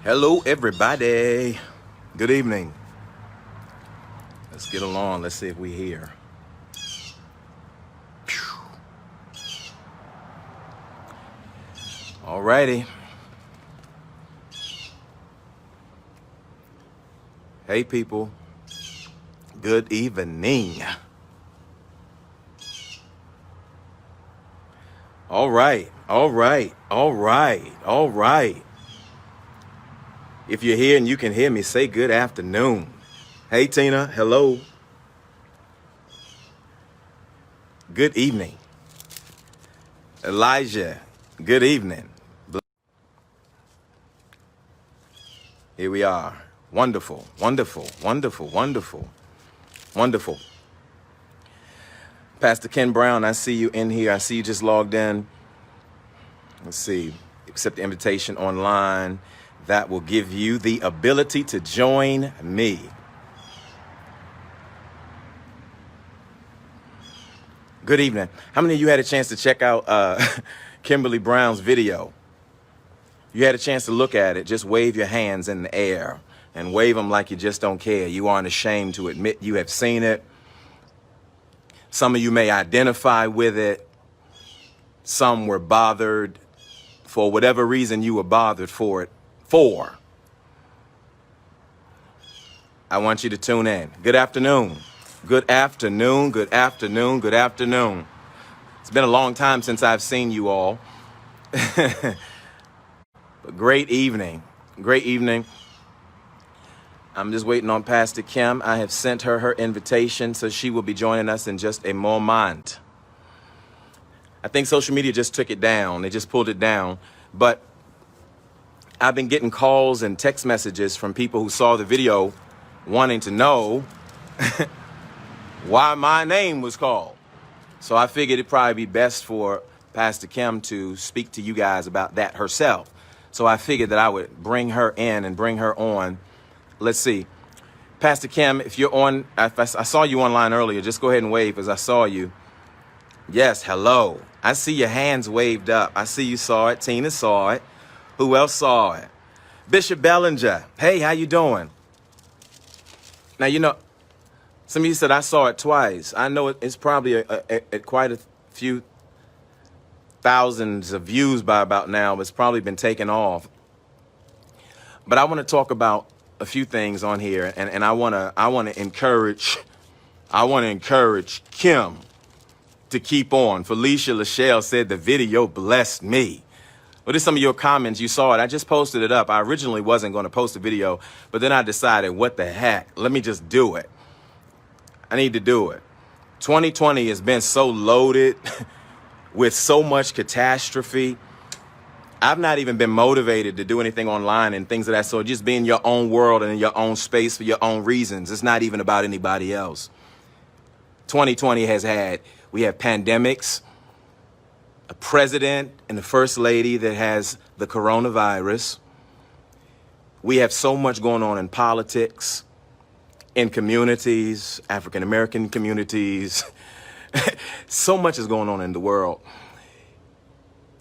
Hello, everybody. Good evening. Let's get along. Let's see if we're here. All righty. Hey, people. Good evening. All right. If you're here and you can hear me, say good afternoon. Hey, Tina. Hello. Good evening. Elijah. Good evening. Here we are. Wonderful. Pastor Ken Brown, I see you in here. I see you just logged in. Let's see. Accept the invitation online. That will give you the ability to join me. Good evening. How many of you had a chance to check out Kimberly Brown's video? You had a chance to look at it. Just wave your hands in the air and wave them like you just don't care. You aren't ashamed to admit you have seen it. Some of you may identify with it. Some were bothered for whatever reason you were bothered for it. I want you to tune in. Good afternoon. Good afternoon. It's been a long time since I've seen you all. But great evening. I'm just waiting on Pastor Kim. I have sent her invitation, so she will be joining us in just a moment. I think social media just took it down. They just pulled it down. But I've been getting calls and text messages from people who saw the video wanting to know why my name was called. So I figured it'd probably be best for Pastor Kim to speak to you guys about that herself. So I figured that I would bring her in and bring her on. Let's see. Pastor Kim, if you're on, I saw you online earlier. Just go ahead and wave as I saw you. Yes, hello. I see your hands waved up. I see you saw it. Tina saw it. Who else saw it? Bishop Bellinger. Hey, how you doing? Now, you know, some of you said I saw it twice. I know it's probably at quite a few thousands of views by about now. But it's probably been taken off. But I want to talk about a few things on here, and I want to encourage Kim to keep on. Felicia Lachelle said the video blessed me. Well, there's some of your comments. You saw it. I just posted it up. I originally wasn't going to post a video, but then I decided, what the heck? Let me just do it. I need to do it. 2020 has been so loaded with so much catastrophe. I've not even been motivated to do anything online and things of that sort. Just be in your own world and in your own space for your own reasons. It's not even about anybody else. 2020 we have pandemics, a president and a first lady that has the coronavirus. We have so much going on in politics, in communities, African-American communities. So much is going on in the world.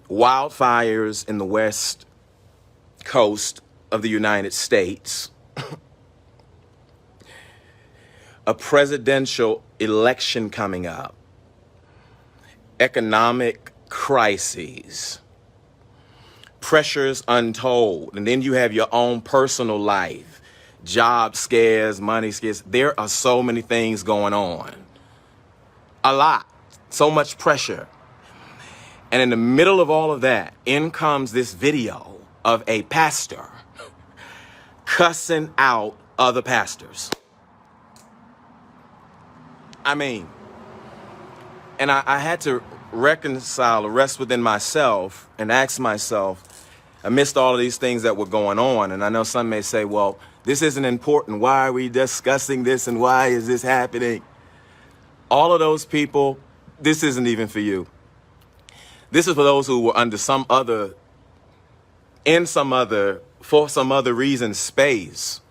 Wildfires in the west coast of the United States. A presidential election coming up. Economic crises. Pressures untold. And then you have your own personal life. Job scares, money scares. There are so many things going on. A lot. So much pressure. And in the middle of all of that, in comes this video of a pastor cussing out other pastors. I mean, and I had to rest within myself and ask myself, amidst all of these things that were going on, and I know some may say, well, this isn't important. Why are we discussing this and why is this happening? All of those people, this isn't even for you. This is for those who were for some other reason, space.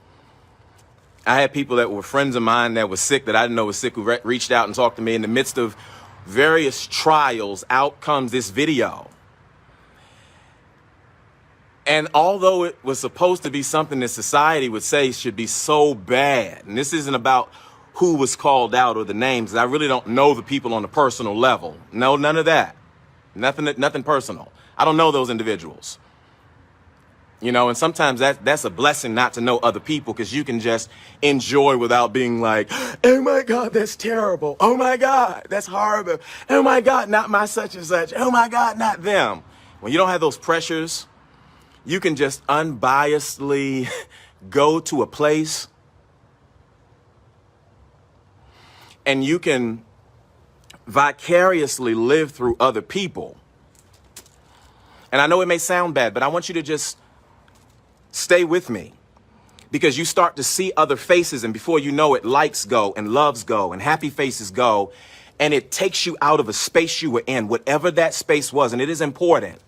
I had people that were friends of mine that were sick, that I didn't know was sick, who reached out and talked to me in the midst of various trials. Out comes this video. And although it was supposed to be something that society would say should be so bad, and this isn't about who was called out or the names. I really don't know the people on a personal level. No, none of that. Nothing personal. I don't know those individuals. You know, and sometimes that's a blessing not to know other people, because you can just enjoy without being like, oh my God, that's terrible. Oh my God, that's horrible. Oh my God, not my such and such. Oh my God, not them. When you don't have those pressures, you can just unbiasedly go to a place and you can vicariously live through other people. And I know it may sound bad, but I want you to just stay with me, because you start to see other faces, and before you know it, likes go and loves go and happy faces go, and it takes you out of a space you were in, whatever that space was. And it is important.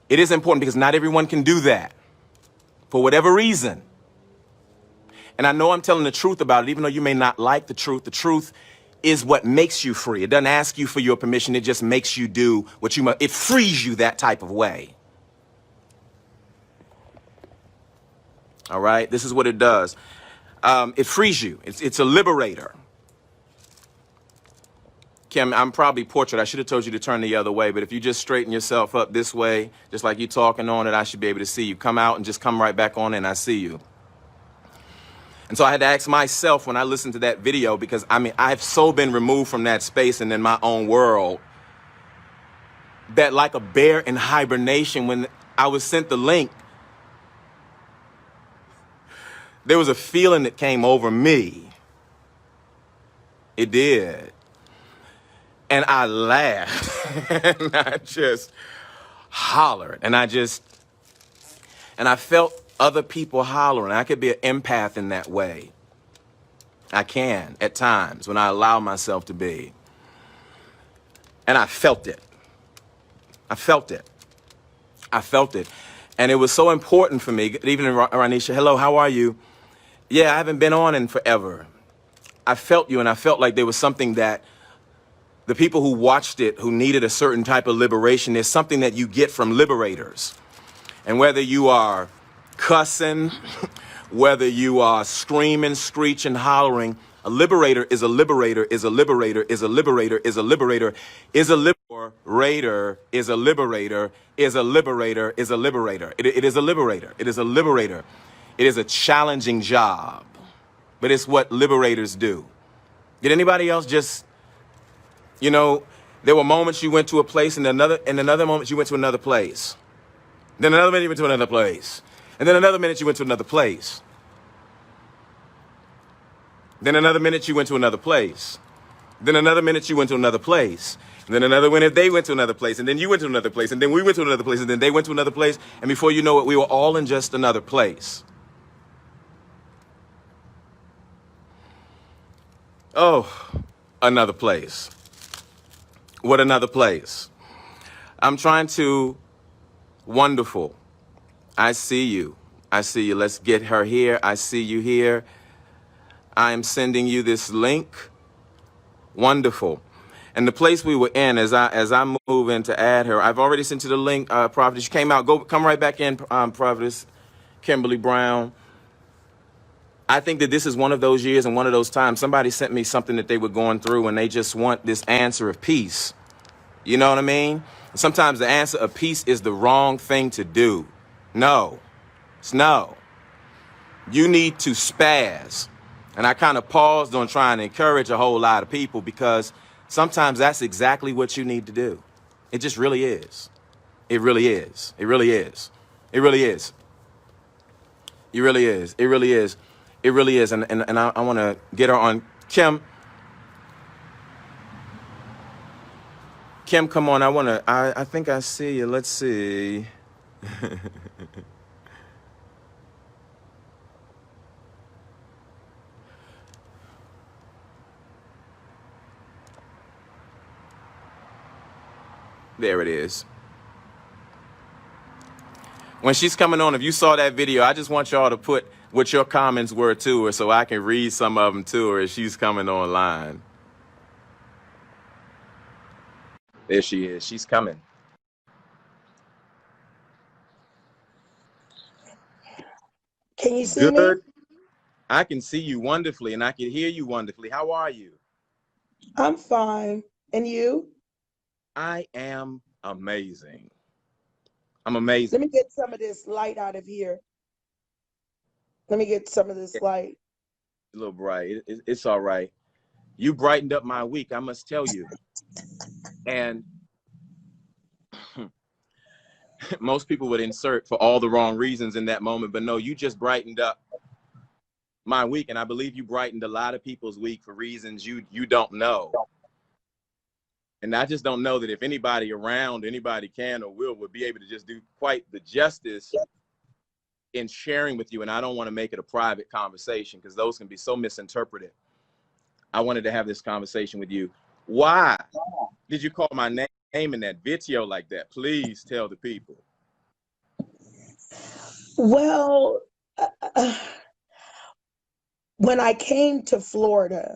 It is important because not everyone can do that for whatever reason. And I know I'm telling the truth about it, even though you may not like the truth. The truth is what makes you free. It doesn't ask you for your permission. It just makes you do what you must. It frees you that type of way. All right? This is what it does. It frees you. It's a liberator. Kim, I'm probably portrait. I should have told you to turn the other way, but if you just straighten yourself up this way, just like you talking on it, I should be able to see you. Come out and just come right back on and I see you. And so I had to ask myself when I listened to that video, because I mean, I've so been removed from that space and in my own world that, like a bear in hibernation, when I was sent the link, there was a feeling that came over me. It did. And I laughed and I just hollered, and I felt other people hollering. I could be an empath in that way. I can at times when I allow myself to be. And I felt it. I felt it. I felt it. And it was so important for me. Good evening, Ranisha. Hello, how are you? Yeah, I haven't been on in forever. I felt you, and I felt like there was something that the people who watched it, who needed a certain type of liberation, there's something that you get from liberators. And whether you are cussing, whether you are screaming, screeching, hollering, a liberator is a liberator, is a liberator, is a liberator, is a liberator, is a liberator, is a liberator, is a liberator, is a liberator. It is a liberator. It is a liberator. It is a challenging job, but it's what liberators do. Did anybody else just, you know, there were moments you went to a place, and another moment you went to another place. Then another minute you went to another place. And then another minute you went to another place. Then another minute you went to another place. Then another minute you went to another place. And then another minute they went to another place. And then you went to another place. And then we went to another place. And then they went to another place. And before you know it, we were all in just another place. Oh, another place. What another place? I'm trying to, wonderful. I see you. I see you. Let's get her here. I see you here. I am sending you this link. Wonderful. And the place we were in, as I move in to add her, I've already sent you the link, Prophetess. You came out. Come right back in, Prophetess Kimberly Brown. I think that this is one of those years and one of those times. Somebody sent me something that they were going through, and they just want this answer of peace. You know what I mean? Sometimes the answer of peace is the wrong thing to do. No. It's no. You need to spaz. And I kind of paused on trying to encourage a whole lot of people, because sometimes that's exactly what you need to do. It just really is. It really is. It really is. It really is. It really is. It really is. It really is. And I want to get her on. Kim, come on. I think I see you. Let's see. There it is. When she's coming on, if you saw that video, I just want y'all to put what your comments were to her so I can read some of them to her as she's coming online. There she is. She's coming. Can you see me? Good. I can see you wonderfully and I can hear you wonderfully. How are you? I'm fine. And you? I am amazing. I'm Let me amazing. get some of this light out of here. Let me get some of this Yeah, light. a little bright. It's all right. You brightened up my week, I must tell you. And most people would insert for all the wrong reasons in that moment, but no, you just brightened up my week, and I believe you brightened a lot of people's week for reasons you don't know. And I just don't know that if anybody around, anybody can or will would be able to just do quite the justice in sharing with you. And I don't want to make it a private conversation because those can be so misinterpreted. I wanted to have this conversation with you. Why did you call my name in that video like that? Please tell the people. Well, when I came to Florida,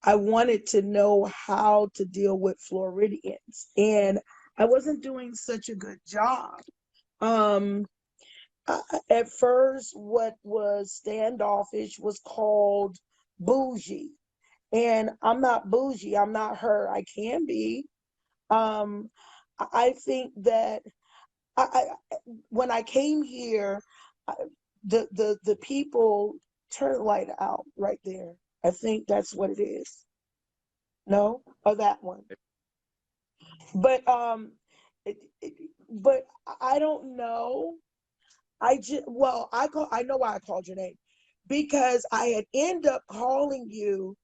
I wanted to know how to deal with Floridians, and I wasn't doing such a good job. Um, at first, what was standoffish was called bougie, and I'm not bougie. I'm not her. I can be. Um, I think that when I came here, I, the people turn the light out right there. I think that's what it is. No, or that one. But it, it, but I don't know. I know why I called your name, because I had end up calling you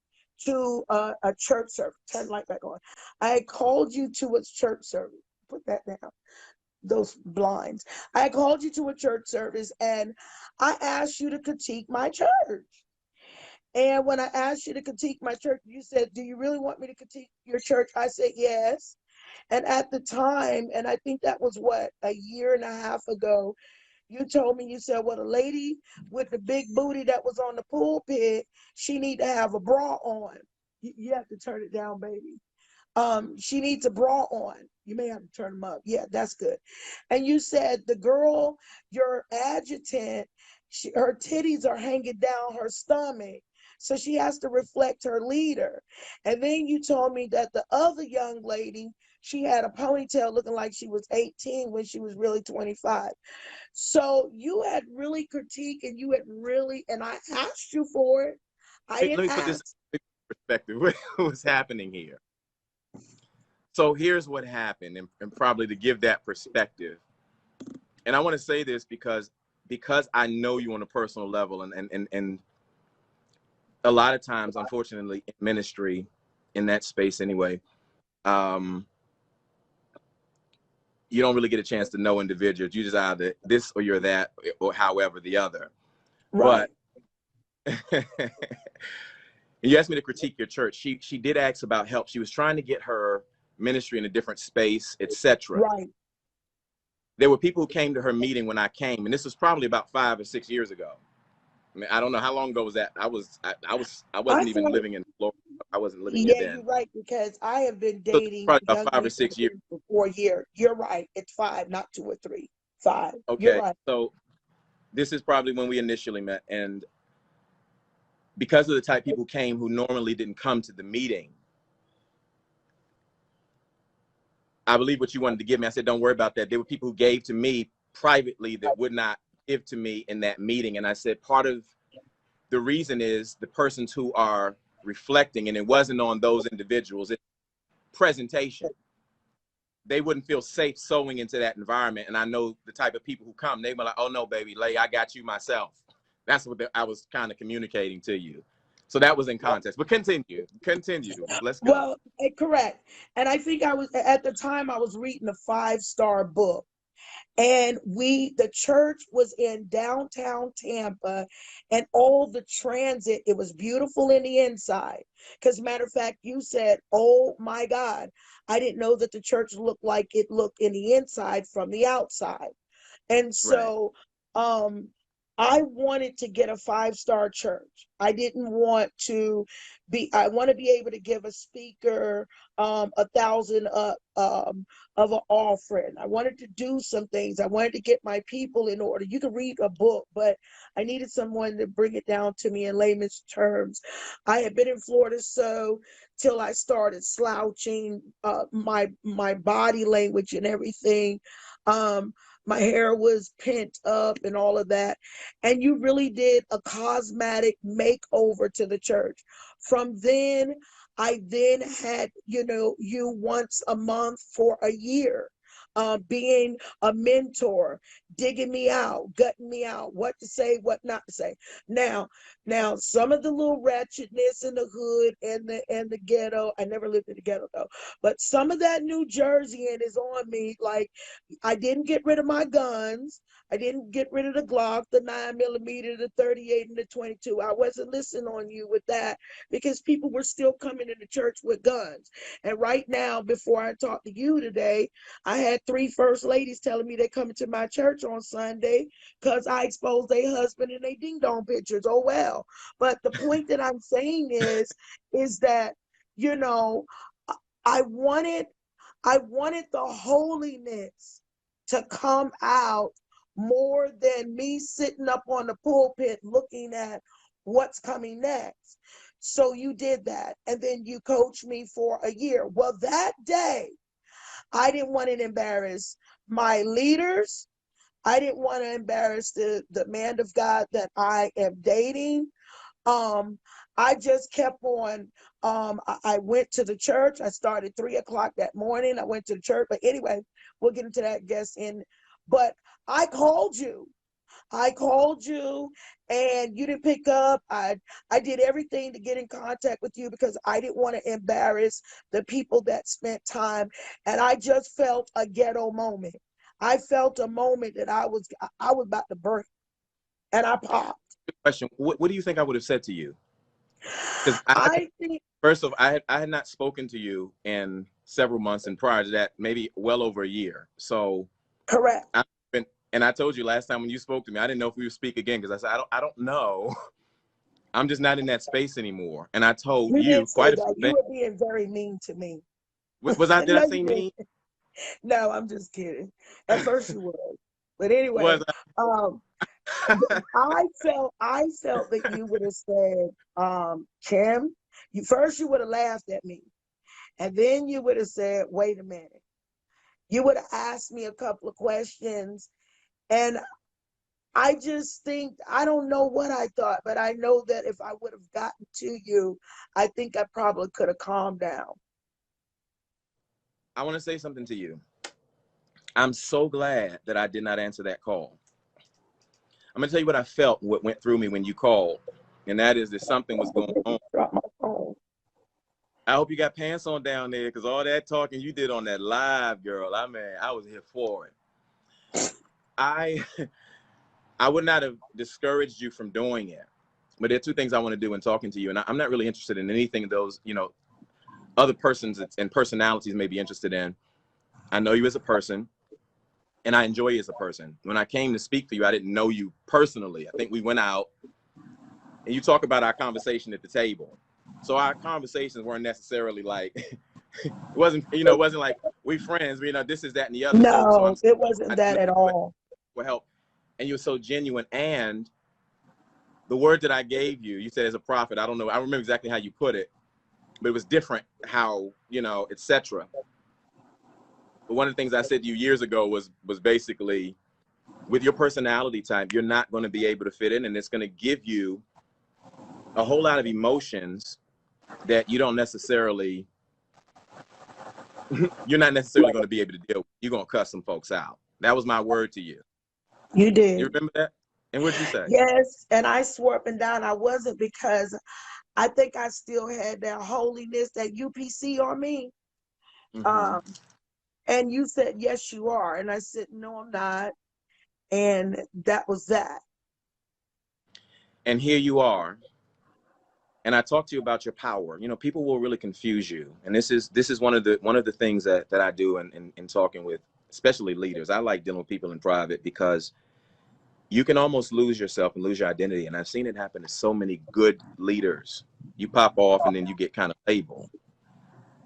to a church service. Turn the light back on. I had called you to a church service. Put that down. Those blinds. I called you to a church service and I asked you to critique my church. And when I asked you to critique my church, you said, "Do you really want me to critique your church?" I said, "Yes." And at the time, and I think that was what, a year and a half ago, you told me, you said, "Well, the lady with the big booty that was on the pulpit, she need to have a bra on." You have to turn it down, baby. She needs a bra on. You may have to turn them up. Yeah, that's good. And you said the girl, your adjutant, her titties are hanging down her stomach. So she has to reflect her leader. And then you told me that the other young lady, she had a ponytail looking like she was 18 when she was really 25. So you had really critiqued and you had really, and I asked you for it. I Let didn't me put this ask. in perspective. What was happening here? So here's what happened, and probably to give that perspective. And I want to say this because I know you on a personal level, and a lot of times, unfortunately, in ministry, in that space anyway, um, you don't really get a chance to know individuals. You just either this or you're that, or however the other. Right. But you asked me to critique your church. She did ask about help. She was trying to get her ministry in a different space, etc. Right. There were people who came to her meeting when I came, and this was probably about 5 or 6 years ago. I mean, I don't know how long ago was that. I I wasn't even thought, living in Florida. I wasn't living here yeah, then. you're right, because I have been So this was dating probably about young 5 or 6 years. ladies for 4 years. You're right. It's five, not two or three. Five. You're Okay, right. so this is probably when we initially met, and because of the type of people who came who normally didn't come to the meeting, I believe what you wanted to give me. I said, don't worry about that. There were people who gave to me privately that would not give to me in that meeting. And I said, part of the reason is the persons who are reflecting, and it wasn't on those individuals, it's presentation. They wouldn't feel safe sewing into that environment. And I know the type of people who come, they were like, "Oh no, baby, Lay, I got you myself." That's what I was kind of communicating to you. So that was in context, but continue. Let's go. Well, correct. And I think I was, at the time, I was reading a five-star book. And the church was in downtown Tampa, and all the transit, it was beautiful in the inside. Because, matter of fact, you said, "Oh my God, I didn't know that the church looked like it looked in the inside from the outside." And Right. so, um, I wanted to get a 5-star church. I didn't want to I want to be able to give a speaker 1,000 of an offering. I wanted to do some things. I wanted to get my people in order. You can read a book, but I needed someone to bring it down to me in layman's terms. I had been in Florida so till I started slouching, my body language and everything. My hair was pent up and all of that. And you really did a cosmetic makeover to the church. From then, I then had, you once a month for a year, being a mentor, digging me out, gutting me out, what to say, what not to say. Now, some of the little ratchetness in the hood and the ghetto, I never lived in the ghetto though, but some of that New Jerseyan is on me. Like, I didn't get rid of my guns. I didn't get rid of the Glock, the 9mm, the 38, and the 22. I wasn't listening on you with that because people were still coming into church with guns. And right now, before I talked to you today, I had 3 first ladies telling me they're coming to my church on Sunday because I exposed their husband and their ding dong pictures. Oh, well. But the point that I'm saying is that, you know, I wanted the holiness to come out more than me sitting up on the pulpit looking at what's coming next. So you did that. And then you coached me for a year. Well, that day, I didn't want to embarrass my leaders. I didn't want to embarrass the man of God that I am dating. I just kept on. I went to the church. I started 3 o'clock that morning. I went to the church. But anyway, we'll get into that guest in. But I called you. And you didn't pick up. I did everything to get in contact with you because I didn't want to embarrass the people that spent time. And I just felt a ghetto moment. I felt a moment that I was about to break, and I popped. Question: what do you think I would have said to you? Because I think, first of all, I had not spoken to you in several months, and prior to that, maybe well over a year. So correct. And I told you last time when you spoke to me, I didn't know if we would speak again because I said I don't know. I'm just not in that space anymore. And I told You you did say quite a few that. You things. were being very mean to me. Was I? Did I No, say you mean? didn't. No, I'm just kidding. At first you were. But anyway, Was um, I? I felt that you would have said, Kim, you would have laughed at me. And then you would have said, wait a minute. You would have asked me a couple of questions. And I just think, I don't know what I thought, but I know that if I would have gotten to you, I think I probably could have calmed down. I want to say something to you. I'm so glad that I did not answer that call. I'm going to tell you what I felt, what went through me when you called. And that is that something was going on. Drop my phone. I hope you got pants on down there because all that talking you did on that live, girl, I was here for it. I would not have discouraged you from doing it. But there are 2 things I want to do in talking to you. And I'm not really interested in anything those, other persons and personalities may be interested in. I know you as a person, and I enjoy you as a person. When I came to speak for you, I didn't know you personally. I think we went out, and you talk about our conversation at the table. So our conversations weren't necessarily like, it wasn't like we friends, this is that and the other. So No, it wasn't I that didn't at know all. for help. And you were so genuine. And the word that I gave you, you said as a prophet, I don't know, I remember exactly how you put it, but it was different how, etc. But one of the things I said to you years ago was basically, with your personality type, you're not going to be able to fit in, and it's going to give you a whole lot of emotions that you don't necessarily, you're not necessarily going to be able to deal with. You're going to cuss some folks out. That was my word to you. You You did. remember that? And what'd you say? Yes, and I swore up and down I wasn't because I think I still had that holiness, that UPC on me. Mm-hmm. Um, and you said, yes, you are. And I said, no, I'm not. And that was that. And here you are. And I talked to you about your power. People will really confuse you. And this is one of the things that I do in talking with, especially leaders. I like dealing with people in private because you can almost lose yourself and lose your identity. And I've seen it happen to so many good leaders. You pop off and then you get kind of labeled.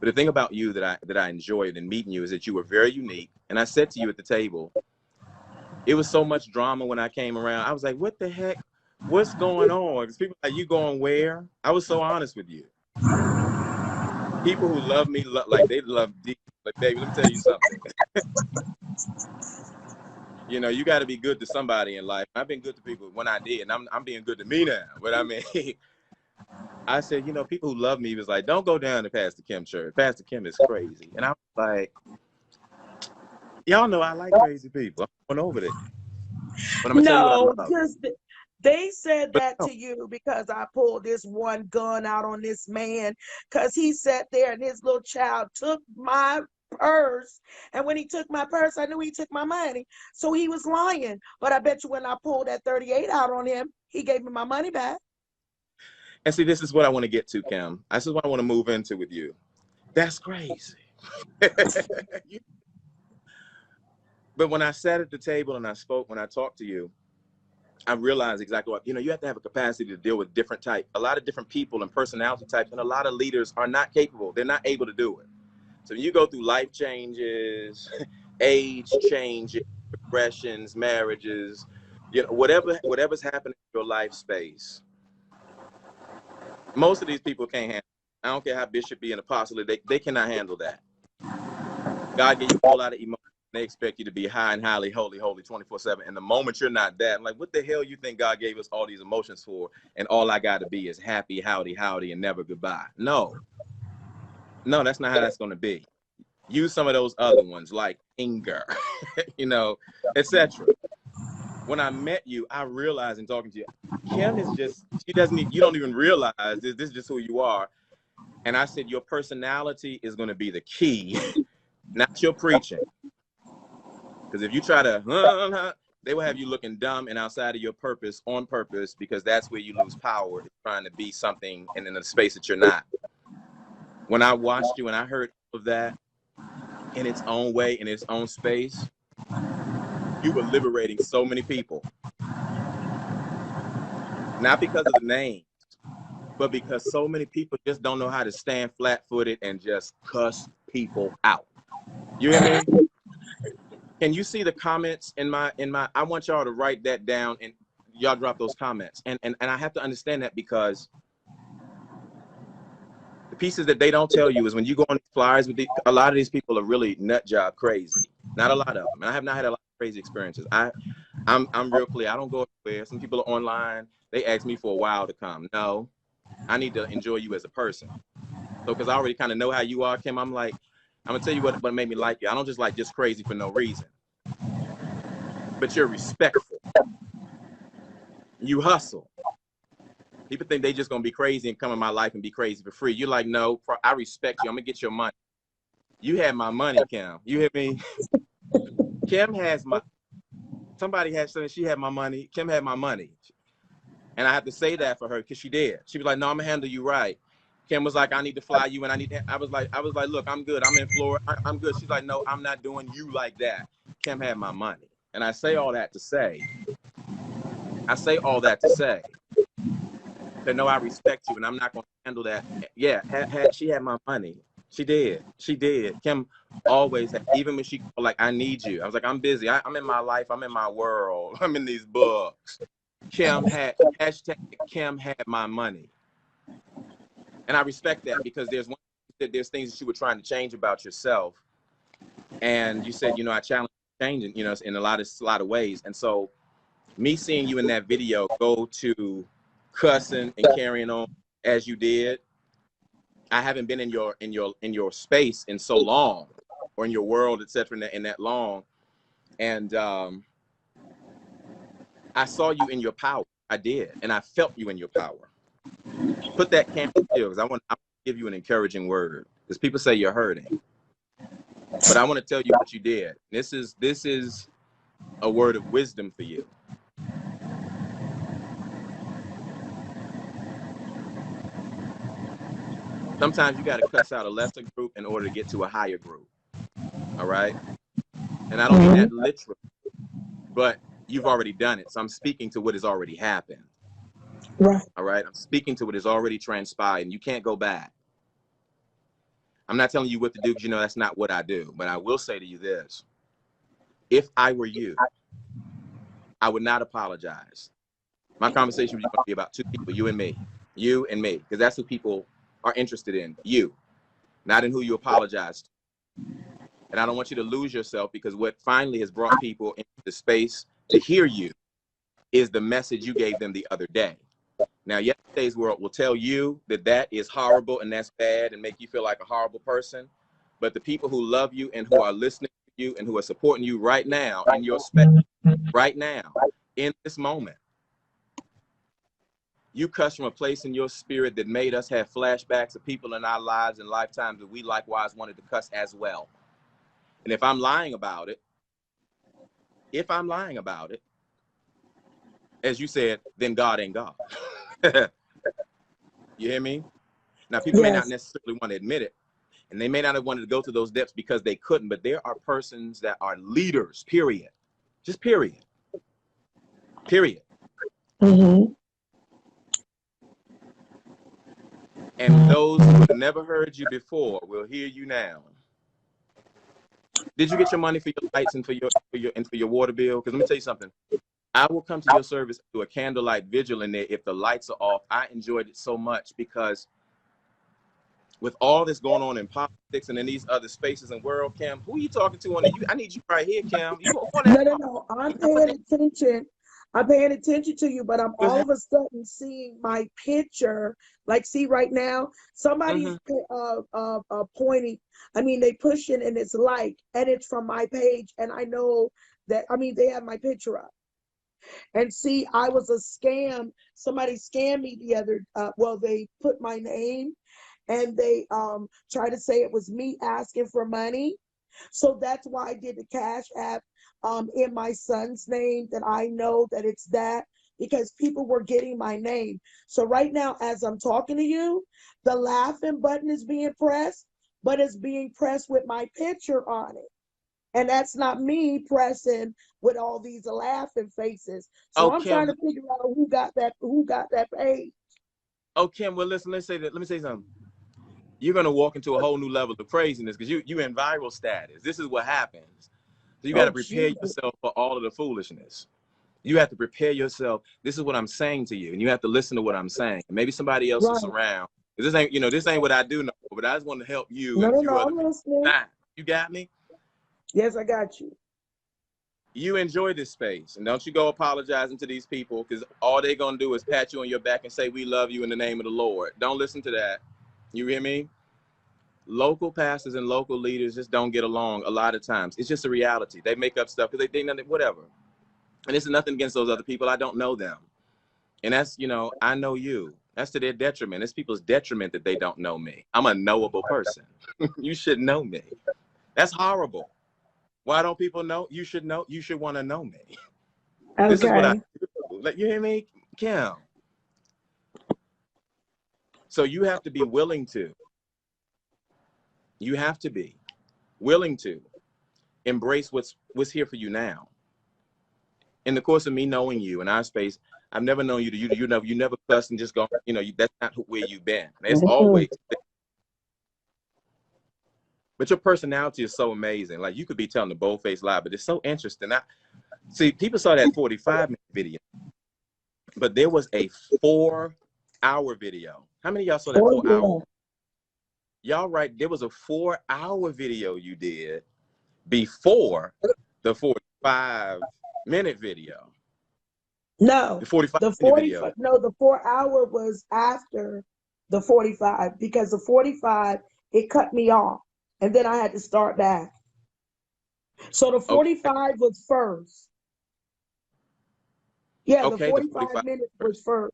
But the thing about you that I enjoyed in meeting you is that you were very unique. And I said to you at the table, it was so much drama when I came around. I was like, what the heck? What's going on? Because people are like, you going where? I was so honest with you. People who love me, like they love deep. Like, baby, let me tell you something. You know, you got to be good to somebody in life. I've been good to people when I did, and I'm being good to me now. But I mean, I said, you know, people who love me was like, don't go down to Pastor Kim church. Pastor Kim is crazy. And I was like, y'all know I like crazy people. I'm going over there. But I'm going to tell you what I No, love. just they said But that no. to you because I pulled this one gun out on this man because he sat there and his little child took my purse. And when he took my purse, I knew he took my money. So he was lying. But I bet you when I pulled that 38 out on him, he gave me my money back. And see, this is what I want to get to, Kim. This is what I want to move into with you. That's crazy. But when I sat at the table and I spoke, when I talked to you, I realized exactly what, you know, you have to have a capacity to deal with a lot of different people and personality types, and a lot of leaders are not capable. They're not able to do it. So you go through life changes, age changes, progressions, marriages, you know, whatever's happening in your life space. Most of these people can't handle it. I don't care how bishop be an apostle, they cannot handle that. God gave you a whole lot of emotions. They expect you to be high and highly holy 24/7. And the moment you're not that, I'm like, what the hell you think God gave us all these emotions for? And all I got to be is happy, howdy, and never goodbye. No, that's not how that's going to be. Use some of those other ones like anger, you know, etc. When I met you, I realized in talking to you, Kim is just, you don't even realize this is just who you are. And I said, your personality is going to be the key, not your preaching. Because if you try to, they will have you looking dumb and outside of your purpose on purpose, because that's where you lose power, trying to be something and in a space that you're not. When I watched you and I heard all of that in its own way, in its own space, you were liberating so many people. Not because of the names, but because so many people just don't know how to stand flat-footed and just cuss people out. You hear me? Can you see the comments in my I want y'all to write that down and y'all drop those comments. And I have to understand that, because the pieces that they don't tell you is when you go on these flyers with a lot of these people are really nut job crazy. Not a lot of them. And I have not had a lot of crazy experiences. I'm real clear. I don't go everywhere. Some people are online. They ask me for a while to come. No, I need to enjoy you as a person. So because I already kind of know how you are, Kim, I'm like, I'm gonna tell you what made me like you. I don't just like just crazy for no reason. But you're respectful. You hustle. People think they just gonna be crazy and come in my life and be crazy for free. You're like, no, I respect you. I'm gonna get your money. You had my money, Kim. You hear me? Kim has somebody had said she had my money. Kim had my money. And I have to say that for her because she did. She was like, no, I'm gonna handle you right. Kim was like, I need to fly you, and I was like, look, I'm good. I'm in Florida. I'm good. She's like, no, I'm not doing you like that. Kim had my money. And I say all that to say that no, I respect you, and I'm not going to handle that. Yeah, she had my money. She did. Kim always had, even when she like, I need you. I was like, I'm busy. I'm in my life. I'm in my world. I'm in these books. Kim had my money, and I respect that, because there's things that you were trying to change about yourself, and you said, you know, I challenge changing, you know, in a lot of ways, and so me seeing you in that video go to cussing and carrying on as you did, I haven't been in your space in so long, or in your world, etc. In that long, and I saw you in your power. I did, and I felt you in your power. Put that camera still, because I want to give you an encouraging word, because people say you're hurting, but I want to tell you what you did. This is a word of wisdom for you. Sometimes you got to cuss out a lesser group in order to get to a higher group. All right. And I don't mean that literally, but you've already done it. So I'm speaking to what has already happened. Right. All right. I'm speaking to what has already transpired, and you can't go back. I'm not telling you what to do because you know that's not what I do. But I will say to you this. If I were you, I would not apologize. My conversation with you would be about two people, you and me. You and me. Because that's who people are interested in. You. Not in who you apologize to. And I don't want you to lose yourself, because what finally has brought people into the space to hear you is the message you gave them the other day. Now, yesterday's world will tell you that that is horrible and that's bad and make you feel like a horrible person. But the people who love you and who are listening to you and who are supporting you right now in your space, right now, in this moment, you cuss from a place in your spirit that made us have flashbacks of people in our lives and lifetimes that we likewise wanted to cuss as well. And if I'm lying about it, as you said, then God ain't God. You hear me? Now, people may not Yes. necessarily want to admit it, and they may not have wanted to go to those depths because they couldn't, but there are persons that are leaders, period. Just period. Period. Mm-hmm. And those who have never heard you before will hear you now. Did you get your money for your lights and for your water bill? Because let me tell you something. I will come to your service, do a candlelight vigil in there if the lights are off. I enjoyed it so much because with all this going on in politics and in these other spaces and world, Kim, who are you talking to on the? I need you right here, Kim. You on that? No. I'm paying attention. I'm paying attention to you, but I'm all of a sudden seeing my picture. Like, see right now, somebody's pointing. I mean, they pushing and it's like, and it's from my page, and I know that. I mean, they have my picture up. And see, I was a scam. Somebody scammed me the other. Well, they put my name, and they tried to say it was me asking for money. So that's why I did the Cash App in my son's name, that I know that it's that, because people were getting my name. So right now, as I'm talking to you, the laughing button is being pressed, but it's being pressed with my picture on it. And that's not me pressing with all these laughing faces. So Oh, I'm trying Kim. to figure out who got that page. Oh, Kim. Well, listen. Let's say that. Let me say something. You're gonna walk into a whole new level of craziness because you in viral status. This is what happens. So you got to Oh, prepare Jesus. yourself for all of the foolishness. You have to prepare yourself. This is what I'm saying to you, and you have to listen to what I'm saying. Maybe somebody else is Right. around. This ain't, this ain't what I do no more, but I just want to help you and a No, few other I'm people. listening. You got me? Yes, I got you. You enjoy this space, and don't you go apologizing to these people, because all they're gonna do is pat you on your back and say we love you in the name of the Lord. Don't listen to that. You hear me? Local pastors and local leaders just don't get along a lot of times. It's just a reality. They make up stuff because they think nothing, whatever. And it's nothing against those other people. I don't know them. And that's, I know you. That's to their detriment. It's people's detriment that they don't know me. I'm a knowable person. You should know me. That's horrible. Why don't people know? You should know. You should want to know me. This is what I Okay. do. Like, you hear me, Kim? So you have to be willing to. You have to be willing to embrace what's here for you now. In the course of me knowing you in our space, I've never known you to you never cuss and just go, that's not where you've been. It's always, but your personality is so amazing. Like, you could be telling the bold-faced lie, but it's so interesting. See, people saw that 45-minute video, but there was a 4-hour video. How many of y'all saw that 4-hour? Y'all right, there was a 4-hour video you did before the 45-minute video. No, The 45 the minute video. 45. No, the 4-hour was after the 45, because the 45 it cut me off, and then I had to start back. So the 45 was first. Yeah, the Okay, the 45 45 minutes was first. first.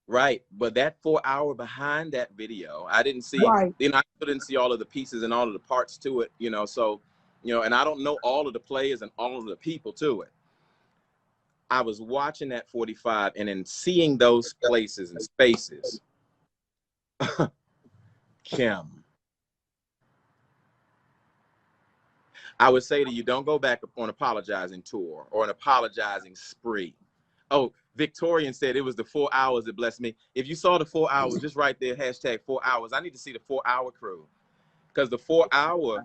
Right, but that 4-hour behind that video, I didn't see. Right. I didn't see all of the pieces and all of the parts to it. So, and I don't know all of the players and all of the people to it. I was watching that 45 and then seeing those places and spaces. Kim, I would say to you, don't go back on apologizing tour or an apologizing spree. Oh, Victorian said it was the 4 hours that blessed me. If you saw the 4 hours, just right there, hashtag 4 hours. I need to see the 4 hour crew. Because the 4 hour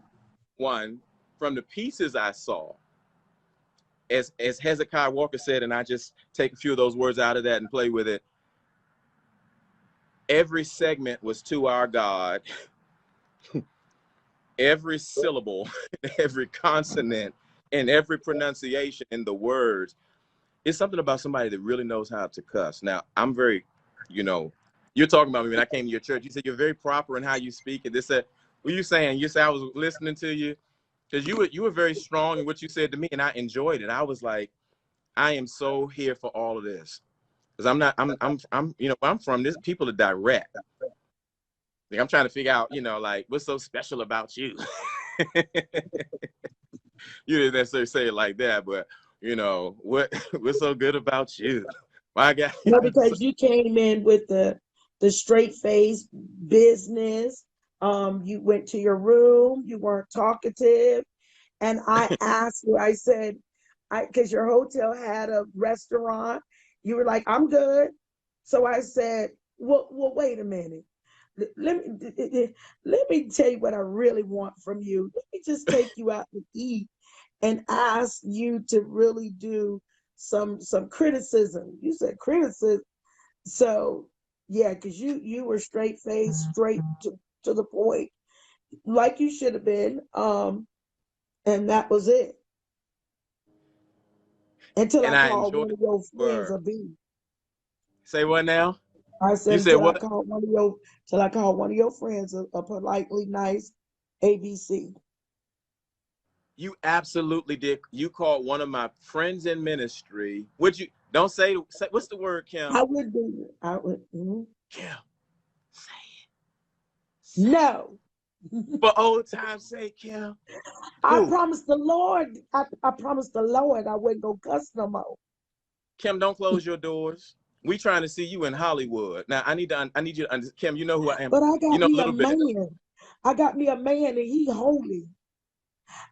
one, from the pieces I saw, as Hezekiah Walker said, and I just take a few of those words out of that and play with it. Every segment was to our God. Every syllable, every consonant, and every pronunciation in the words. It's something about somebody that really knows how to cuss. Now, I'm very, you're talking about me when I came to your church. You said you're very proper in how you speak. And this said, what are you saying? You said I was listening to you because you were very strong in what you said to me, and I enjoyed it. I was like, I am so here for all of this because I'm from this. People are direct. Like, I'm trying to figure out, like, what's so special about you? You didn't necessarily say it like that, but what's so good about you? My God. No, because you came in with the straight face business. You went to your room, you weren't talkative. And I asked you, I said, because your hotel had a restaurant, you were like, I'm good. So I said, well, wait a minute. Let me tell you what I really want from you. Let me just take you out to eat and ask you to really do some criticism. You said criticism. So yeah, because you were straight faced, straight to the point, like you should have been. And that was it. Until And I I called enjoyed one of your friends word. a B. Say what now? I You said said until I what? called one of your friends a politely nice ABC. You absolutely did. You called one of my friends in ministry. Would you don't say what's the word, Kim? I would do it. I would. Kim, say it. Say it. No. For old time's sake, Kim. I Who? promised the Lord. I promised the Lord I wouldn't go cuss no more. Kim, don't close your doors. We trying to see you in Hollywood. Now I need you to understand. Kim, you know who I am. But I You got know a me a little bit. man. I got me a man, and he holy.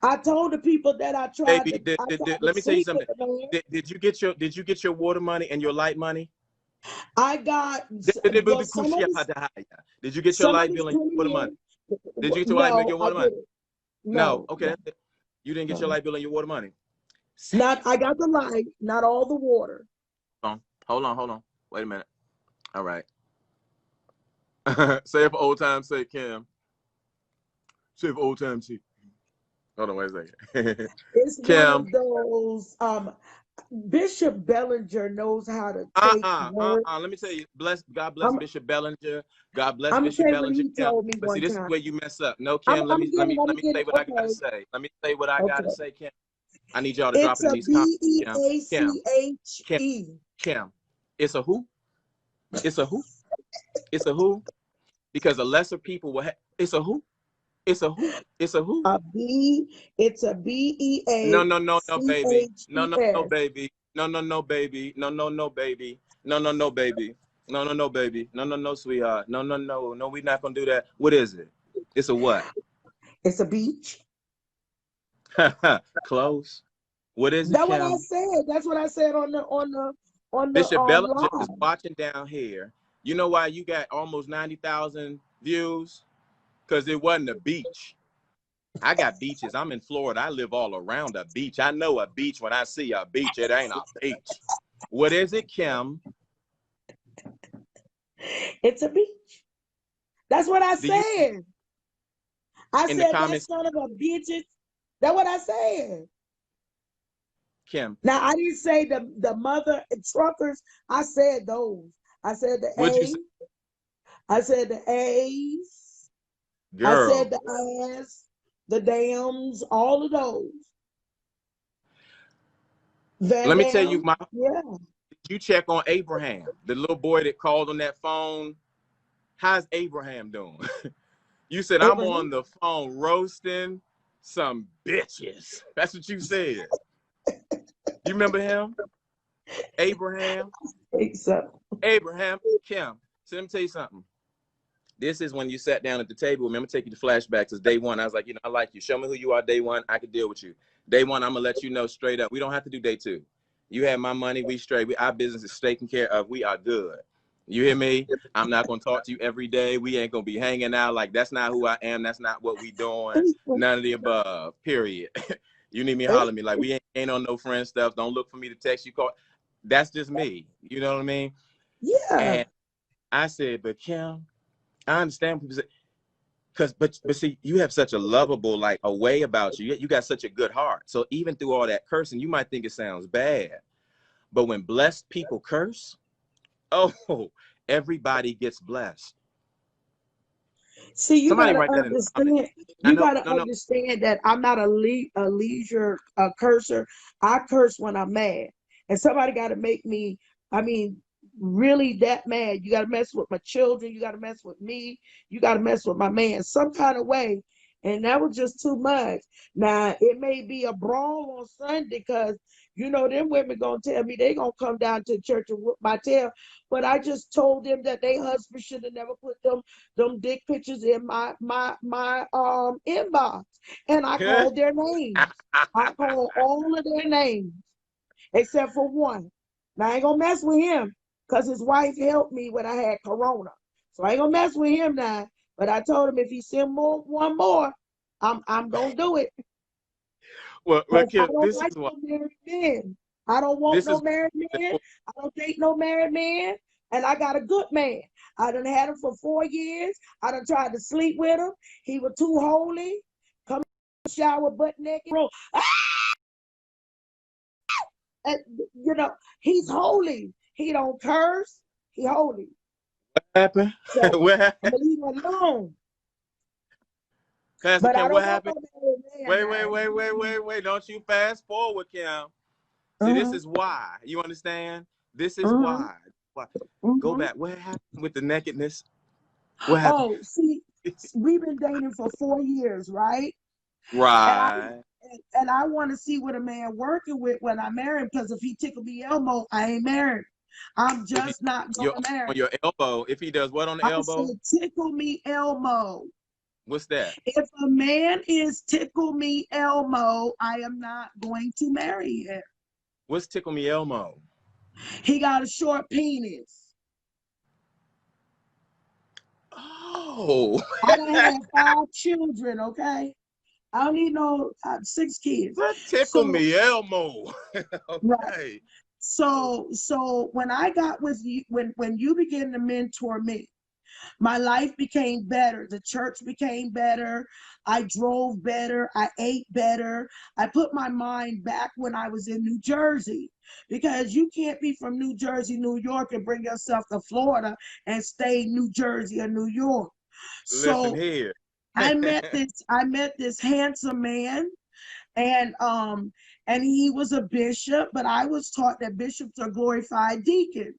I told the people that I tried Baby, to let me tell you sleep with something. the man. Did you get your water money and your light money? I got well Did you get your some of light it's bill and your water money? coming Did you in. get your light bill and No, your I water money? didn't. No. No, Okay. no, That's it. You didn't get your no. light bill and your water money. Say Not I got the light, not all the water. it. Hold on. Wait a minute. All right. Say it for old time's sake, Kim. Say it for old time's sake. Hold on, wait a second. It's one Kim. of those Bishop Bellinger knows how to take words. Let me tell you, God bless I'm Bishop Bellinger. God bless I'm gonna tell Bishop you what Bellinger, he Kim. told me But see, one this is time. where you mess up. No, I'm Kim, I'm getting let me say what I gotta okay. say. Let me say what I gotta Okay. say, Kim. I need y'all to drop It's it in a these comments, Kim. Kim, Kim, BEACHE. Kim. It's a who? It's a who? It's a who? Because the lesser people will have. It's a who? It's a who? It's a who? A B, it's a No, BEACHES. baby. No, baby. No, baby. No, baby. No, baby. No, baby. No, sweetheart. No. We're not gonna do that. What is it? It's a what? It's a beach. Close. What is it, That's what I Kim? said. That's what I said on the Bishop Bellinger is live. watching down here. You know why you got almost 90,000 views? Because it wasn't a beach. I got beaches. I'm in Florida. I live all around a beach. I know a beach when I see a beach. It ain't a beach. What is it, Kim? It's a beach. That's what I Do you said. I in the said that comments, son of a bitches. That's what I said. Kim? Now I didn't say the mother truckers. I said those. I said the What'd you say, I said the A's. I said girl? the ass, the dams, all of those. Van Let me tell you, Dam. Yeah. you check on Abraham, the little boy that called on that phone. How's Abraham doing? You said I'm Abraham. on the phone roasting some bitches. That's what you said. You remember him, Abraham? I think so. Abraham, Kim. So let me tell you something. This is when you sat down at the table. Remember, take you to flashbacks. It's day one. I was like, I like you. Show me who you are day one. I can deal with you. Day one, I'm going to let you know straight up. We don't have to do day two. You have my money. We straight. Our business is taken care of. We are good. You hear me? I'm not going to talk to you every day. We ain't going to be hanging out. Like, that's not who I am. That's not what we doing. None of the above, period. You need me, holler at me. Like, we ain't on no friend stuff. Don't look for me to text you, call. That's just me. You know what I mean? Yeah. And I said, but Kim, I understand people say, but see, you have such a lovable, like, a way about you. You got such a good heart. So even through all that cursing, you might think it sounds bad. But when blessed people curse, oh, everybody gets blessed. See, you Somebody gotta write that in the comments. understand. You gotta understand that I'm not a leisure cursor. I curse when I'm mad, and somebody got to make me. I mean, really that mad. You got to mess with my children. You got to mess with me. You got to mess with my man some kind of way. And that was just too much. Now it may be a brawl on Sunday because them women gonna tell me they gonna come down to church and whoop my tail. But I just told them that their husband should have never put them dick pictures in my inbox. And I called their names. I called all of their names except for one. Now I ain't gonna mess with him because his wife helped me when I had corona. So I ain't gonna mess with him now. But I told him if he send one more, I'm gonna do it. Well, Kim, I don't this like is what no married men. I don't want no married man. I don't date no married man. And I got a good man. I done had him for 4 years. I done tried to sleep with him. He was too holy. Come in the shower butt naked. And, he's holy. He don't curse. He holy. What happened? So What happened? I'm gonna leave him alone. Pastor But Kim, I what don't want happened? no married man. Wait. Don't you fast forward, Kim. See, this Uh-huh. is why. You understand? This is Uh-huh. why. Go Uh-huh. back. What happened with the nakedness? What happened? Oh, see, we've been dating for 4 years, right? And I Right. and I want to see what a man working with when I marry him, because if he tickle me Elmo, I ain't married. I'm If he, just not you're gonna marry. on your elbow, if he does what on the I said elbow? tickle me Elmo. What's that? If a man is tickle me Elmo, I am not going to marry him. What's Tickle Me Elmo? He got a short penis. Oh. I done had 5 children, okay? I don't need no 6 kids. Tickle So Me Elmo. right. Okay. So when I got with you, when you began to mentor me, my life became better. The church became better. I drove better. I ate better. I put my mind back when I was in New Jersey, because you can't be from New Jersey, New York, and bring yourself to Florida and stay New Jersey or New York. Listen So here. I met this handsome man, and he was a bishop, but I was taught that bishops are glorified deacons.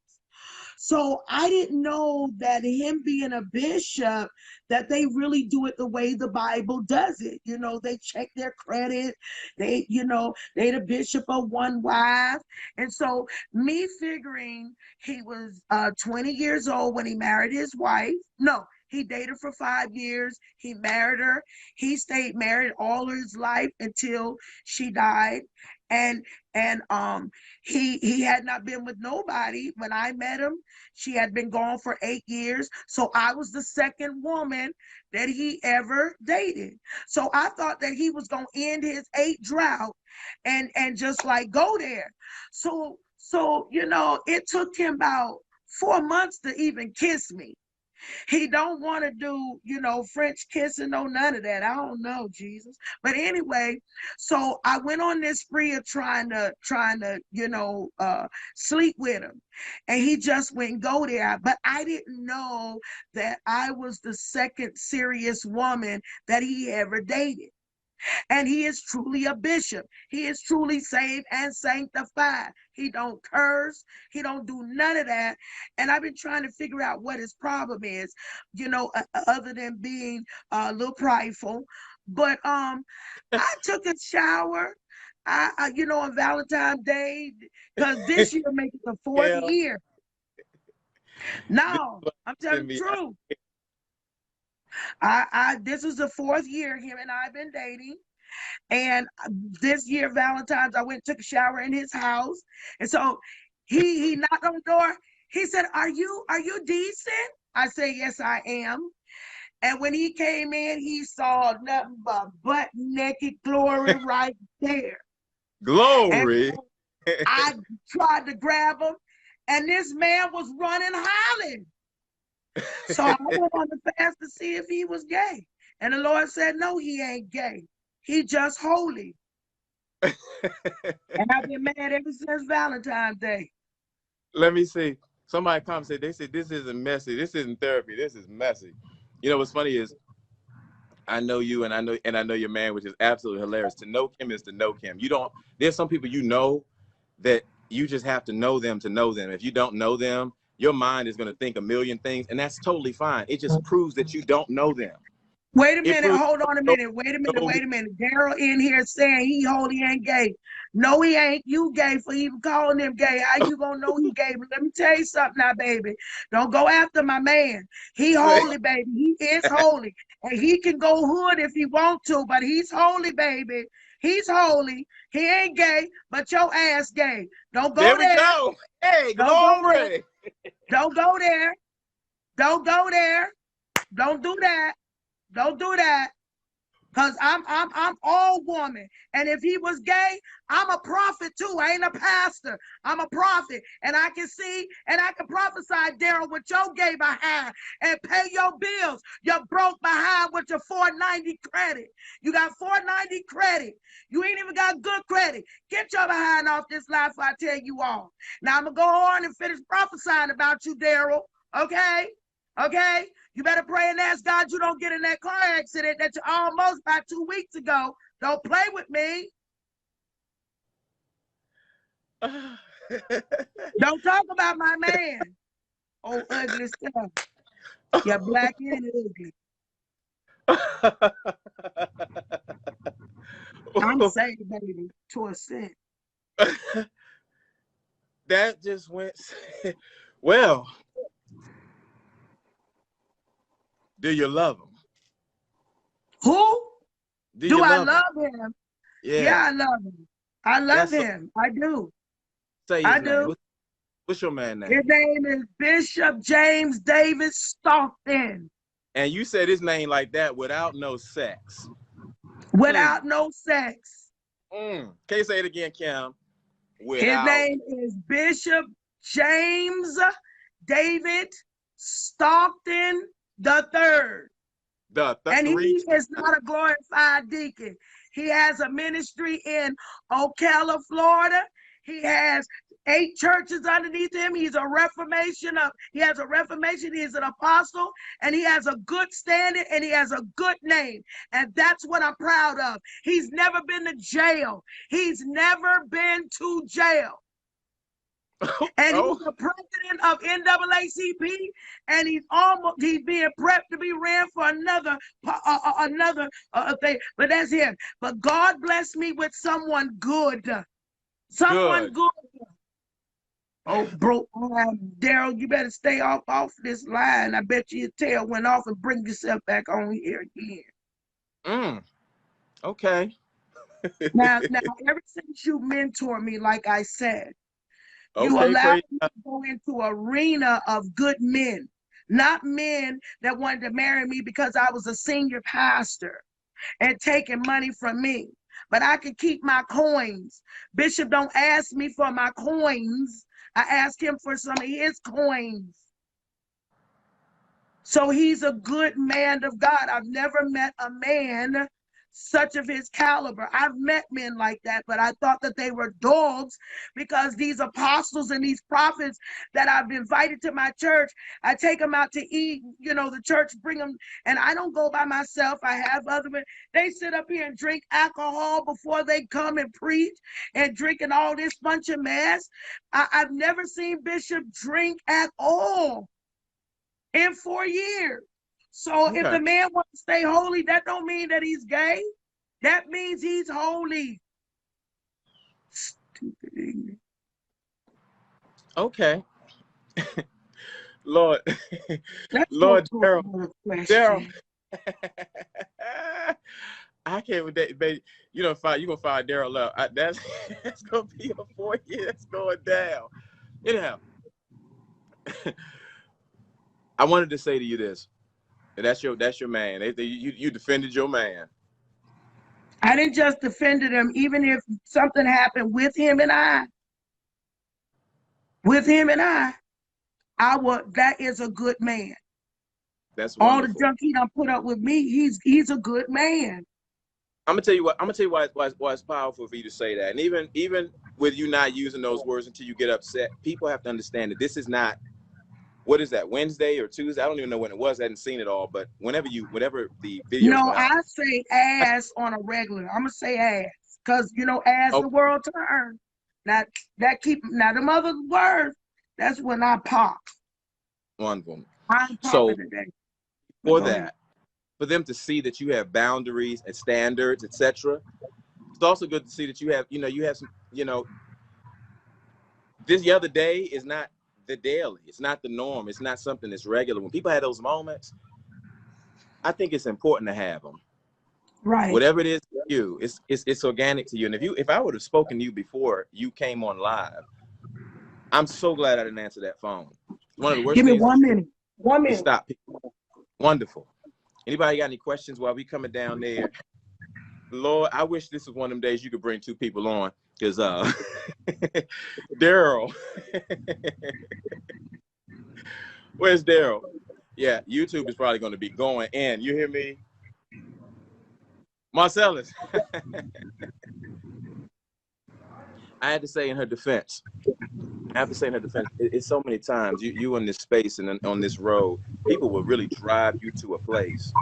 So I didn't know that him being a bishop, that they really do it the way the Bible does it. They check their credit. They the bishop of one wife. And so me figuring he was 20 years old when he married his wife. No, he dated for 5 years. He married her. He stayed married all his life until she died. And he had not been with nobody when I met him. She had been gone for 8 years. So I was the second woman that he ever dated. So I thought that he was going to end his 8 drought and just like go there. So it took him about 4 months to even kiss me. He don't want to do, French kissing, no, none of that. I don't know, Jesus. But anyway, so I went on this spree of trying to, sleep with him. And he just wouldn't go there. But I didn't know that I was the second serious woman that he ever dated. And he is truly a bishop. He is truly saved and sanctified. He don't curse. He don't do none of that. And I've been trying to figure out what his problem is, other than being a little prideful. But I took a shower. On Valentine's Day, because this year makes the 4th Yeah. year. This No, is I'm telling the me. truth. This is the 4th year him and I have been dating. And this year, Valentine's, I went and took a shower in his house. And so he knocked on the door. He said, are you decent? I said, yes, I am. And when he came in, he saw nothing but butt naked glory right there. And Glory. I tried to grab him, and this man was running, hollering. So I went on the fast to see if he was gay. And the Lord said, no, he ain't gay. He just holy. And I've been mad ever since Valentine's Day. Let me see. Somebody commented, they said, this isn't messy. This isn't therapy. This is messy. You know, what's funny is I know you and I know your man, which is absolutely hilarious. To know Kim is to know Kim. There's some people you know that you just have to know them to know them. If you don't know them, your mind is going to think a million things, and that's totally fine. It just proves that you don't know them. Wait a minute, hold on a minute. Wait a minute. Daryl in here saying he holy ain't gay. No, he ain't. You gay for even calling him gay. How you gonna know he gay? But let me tell you something now, baby. Don't go after my man. He holy, baby. He is holy. And he can go hood if he want to, but he's holy, baby. He's holy. He ain't gay, but your ass gay. Don't go there. We go. Hey, glory. Don't go there. Don't go there. Don't do that. Don't do that. Because I'm all woman. And if he was gay, I'm a prophet too. I ain't a pastor. I'm a prophet. And I can see and I can prophesy, Daryl, with your gay behind and pay your bills. You're broke behind with your 490 credit. You got 490 credit. You ain't even got good credit. Get your behind off this life, I tell you all. Now I'm going to go on and finish prophesying about you, Daryl. Okay? Okay? You better pray and ask God you don't get in that car accident that you almost about 2 weeks ago. Don't play with me. Don't talk about my man. Oh, ugly stuff. You're black and ugly. I'm saying, baby, to a cent. That just went well. Do you love him? Who? Do I love him? Yeah, I love him. I love him. I do. Say his name. What's your man's name? His name is Bishop James David Stockton. And you said his name like that without no sex. Without no sex. Can you say it again, Kim? His name is Bishop James David Stockton III. And he is not a glorified deacon. He has a ministry in Ocala, Florida. He has 8 churches underneath him. He has a reformation. He's an apostle, and he has a good standing, and he has a good name. And that's what I'm proud of. He's never been to jail. He's never been to jail. And he's the president of NAACP, and he's being prepped to be ran for another thing. But that's him. But God bless me with someone good. Someone good. Oh, bro, Daryl, you better stay off this line. I bet your tail went off and bring yourself back on here again. Okay. now, ever since you mentored me, like I said, you allowed me to go into an arena of good men, not men that wanted to marry me because I was a senior pastor and taking money from me. But I can keep my coins. Bishop don't ask me for my coins. I ask him for some of his coins. So he's a good man of God. I've never met a man such of his caliber. I've met men like that, but I thought that they were dogs because these apostles and these prophets that I've invited to my church, I take them out to eat, the church bring them, and I don't go by myself. I have other men. They sit up here and drink alcohol before they come and preach and drinking all this bunch of mess. I've never seen Bishop drink at all in 4 years. So if the man wants to stay holy, that don't mean that he's gay. That means he's holy. Stupid. Okay. Lord, Daryl. I can't with that, baby. You gonna fire Daryl up. That's that's gonna be a 4 year. That's going down. Anyhow, I wanted to say to you this. And that's your man. You defended your man. I didn't just defend him, even if something happened with him and I, that is a good man. That's All the wonderful. junk he done put up with me, he's a good man. I'm gonna tell you what. I'm gonna tell you why it's powerful for you to say that. And even with you not using those words until you get upset, people have to understand that this is not. What is that? Wednesday or Tuesday? I don't even know when it was. I hadn't seen it all. But whenever the videos No, went out. I say ass on a regular. I'm gonna say ass, cause as Oh, the world turns. Now them other words. That's when I pop. wonderful. I'm So popping today. But for go ahead. that, for them to see that you have boundaries and standards, etc. It's also good to see that you have some, this the other day is not the daily. It's not the norm. It's not something that's regular. When people have those moments, I think it's important to have them. Right. Whatever it is for you, it's organic to you. And if I would have spoken to you before you came on live, I'm so glad I didn't answer that phone. One of the worst Give me things that 1 you can minute. 1 do is minute. stop people. Wonderful. Anybody got any questions while we coming down there? Lord, I wish this was one of them days you could bring two people on, because Daryl. Where's Daryl? Yeah, YouTube is probably going to be going in. You hear me? Marcellus. I had to say in her defense. It's so many times you in this space and on this road, people will really drive you to a place.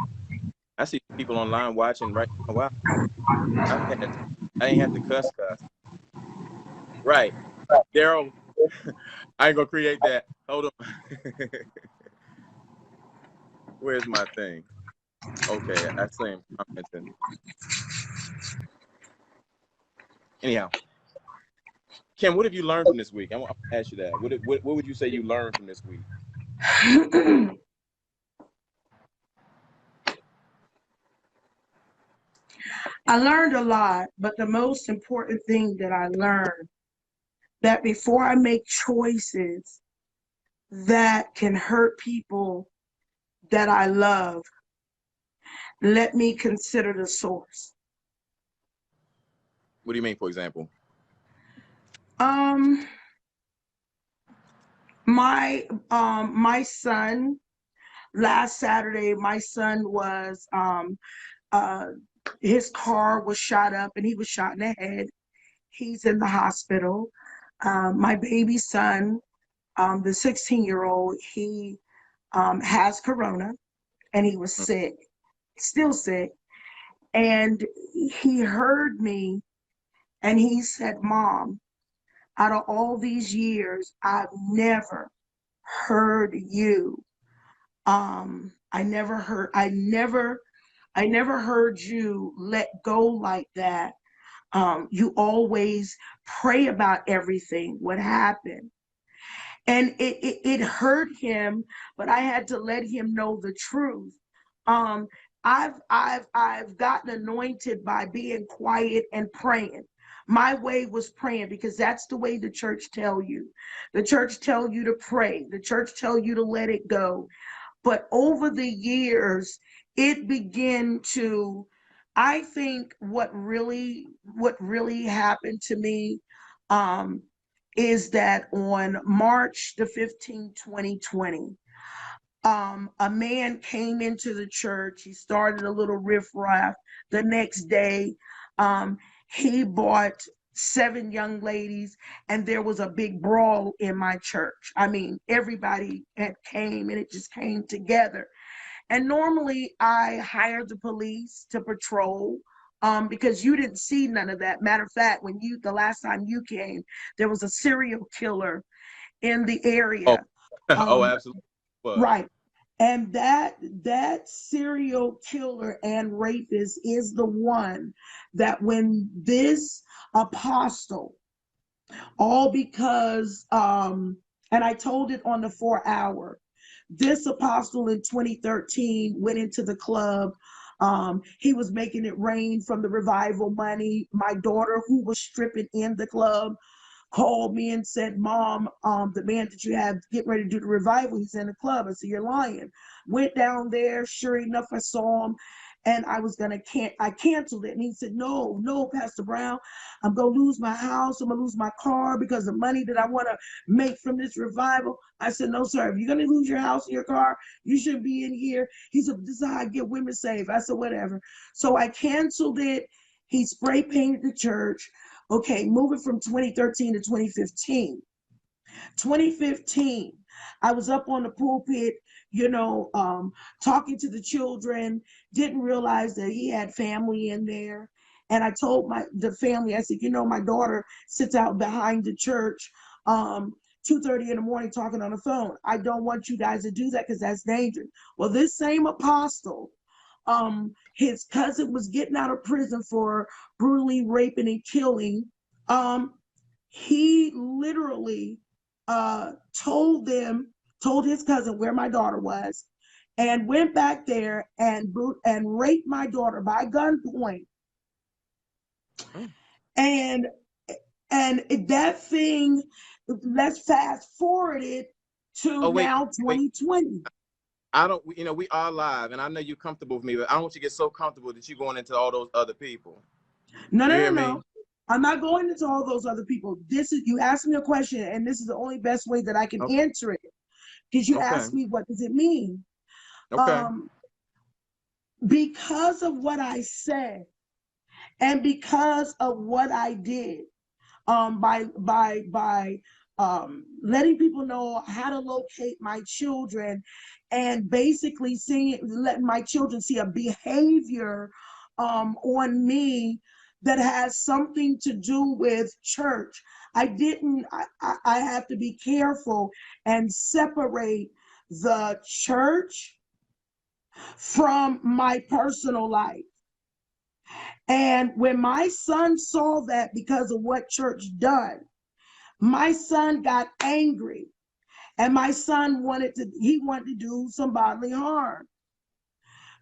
I see people online watching right now. Wow, I ain't have to cuss. Right, Daryl. I ain't gonna create that. Hold on. Where's my thing? Okay, I see him commenting. Anyhow, Kim, what have you learned from this week? I want to ask you that. What would you say you learned from this week? I learned a lot, but the most important thing that I learned, that before I make choices that can hurt people that I love, let me consider the source. What do you mean, for example? Um, my son, last Saturday, my son was his car was shot up and he was shot in the head. He's in the hospital. My baby son, the 16-year-old, he has corona and he was sick, still sick. And he heard me and he said, Mom, out of all these years, I've never heard you. I never heard you let go like that. You always pray about everything, what happened. And it hurt him, but I had to let him know the truth. Um, I've gotten anointed by being quiet and praying. My way was praying, because that's the way the church tell you. The church tell you to pray. The church tell you to let it go. But over the years, it began to, I think what really happened to me, um, is that on March the 15th, 2020, a man came into the church. He started a little riffraff. The next day, um, he bought 7 young ladies, and there was a big brawl in my church. I mean, everybody had came, and it just came together. And normally I hire the police to patrol, because you didn't see none of that. Matter of fact, the last time you came, there was a serial killer in the Oh, area. oh, Um, absolutely was. right. And that serial killer and rapist is the one that, when this apostle, all because and I told it on the 4 hour, This apostle in 2013 went into the club. He was making it rain from the revival money. My daughter, who was stripping in the club, called me and said, Mom, the man that you have getting ready to do the revival, he's in the club. I said, you're lying. Went down there. Sure enough, I saw him. And I canceled it. And he said, no, Pastor Brown, I'm going to lose my house. I'm going to lose my car because the money that I want to make from this revival. I said, no, sir, if you're going to lose your house and your car, you shouldn't be in here. He said, this is how I get women saved. I said, whatever. So I canceled it. He spray painted the church. Okay, moving from 2013 to 2015. 2015, I was up on the pulpit, talking to the children, didn't realize that he had family in there. And I told the family, I said, my daughter sits out behind the church 2:30 in the morning talking on the phone. I don't want you guys to do that because that's dangerous. Well, this same apostle, his cousin was getting out of prison for brutally raping and killing. He literally told his cousin where my daughter was, and went back there and raped my daughter by gunpoint. And that thing, let's fast forward it to now 2020. I don't, we are live, and I know you're comfortable with me, but I don't want you to get so comfortable that you're going into all those other people. No. I'm not going into all those other people. You asked me a question, and this is the only best way that I can answer it. Because you asked me, what does it mean? Okay. Because of what I said, and because of what I did, by letting people know how to locate my children, and basically letting my children see a behavior on me that has something to do with church. I have to be careful and separate the church from my personal life. And when my son saw that, because of what church done, my son got angry, and my son wanted to do some bodily harm.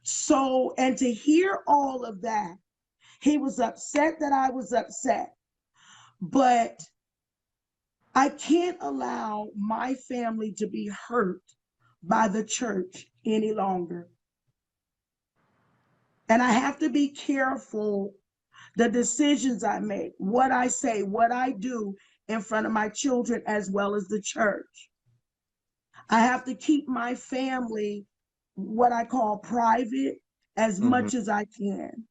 So, and to hear all of that, he was upset that I was upset. But I can't allow my family to be hurt by the church any longer. And I have to be careful the decisions I make, what I say, what I do in front of my children, as well as the church. I have to keep my family, what I call private, as much as I can.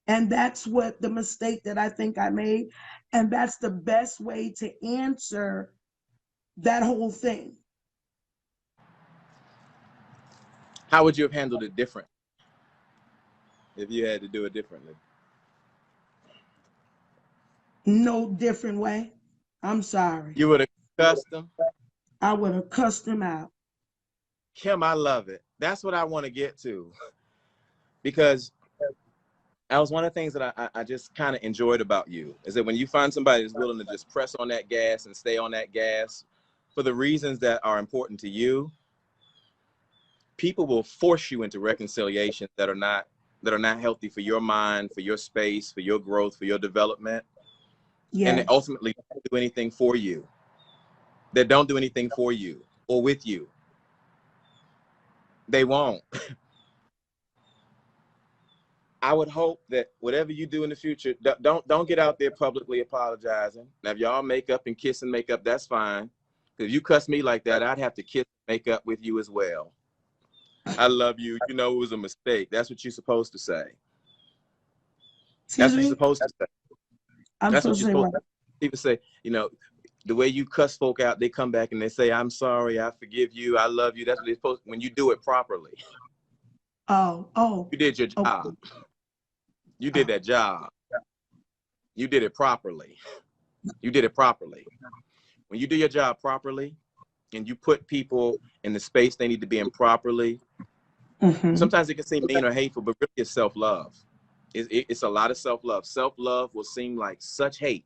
And that's what the mistake that I think I made. And that's the best way to answer that whole thing. How would you have handled it different if you had to do it differently? No different way. I'm sorry. You would have cussed them? I would have cussed them out. Kim, I love it. That's what I want to get to. Because that was one of the things that I just kind of enjoyed about you, is that when you find somebody that's willing to just press on that gas and stay on that gas for the reasons that are important to you, people will force you into reconciliation that are not healthy for your mind, for your space, for your growth, for your development. Yes. And they ultimately don't do anything for you. They don't do anything for you or with you. They won't. I would hope that whatever you do in the future, don't get out there publicly apologizing. Now, if y'all make up and kiss and make up, that's fine. Because if you cuss me like that, I'd have to kiss and make up with you as well. I love you. You know it was a mistake. That's what you're supposed to say. That's what you're supposed to say. That's what you're supposed to say. People say, the way you cuss folk out, they come back and they say, I'm sorry, I forgive you, I love you. That's what they're supposed to, when you do it properly. Oh. You did your job. Okay. You did that job. You did it properly. You did it properly. When you do your job properly and you put people in the space they need to be in properly, sometimes it can seem mean or hateful, but really it's self-love. It's a lot of self-love. Self-love will seem like such hate.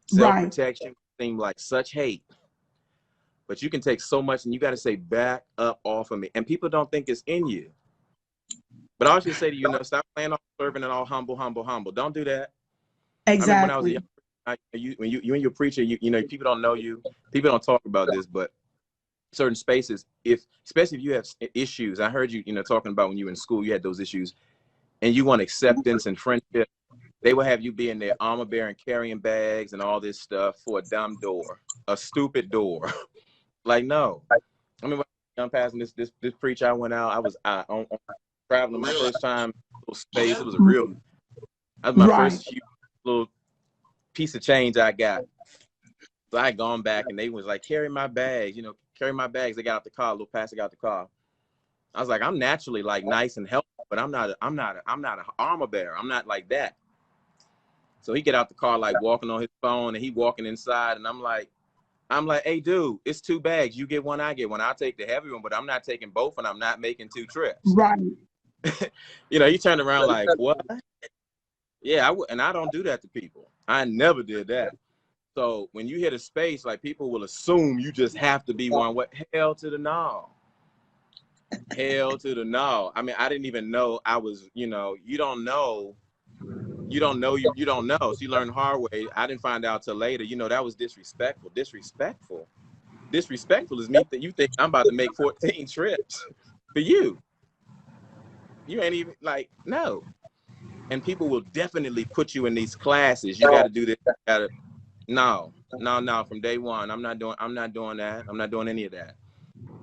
Self-protection will seem like such hate. but you can take so much, and you got to say, back up off of me. And people don't think it's in you. But I always say to you, stop playing all servant and all humble, humble, humble. Don't do that. Exactly. I remember when I was a young, when you and your preacher, you know, people don't know you. People don't talk about this, but certain spaces, especially if you have issues. I heard you, talking about when you were in school, you had those issues, and you want acceptance and friendship. They will have you be in their armor bearing, carrying bags and all this stuff for a dumb door, a stupid door. Like, no. I remember when I'm passing this preacher, I went out. I was on traveling my first time, little space. It was that was my first huge little piece of change I got. So I had gone back, and they was like, carry my bags, carry my bags. They got out the car, little pastor got out the car. I was like, I'm naturally like nice and helpful, but I'm not an armor bearer. I'm not like that. So he get out the car, like walking on his phone, and he walking inside, and I'm like, hey, dude, it's 2 bags. You get one, I get one. I'll take the heavy one, but I'm not taking both, and I'm not making 2 trips. Right. He turned around like, what? Yeah, and I don't do that to people. I never did that. So when you hit a space, like, people will assume you just have to be one. What? Hell to the no. Hell to the no. I mean, I didn't even know I was, you don't know. You don't know. So you learn the hard way. I didn't find out till later. That was disrespectful. Disrespectful is me that you think I'm about to make 14 trips for you. You ain't even like, no. And people will definitely put you in these classes. You got to do this. No. From day one, I'm not doing that. I'm not doing any of that.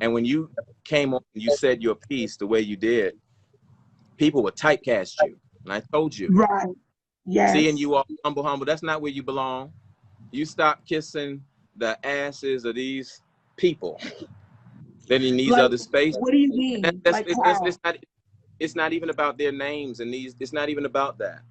And when you came on and you said your piece the way you did, people would typecast you. And I told you. Right. Yes. Seeing you all humble, that's not where you belong. You stop kissing the asses of these people. Then in these other spaces. What do you mean? It's not even about their names and it's not even about that.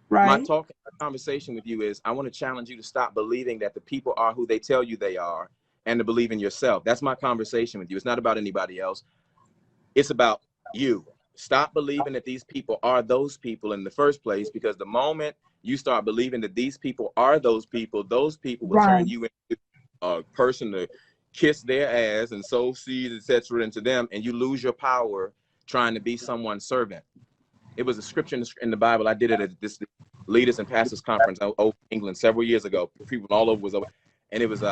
Right. My conversation with you is, I want to challenge you to stop believing that the people are who they tell you they are, and to believe in yourself. That's my conversation with you. It's not about anybody else. It's about you. Stop believing that these people are those people in the first place, because the moment you start believing that these people are those people will turn you into a person to kiss their ass and sow seeds, etc., into them, and you lose your power trying to be someone's servant. It was a scripture in the Bible. I did it at this leaders and pastors conference over in England several years ago. People all over was over, and it was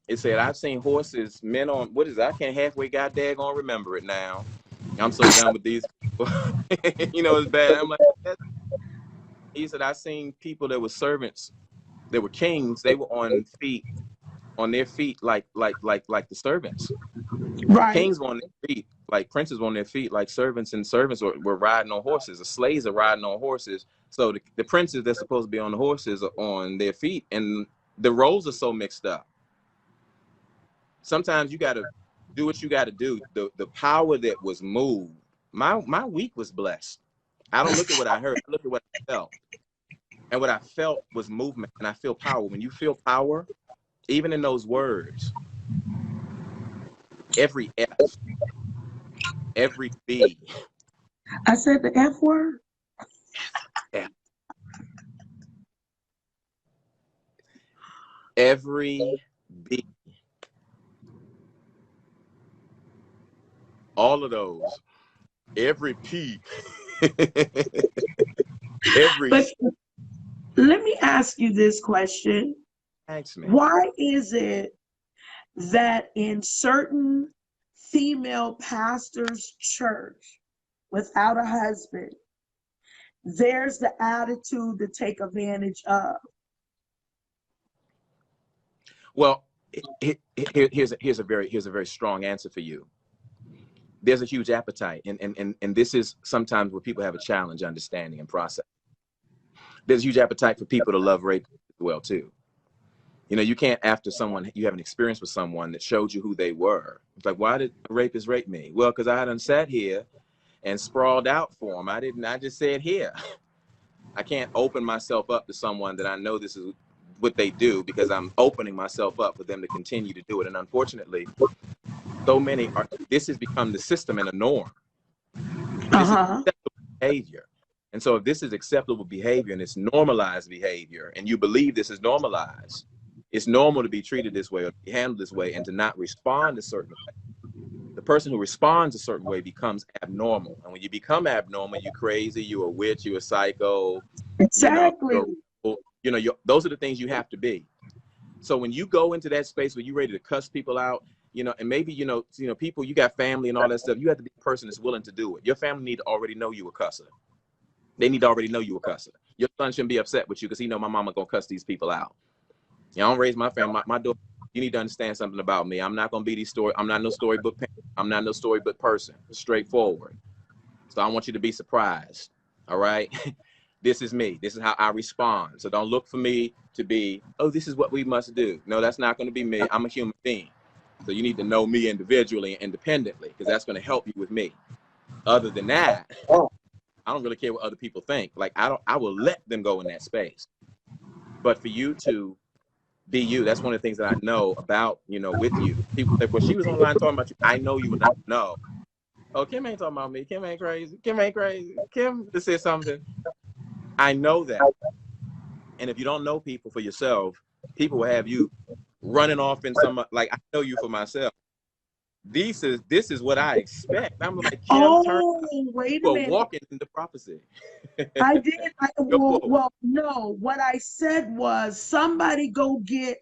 it said, I've seen horses, men on, what is it? I can't halfway goddamn remember it now. I'm so done with these people. It's bad. I'm like, he said, I've seen people that were servants, that were kings. They were on their feet like the servants. Right. Kings were on their feet like princes were on their feet like servants, and servants were riding on horses. The slaves are riding on horses. So the princes that's supposed to be on the horses are on their feet, and the roles are so mixed up. Sometimes you got to do what you got to do. The power that was moved. My week was blessed. I don't look at what I heard. I look at what I felt. And what I felt was movement, and I feel power. When you feel power, even in those words, every F, every B. I said the F word? F. Every B. All of those. Every P. But let me ask you this question. Thanks, man. Why is it that in certain female pastors' church without a husband, there's the attitude to take advantage of? Well, here's a very strong answer for you. There's a huge appetite, and this is sometimes where people have a challenge understanding and process. There's a huge appetite for people to love rape as well too. You can't, after you have an experience with someone that showed you who they were. It's like, why did a rapist rape me? Well, because I hadn't sat here and sprawled out for him. I just said here. I can't open myself up to someone that I know this is what they do, because I'm opening myself up for them to continue to do it. And unfortunately, this has become the system and a norm. This is acceptable behavior. And so if this is acceptable behavior and it's normalized behavior, and you believe this is normalized, It's normal to be treated this way or be handled this way and to not respond a certain way. The person who responds a certain way becomes abnormal. And when you become abnormal, you're crazy, you're a witch, you're a psycho, Exactly. Those are the things you have to be. So when you go into that space where you're ready to cuss people out, and maybe, people, you got family and all that stuff, you have to be a person that's willing to do it. Your family need to already know you a cusser. They need to already know you a cusser. Your son shouldn't be upset with you because he know my mama gonna cuss these people out. I don't raise my family. My daughter, you need to understand something about me. I'm not gonna be these story. I'm not no storybook parent. I'm not no storybook person. Straightforward. So I want you to be surprised. All right. This is me. This is how I respond. So don't look for me to be, oh, this is what we must do. No, that's not going to be me. I'm a human being. So you need to know me individually and independently, because that's going to help you with me. Other than that, I don't really care what other people think. Like, I will let them go in that space. But for you to be you, that's one of the things that I know about, with you. People say, well, she was online talking about you. I know you would not know. Oh, Kim ain't talking about me. Kim ain't crazy. Kim ain't crazy. Kim just said something. I know that. And if you don't know people for yourself, people will have you running off in some, like, I know you for myself. This is what I expect. I'm like, Kim, Wait a you're minute. walking into prophecy. I did. Well, no. What I said was somebody go get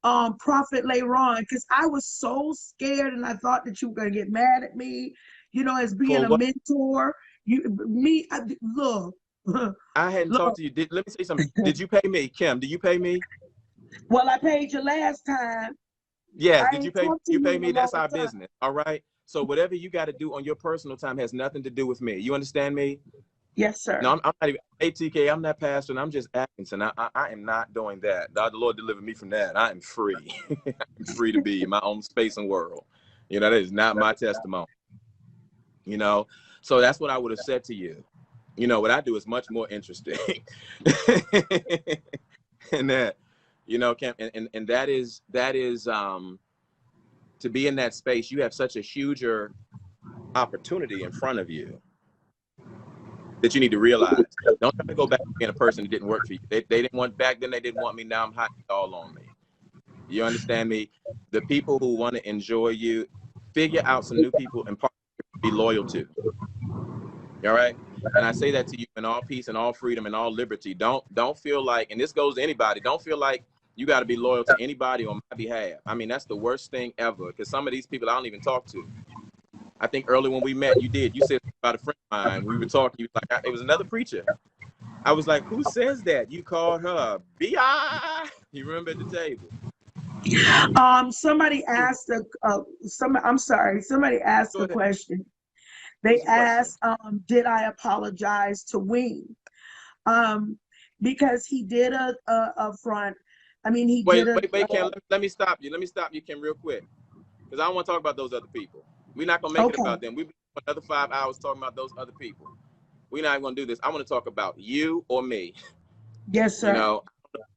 Prophet LeRon, because I was so scared and I thought that you were gonna get mad at me, as being a mentor. Look. I hadn't talked to you. Let me say something. Did you pay me, Kim? Did you pay me? Well, I paid you last time. Yes. Did you pay? You pay me. That's our business. All right. So whatever you got to do on your personal time has nothing to do with me. You understand me? Yes, sir. No, I'm not even ATK. I'm not pastor. I'm just Atkinson. I am not doing that. God, the Lord delivered me from that. I am free. I'm free to be in my own space and world. That is not my testimony. So that's what I would have said to you. What I do is much more interesting. And that, Kim, and that is to be in that space, you have such a huger opportunity in front of you that you need to realize. Don't try to go back to being a person that didn't work for you. They didn't want back then. They didn't want me. Now I'm hot all on me. You understand me? The people who want to enjoy you, figure out some new people and be loyal to. All right. And I say that to you in all peace and all freedom and all liberty. Don't feel like, and this goes to anybody, don't feel like you got to be loyal to anybody on my behalf. I mean, that's the worst thing ever, because some of these people I don't even talk to. I think early when we met, you said about a friend of mine. We were talking, you was like, it was another preacher. I was like, who says that? You called her B.I. You remember at the table? Somebody asked somebody asked a question. They asked, did I apologize to Wayne? Because he did a front. I mean, he did a. Wait, Kim, let me stop you. Let me stop you, Kim, real quick. Because I don't want to talk about those other people. We're not going to make it about them. We've been another 5 hours talking about those other people. We're not going to do this. I want to talk about you or me. Yes, sir.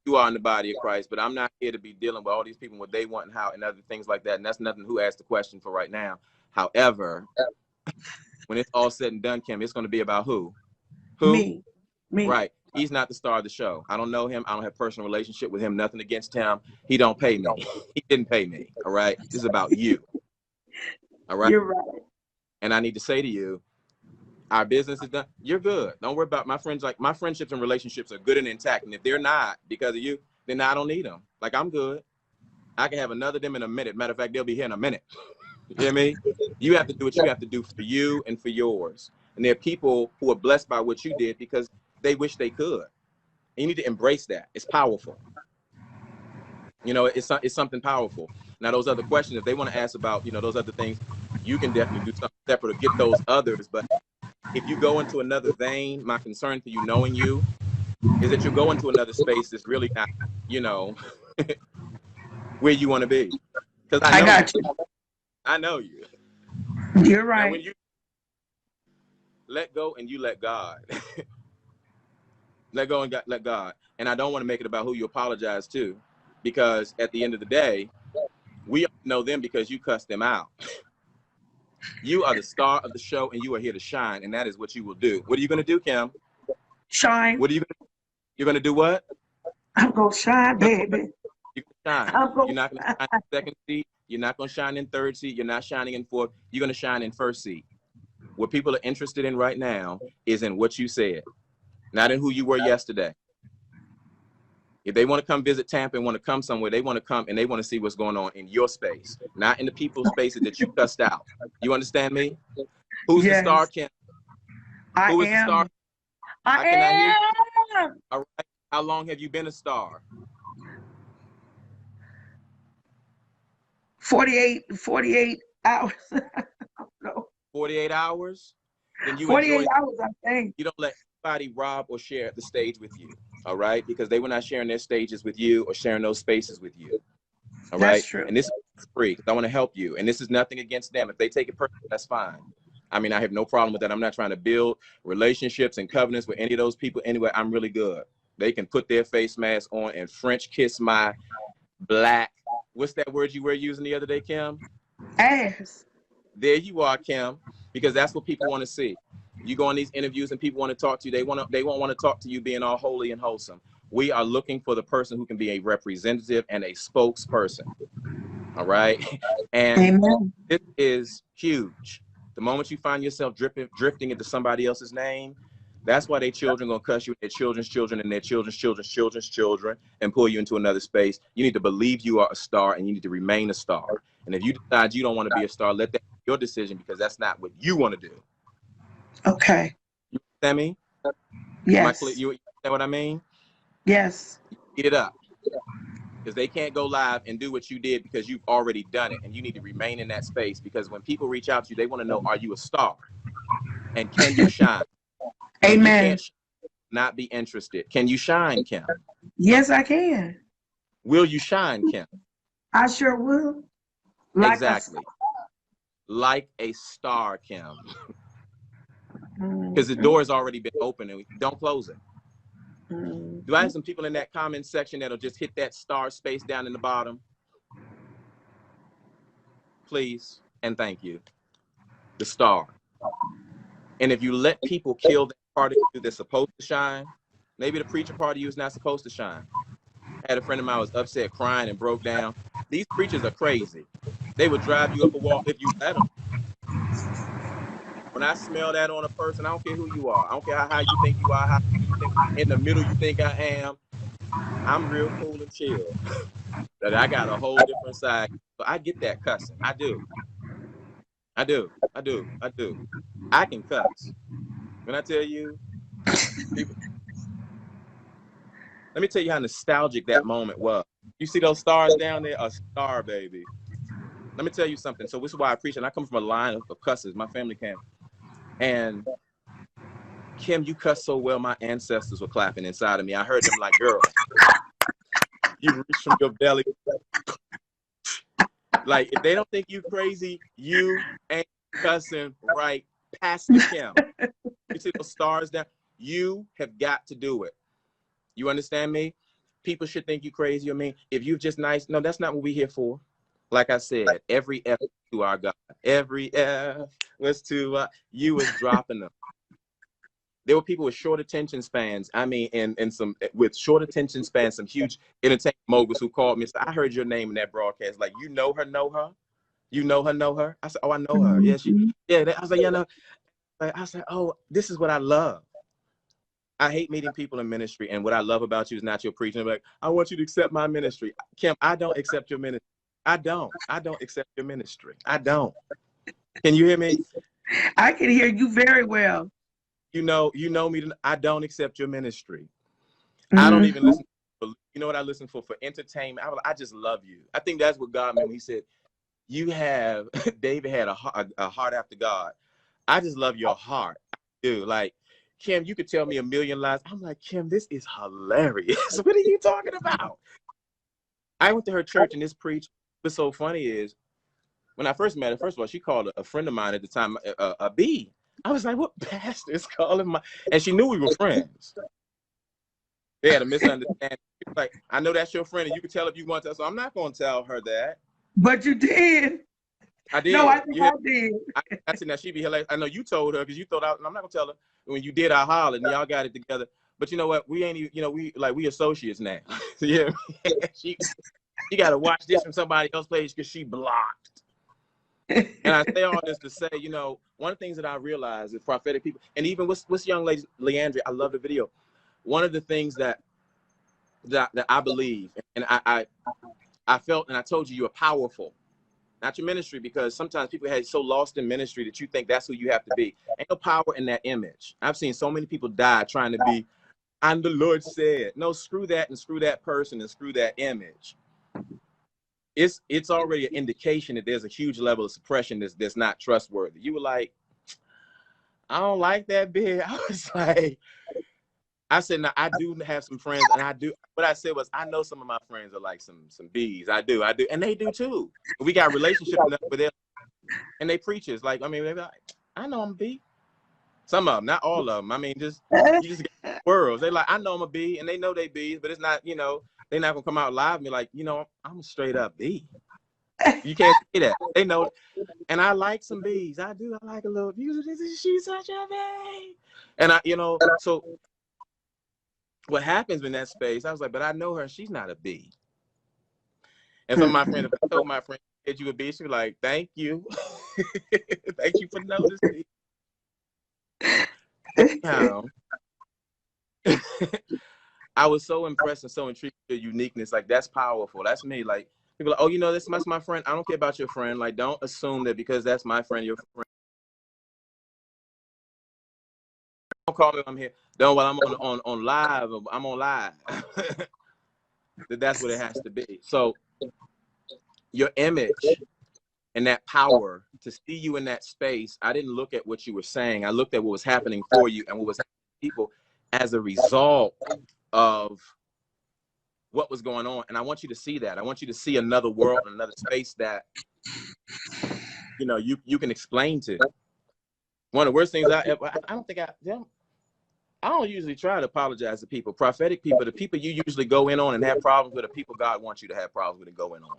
You are in the body of Christ, but I'm not here to be dealing with all these people, what they want and how, and other things like that. And that's nothing who asked the question for right now. However, when it's all said and done, Kim, it's going to be about who? Me. Right. He's not the star of the show. I don't know him. I don't have a personal relationship with him. Nothing against him. He don't pay me. He didn't pay me. All right. This is about you. All right. You're right. And I need to say to you, our business is done. You're good. Don't worry about my friends. Like, my friendships and relationships are good and intact. And if they're not because of you, then I don't need them. Like, I'm good. I can have another them in a minute. Matter of fact, they'll be here in a minute. You hear me? You have to do what you have to do for you and for yours. And there are people who are blessed by what you did because they wish they could. And you need to embrace that. It's powerful. It's something powerful. Now, those other questions, if they want to ask about, those other things, you can definitely do something separate or get those others. But if you go into another vein, my concern for you knowing you is that you go into another space that's really not, where you want to be. Because I got you. I know you. You're right. Now, when you let go and you let God. Let go and let God. And I don't want to make it about who you apologize to, because at the end of the day, we know them because you cussed them out. You are the star of the show and you are here to shine. And that is what you will do. What are you going to do, Kim? Shine. What are you going to do? You're going to do what? I'm going to shine, baby. shine. I'm going. You're not going to shine in second seat. You're not going to shine in third seat. You're not shining in fourth. You're going to shine in first seat. What people are interested in right now is in what you said, not in who you were yesterday. If they want to come visit Tampa and want to come somewhere, they want to come and they want to see what's going on in your space, not in the people's spaces that you cussed out. You understand me? Who's the star, Yes, Kim? I Who is the star? am. I I cannot hear you. am. All right. How long have you been a star? 48 hours. No, 48 hours? Then you 48 enjoy. hours, I think. You don't let anybody rob or share the stage with you. All right? Because they were not sharing their stages with you or sharing those spaces with you. All That's right? true. And this is free because I want to help you. And this is nothing against them. If they take it personally, that's fine. I mean, I have no problem with that. I'm not trying to build relationships and covenants with any of those people. Anyway, I'm really good. They can put their face mask on and French kiss my black. What's that word you were using the other day, Kim? Ass. There you are, Kim, because that's what people want to see. You go on these interviews and people want to talk to you. They won't want to talk to you being all holy and wholesome. We are looking for the person who can be a representative and a spokesperson. All right. And Amen. this is huge. The moment you find yourself drifting into somebody else's name, that's why their children gonna cuss you, their children's children, and their children's children's children's children, and pull you into another space. You need to believe you are a star, and you need to remain a star. And if you decide you don't want to be a star, let that be your decision because that's not what you want to do. Okay. You understand me? Am I clear? Yes. You understand what I mean? Yes. Eat it up. Because they can't go live and do what you did because you've already done it, and you need to remain in that space because when people reach out to you, they want to know, are you a star? And can you shine? And you Amen. can't not be interested. Can you shine, Kim? Yes, I can. Will you shine, Kim? I sure will. Like Exactly. Like a star, Kim. Because the door has already been open and don't close it. Do I have some people in that comment section that'll just hit that star space down in the bottom? Please and thank you. The star. And if you let people kill that part of you that's supposed to shine, maybe the preacher part of you is not supposed to shine. I had a friend of mine who was upset, crying, and broke down. These preachers are crazy. They would drive you up a wall if you let them. When I smell that on a person, I don't care who you are. I don't care how high you think you are, how you think in the middle you think I am. I'm real cool and chill. That I got a whole different side. So I get that cussing. I do. I do. I do. I do. I can cuss. When I tell you, people, let me tell you how nostalgic that moment was. You see those stars down there? A star, baby. Let me tell you something. So this is why I preach, and I come from a line of cusses. My family came. And Kim, you cuss so well, my ancestors were clapping inside of me. I heard them like, girl, you reach from your belly. Like, if they don't think you crazy, you ain't cussing right past the Kim. You see those stars down? You have got to do it. You understand me? People should think you crazy or mean. If you're just nice, no, that's not what we're here for. Like I said, every F to our God. Every F was to you was dropping them. There were people with short attention spans. I mean, and some with short attention spans, some huge entertainment moguls who called me and said, I heard your name in that broadcast. Like, you know her, know her? You know her, know her? I said, oh, I know her. Yeah, I was like, yeah, no. I said, oh, this is what I love. I hate meeting people in ministry. And what I love about you is not your preaching. Like, I want you to accept my ministry. Kim, I don't accept your ministry. I don't accept your ministry. I don't. Can you hear me? I can hear you very well. You know me. I don't accept your ministry. I don't even listen. You know what I listen for entertainment. I just love you. I think that's what God meant when he said, you have, David had a heart after God. I just love your heart. Dude, like, Kim, you could tell me a million lies. I'm like, Kim, this is hilarious. What are you talking about? I went to her church and this preach. What's so funny is when I first met her, first of all, she called a friend of mine at the time a B. I was like, what pastor is calling my, and she knew we were friends. They had a misunderstanding. She was like, I know that's your friend, and you can tell if you want to. So I'm not going to tell her that. But you did. I did. No, I think I did. I said, now she be hilarious. I know you told her because you thought out, and I'm not going to tell her. When you did, I hollered, and y'all got it together. But you know what? We ain't even, we associates now. Yeah. She You got to watch this from somebody else's page because she blocked. And I say all this to say, you know, one of the things that I realized with prophetic people, and even with young lady Leandria, I love the video. One of the things that I believe, and I felt, and I told you, you are powerful, not your ministry, because sometimes people get so lost in ministry that you think that's who you have to be. Ain't no power in that image. I've seen so many people die trying to be, and the Lord said, no, screw that and screw that person and screw that image. It's already an indication that there's a huge level of suppression that's not trustworthy. You were like, I don't like that bit. I was like, I said, now I do have some friends, and I do. What I said was, I know some of my friends are like some B's. I do, and they do too. We got relationships with them, and they preachers. Like, I mean, they're like, I know I'm a B. Some of them, not all of them. I mean, you just get worlds. They like, I know I'm a B, and they know they B's, but it's not, you know, they're not gonna come out live and be like, you know, I'm a straight up B. You can't say that. They know, and I like some B's. I do. I like a little. She's such a B, and I, you know, so. What happens in that space, I was like, but I know her, she's not a B. And some of my friends, if I told my friend that you a B, she was like, thank you. Thank you for noticing. Anyhow, I was so impressed and so intrigued with your uniqueness. Like, that's powerful. That's me. Like, people are like, oh, you know, that's my friend. I don't care about your friend. Like, don't assume that because that's my friend, your friend. Don't call me when I'm here. Don't while I'm on live. I'm on live. That's what it has to be. So your image and that power to see you in that space, I didn't look at what you were saying. I looked at what was happening for you and what was happening to people as a result of what was going on. And I want you to see that. I want you to see another world, another space that, you know, you can explain to. One of the worst things I don't usually try to apologize to people. Prophetic people, the people you usually go in on and have problems with, the people God wants you to have problems with and go in on.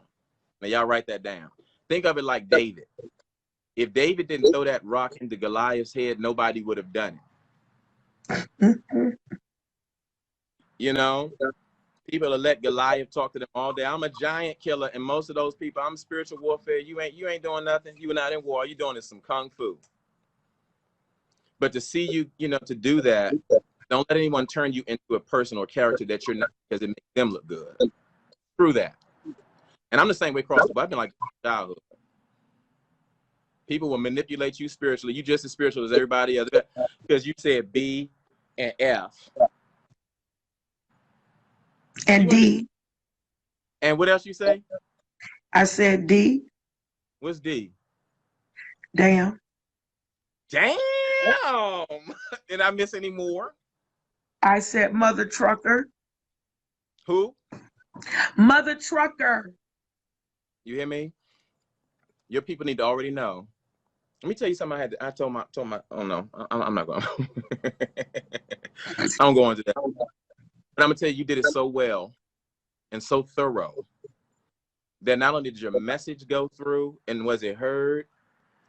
Now, y'all write that down. Think of it like David. If David didn't throw that rock into Goliath's head, nobody would have done it. You know, people will let Goliath talk to them all day. I'm a giant killer, and most of those people, I'm spiritual warfare. You ain't doing nothing. You were not in war. All you're doing is some kung fu. But to see you, you know, to do that, don't let anyone turn you into a person or character that you're not, because it makes them look good. Screw that. And I'm the same way across the board. I've been like childhood. People will manipulate you spiritually. You just as spiritual as everybody else because you said B and F. And D. And what else you say? I said D. What's D? Damn. Damn. Did I miss any more? I said mother trucker. Who? Mother trucker. You hear me? Your people need to already know. Let me tell you something. I told my. Oh no, I'm not going. I don't go into that. But I'm gonna tell you, you did it so well and so thorough that not only did your message go through and was it heard,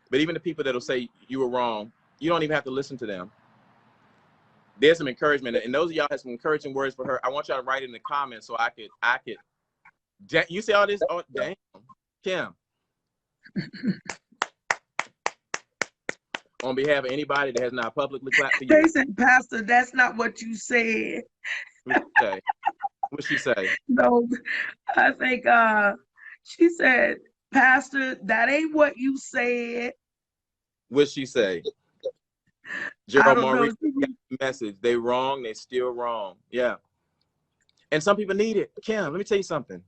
but even the people that'll say you were wrong, you don't even have to listen to them. There's some encouragement, and those of y'all have some encouraging words for her. I want y'all to write it in the comments so I could. You see all this? Oh, damn, Kim. On behalf of anybody that has not publicly clapped for you. They said, Pastor, that's not what you said. What'd she say? No, I think she said, Pastor, that ain't what you said. What'd she say? Gerald Maurice message. They wrong, they still wrong. Yeah. And some people need it. Kim, let me tell you something.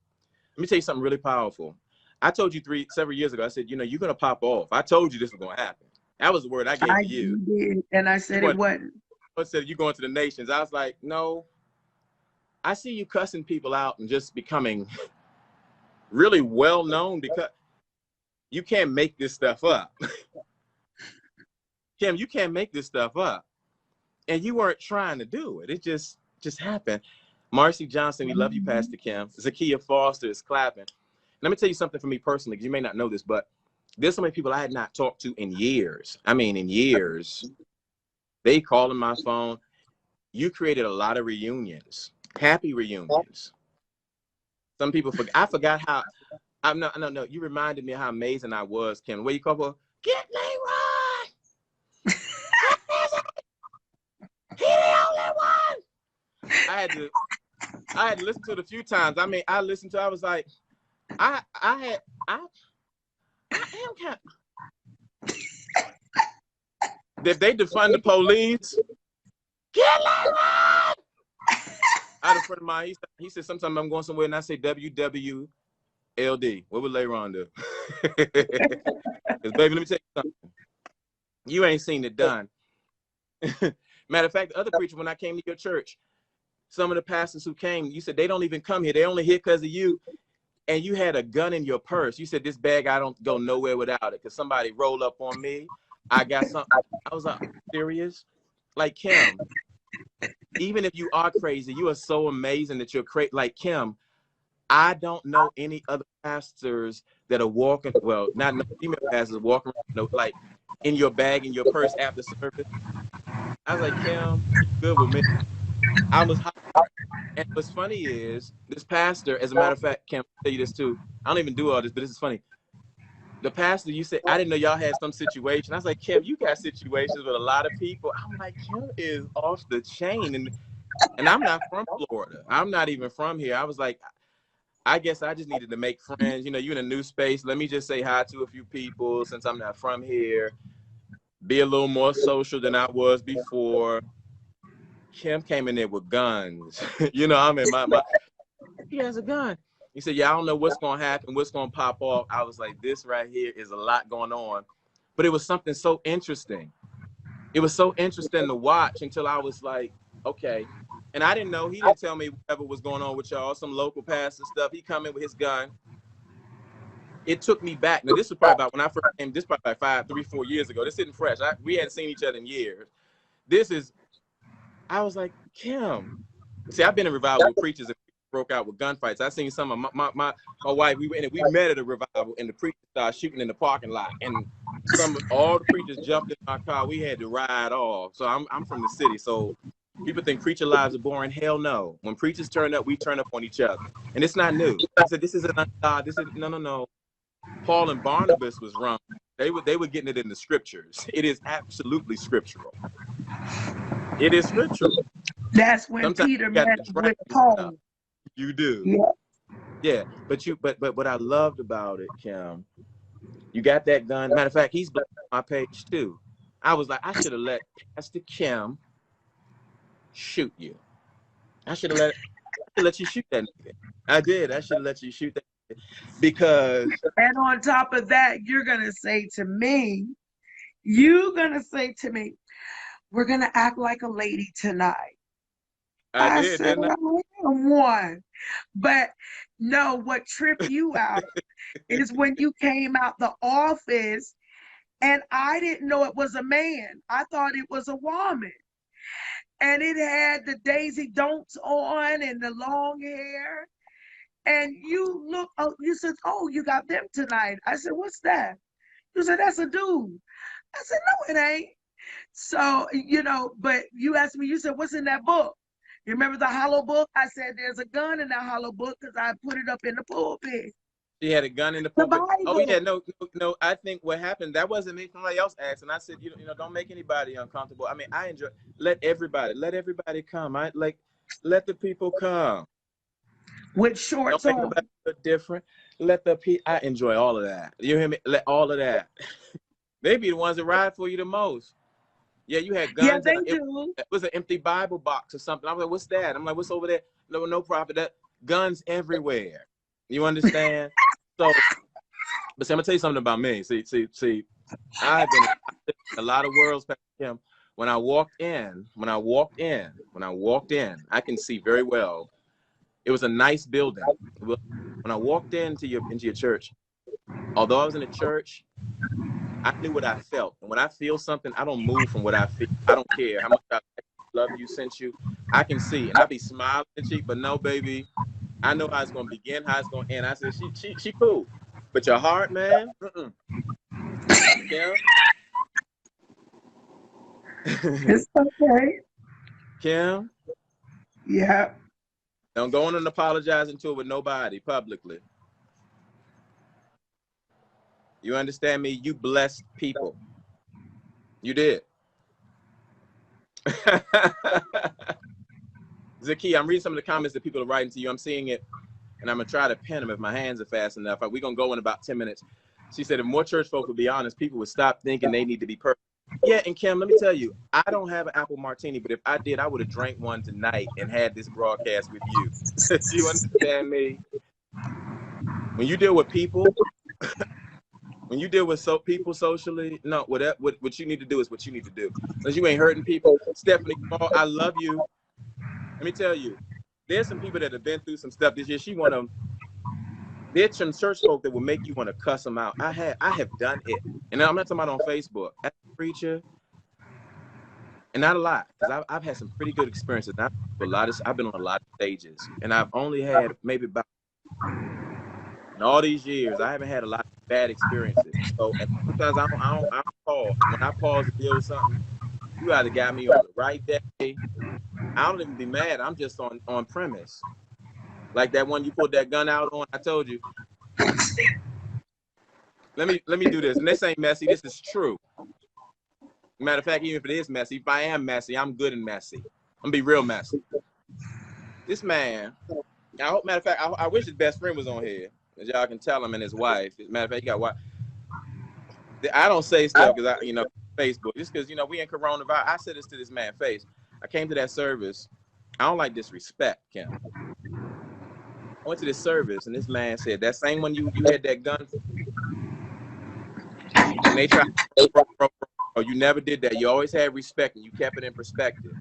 Let me tell you something really powerful. I told you several years ago, I said, you know, you're gonna pop off. I told you this was gonna happen. That was the word I gave to you. Did, and I said it wasn't. I said, you're going to the nations. I was like, no. I see you cussing people out and just becoming really well known because you can't make this stuff up. Kim, you can't make this stuff up. And you weren't trying to do it. It just happened. Marcy Johnson, we love you, Pastor Kim. Zakiya Foster is clapping. Let me tell you something for me personally, because you may not know this, but there's so many people I had not talked to in years. I mean, in years. They call on my phone. You created a lot of reunions, happy reunions. Some people forget. I forgot how. I'm not. No. You reminded me of how amazing I was, Kim. Where you come from? Get LeRon. He the only one. I had to listen to it a few times. I mean, I listened to. I was like, I am kind. If they defund the police, get LeRon. I had a friend of mine. He said sometimes I'm going somewhere and I say WWLD. What would LeRon do? Because baby, let me tell you something. You ain't seen it done. Matter of fact, the other preacher, when I came to your church, some of the pastors who came, you said they don't even come here. They only here because of you. And you had a gun in your purse. You said, this bag, I don't go nowhere without it. Because somebody rolled up on me. I got something. I was like, serious? Like, Kim, even if you are crazy, you are so amazing that you're crazy. Like, Kim, I don't know any other pastors that are walking, well, not no female pastors walking around, like, in your bag, in your purse after service. I was like, Kim, you good with me. I was hot. And what's funny is, this pastor, as a matter of fact, Kim, I'll tell you this too. I don't even do all this, but this is funny. The pastor, you said, I didn't know y'all had some situation. I was like, Kim, you got situations with a lot of people. I'm like, Kim is off the chain. And I'm not from Florida. I'm not even from here. I was like, I guess I just needed to make friends. You know, you're in a new space. Let me just say hi to a few people since I'm not from here. Be a little more social than I was before. Kim came in there with guns. You know, I mean, he has a gun. He said, yeah, I don't know what's going to happen, what's going to pop off. I was like, this right here is a lot going on. But it was something so interesting. It was so interesting to watch until I was like, okay. And I didn't know. He didn't tell me whatever was going on with y'all, some local pastor stuff. He come in with his gun. It took me back. Now, this was probably about when I first came. This was probably 5, 3, 4 years ago. This isn't fresh. We hadn't seen each other in years. I was like, Kim. See, I've been in revival with preachers that broke out with gunfights. I seen some of my wife. We met at a revival, and the preacher started shooting in the parking lot, and all the preachers jumped in my car. We had to ride off. So I'm from the city, so people think preacher lives are boring. Hell no. When preachers turn up, we turn up on each other, and it's not new. I said, this is this is no. Paul and Barnabas was wrong. They were getting it in the scriptures. It is absolutely scriptural. It is scriptural. That's when Sometimes Peter met with Paul. You do. Yeah. But what I loved about it, Kim, you got that gun. Matter of fact, he's blocked my page too. I was like, I should have let Pastor Kim shoot you. I should have let you shoot that nigga. I did. I should have let you shoot that nigga. Because, and on top of that, you're gonna say to me, we're gonna act like a lady tonight. I did, said, didn't I? I am one. But no, what tripped you out is when you came out the office and I didn't know it was a man. I thought it was a woman. And it had the Daisy Don'ts on and the long hair. And you said, oh, you got them tonight. I said, what's that? You said, that's a dude. I said, no, it ain't. So, but you asked me, you said, what's in that book? You remember the hollow book? I said, there's a gun in that hollow book because I put it up in the pulpit. She had a gun in the pulpit. Oh yeah, no. I think what happened, that wasn't me. Somebody else asked, and I said, don't make anybody uncomfortable. I mean, I enjoy. Let everybody come. Let the people come. With shorts on. Don't make nobody different. I enjoy all of that. You hear me? Let all of that. They be the ones that ride for you the most. Yeah, you had guns. Yeah, they do. It was an empty Bible box or something. I'm like, what's that? I'm like, what's over there? No prophet. That guns everywhere. You understand? So, but see, I'm gonna tell you something about me. See, I've been in a lot of worlds, Pastor Kim. When I walked in, I can see very well. It was a nice building. When I walked into your church, although I was in a church, I knew what I felt. And when I feel something, I don't move from what I feel. I don't care how much I love you, sent you. I can see, and I be smiling at you, but no, baby, I know how it's gonna begin, how it's gonna end. I said, she cool, but your heart, man, Kim. It's okay. Kim. Yeah. Don't go on and apologizing to it with nobody publicly. You understand me? You blessed people. You did. Zaki, I'm reading some of the comments that people are writing to you. I'm seeing it, and I'm going to try to pen them if my hands are fast enough. We're going to go in about 10 minutes. She said, if more church folk would be honest, people would stop thinking they need to be perfect. Yeah, and Kim, let me tell you, I don't have an apple martini, but if I did, I would have drank one tonight and had this broadcast with you. Do you understand me? When you deal with people, when you deal with people socially, no, what you need to do is what you need to do. Because you ain't hurting people. Stephanie, I love you. Let me tell you, there's some people that have been through some stuff this year. There's some church folk that will make you want to cuss them out. I have done it. And I'm not talking about on Facebook. As a preacher, and not a lot, because I've had some pretty good experiences. I've been on a lot of stages, and I've only had maybe about, in all these years, I haven't had a lot of bad experiences. So, and sometimes I don't pause. When I pause to deal with something, you either got me on the right day. I don't even be mad. I'm just on premise. Like that one you pulled that gun out on. I told you. Let me do this. And this ain't messy. This is true. Matter of fact, even if it is messy, if I am messy, I'm good and messy. I'm gonna be real messy. This man, matter of fact, I wish his best friend was on here, as y'all can tell him, and his wife. Matter of fact, he got wife. I don't say stuff because Facebook. Just because we in coronavirus. I said this to this man's face. I came to that service. I don't like disrespect, Kim. I went to this service and this man said, that same one you had that gun. And they tried to you never did that. You always had respect and you kept it in perspective.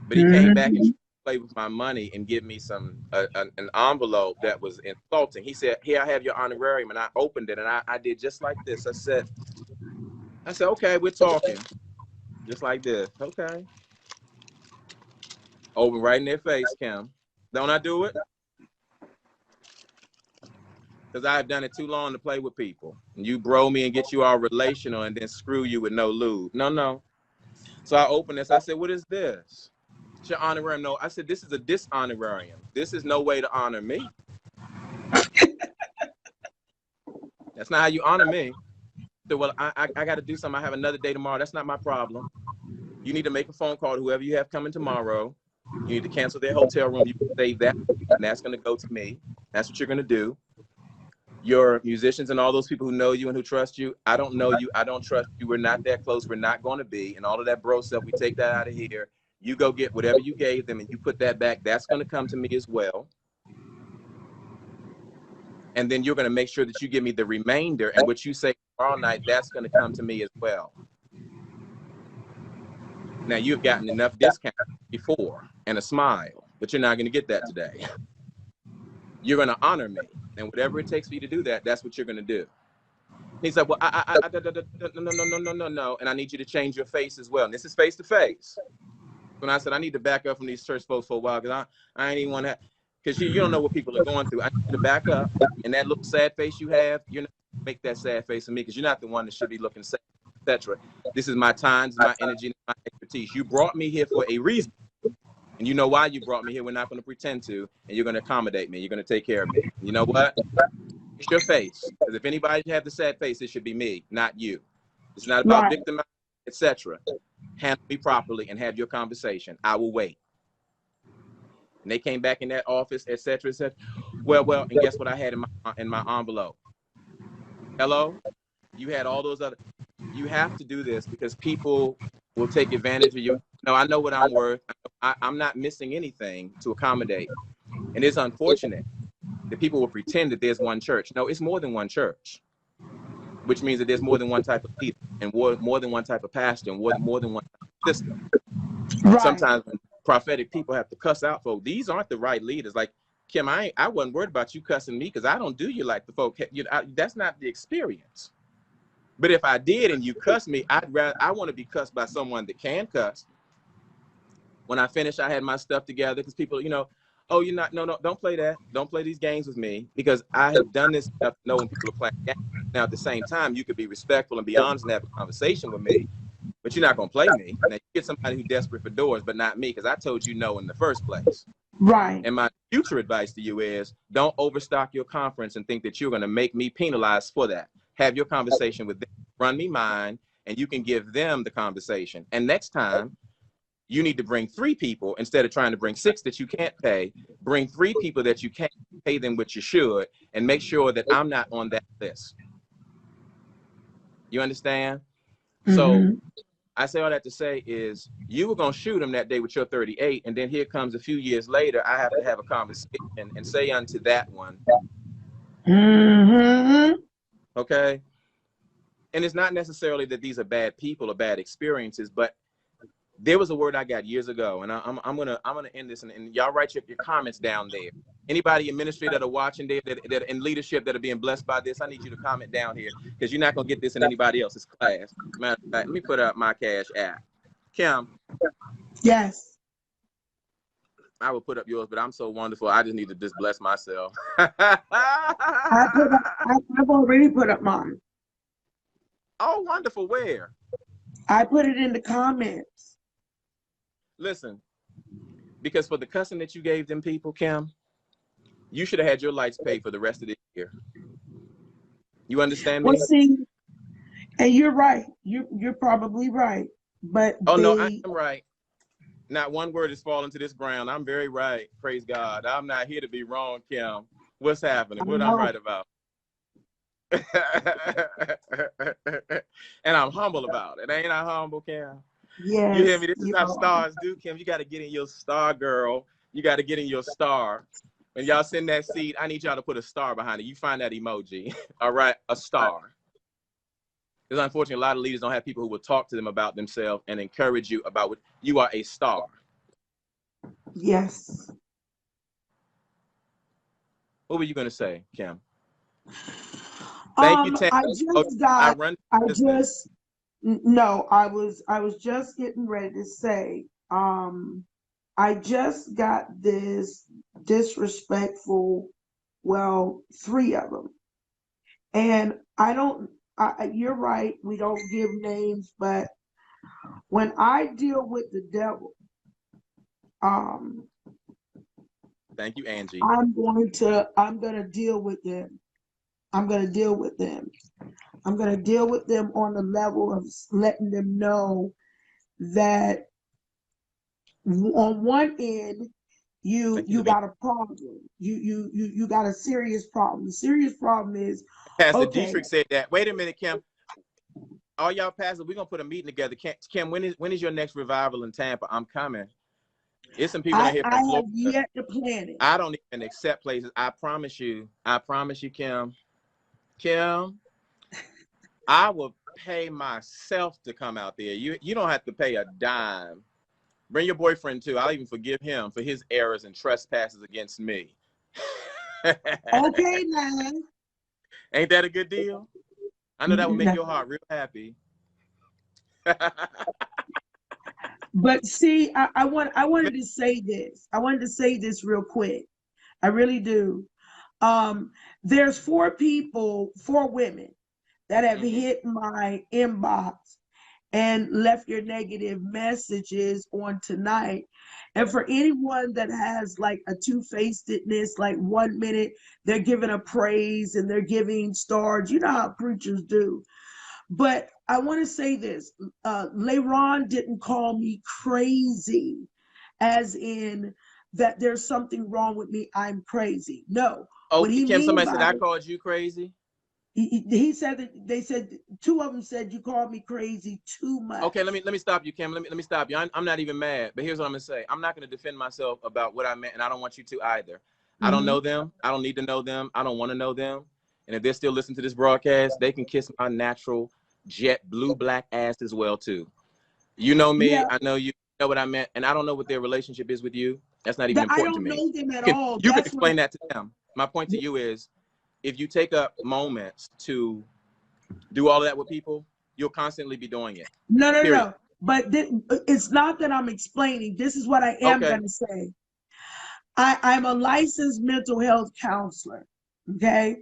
But he came back and played with my money and give me an envelope that was insulting. He said, here, I have your honorarium. And I opened it and I did just like this. I said, okay, we're talking. Just like this. Okay. Open right in their face, Kim. Don't I do it? Because I've done it too long to play with people. And you bro me and get you all relational and then screw you with no lube. No. So I opened this. I said, what is this? It's your honorarium. No, I said, this is a dishonorarium. This is no way to honor me. That's not how you honor me. So, well, I got to do something. I have another day tomorrow. That's not my problem. You need to make a phone call to whoever you have coming tomorrow. You need to cancel their hotel room. You can save that, and that's going to go to me. That's what you're going to do. Your musicians and all those people who know you and who trust you, I don't know you. I don't trust you. We're not that close. We're not going to be. And all of that bro stuff, we take that out of here. You go get whatever you gave them and you put that back. That's going to come to me as well. And then you're going to make sure that you give me the remainder. And what you say tomorrow night, that's going to come to me as well. Now, you've gotten enough discount before and a smile, but you're not going to get that today. You're going to honor me. And whatever it takes for you to do that, that's what you're going to do. He said, well, no. And I need you to change your face as well. And this is face to face. When I said, I need to back up from these church folks for a while because I ain't even want to, because you don't know what people are going through. I need you to back up. And that little sad face you have, you're not going to make that sad face of me because you're not the one that should be looking sad, etc. This is my time, my energy, my expertise. You brought me here for a reason. And you know why you brought me here. We're not going to pretend to. And you're going to accommodate me. You're going to take care of me. You know what? It's your face. Because if anybody have the sad face, it should be me, not you. It's not about victim, etc. Handle me properly and have your conversation. I will wait. And they came back in that office, etc. Well, and guess what I had in my envelope? Hello? You had all those other. You have to do this because people will take advantage of you. No, I know what I'm worth. I'm not missing anything to accommodate. And it's unfortunate that people will pretend that there's one church. No, it's more than one church, which means that there's more than one type of leader and more than one type of pastor and more than one system. Right. Sometimes when prophetic people have to cuss out folks, these aren't the right leaders. Like, Kim, I wasn't worried about you cussing me because I don't do you like the folk. That's not the experience. But if I did and you cuss me, I want to be cussed by someone that can cuss. When I finished, I had my stuff together because people, oh, you're not, no, don't play that. Don't play these games with me because I have done this stuff to know when people are playing games. Now, at the same time, you could be respectful and be honest and have a conversation with me, but you're not going to play me. Now, you get somebody who's desperate for doors, but not me because I told you no in the first place. Right. And my future advice to you is don't overstock your conference and think that you're going to make me penalized for that. Have your conversation with them, run me mine, and you can give them the conversation. And next time, you need to bring 3 people instead of trying to bring 6 that you can't pay. Bring 3 people that you can't pay them what you should, and make sure that I'm not on that list. You understand? So Mm-hmm. I say all that to say is you were going to shoot him that day with your 38. And then here comes a few years later, I have to have a conversation and say unto that one, Mm-hmm. okay? And it's not necessarily that these are bad people or bad experiences, but there was a word I got years ago, and I'm gonna end this, and y'all write your comments down there. Anybody in ministry that are watching there that in leadership that are being blessed by this, I need you to comment down here because you're not gonna get this in anybody else's class. Matter of fact, let me put up my Cash App. Kim, Yes. I will put up yours, but I'm so wonderful. I just need to just bless myself. I've already put up mine. Oh, wonderful. Where? I put it in the comments. Listen, because for the cussing that you gave them people, Kim, you should have had your lights paid for the rest of this year. You understand Well, me? see, and you're right. You're probably right. But Oh, no, I am right. Not one word is falling to this ground. I'm very right. Praise God. I'm not here to be wrong, Kim. What's happening? What I'm right about? And I'm humble about it. Ain't I humble, Kim? yes, You hear me? This is you how are. stars do, Kim. You got to get in your star, girl. You got to get in your star. When y'all send that seed, I need y'all to put a star behind it. You find that emoji. All right? A star. Because unfortunately, a lot of leaders don't have people who will talk to them about themselves and encourage you about what you are. A star. Yes. What were you going to say, Kim? Thank you, Tam. I I run business. I was just getting ready to say, I just got this disrespectful, well, 3 of them. And you're right, we don't give names, but when I deal with the devil, Thank you, Angie. I'm gonna deal with them. I'm gonna deal with them. I'm gonna deal with them on the level of letting them know that on one end, you got a problem. You got a serious problem. The serious problem is, Pastor okay, Dietrich said that. Wait a minute, Kim. All y'all pastors, we're gonna put a meeting together. Kim, when is your next revival in Tampa? I'm coming. There's some people in here I from have Florida. yet to plan it. I don't even accept places. I promise you, Kim. Kim, I will pay myself to come out there. You don't have to pay a dime. Bring your boyfriend too. I'll even forgive him for his errors and trespasses against me. Okay, now. Ain't that a good deal? I know that would make your heart real happy. But see, I wanted to say this. I wanted to say this real quick. I really do. There's 4 women that have hit my inbox and left your negative messages on tonight. And for anyone that has like a two-facedness, like 1 minute they're giving a praise and they're giving stars, you know how preachers do. But I want to say this, LeRon didn't call me crazy, as in that there's something wrong with me, I'm crazy. No. Oh, What he Kim, mean somebody said by I it, called you crazy. he said that they said 2 of them said you called me crazy too much. Okay, let me stop you, Kim. Let me stop you. I'm not even mad, but here's what I'm gonna say. I'm not gonna defend myself about what I meant, and I don't want you to either. I don't know them. I don't need to know them. I don't want to know them. And if they're still listening to this broadcast, they can kiss my natural jet blue black ass as well too. You know me. Yeah. I know you know what I meant, and I don't know what their relationship is with you. That's not even I important to don't me. know them at all. You can That's explain what that to them. My point to you is, if you take up moments to do all of that with people, you'll constantly be doing it. no. But it's not that I'm explaining. This is what I am Okay. going to say. I'm a licensed mental health counselor. Okay.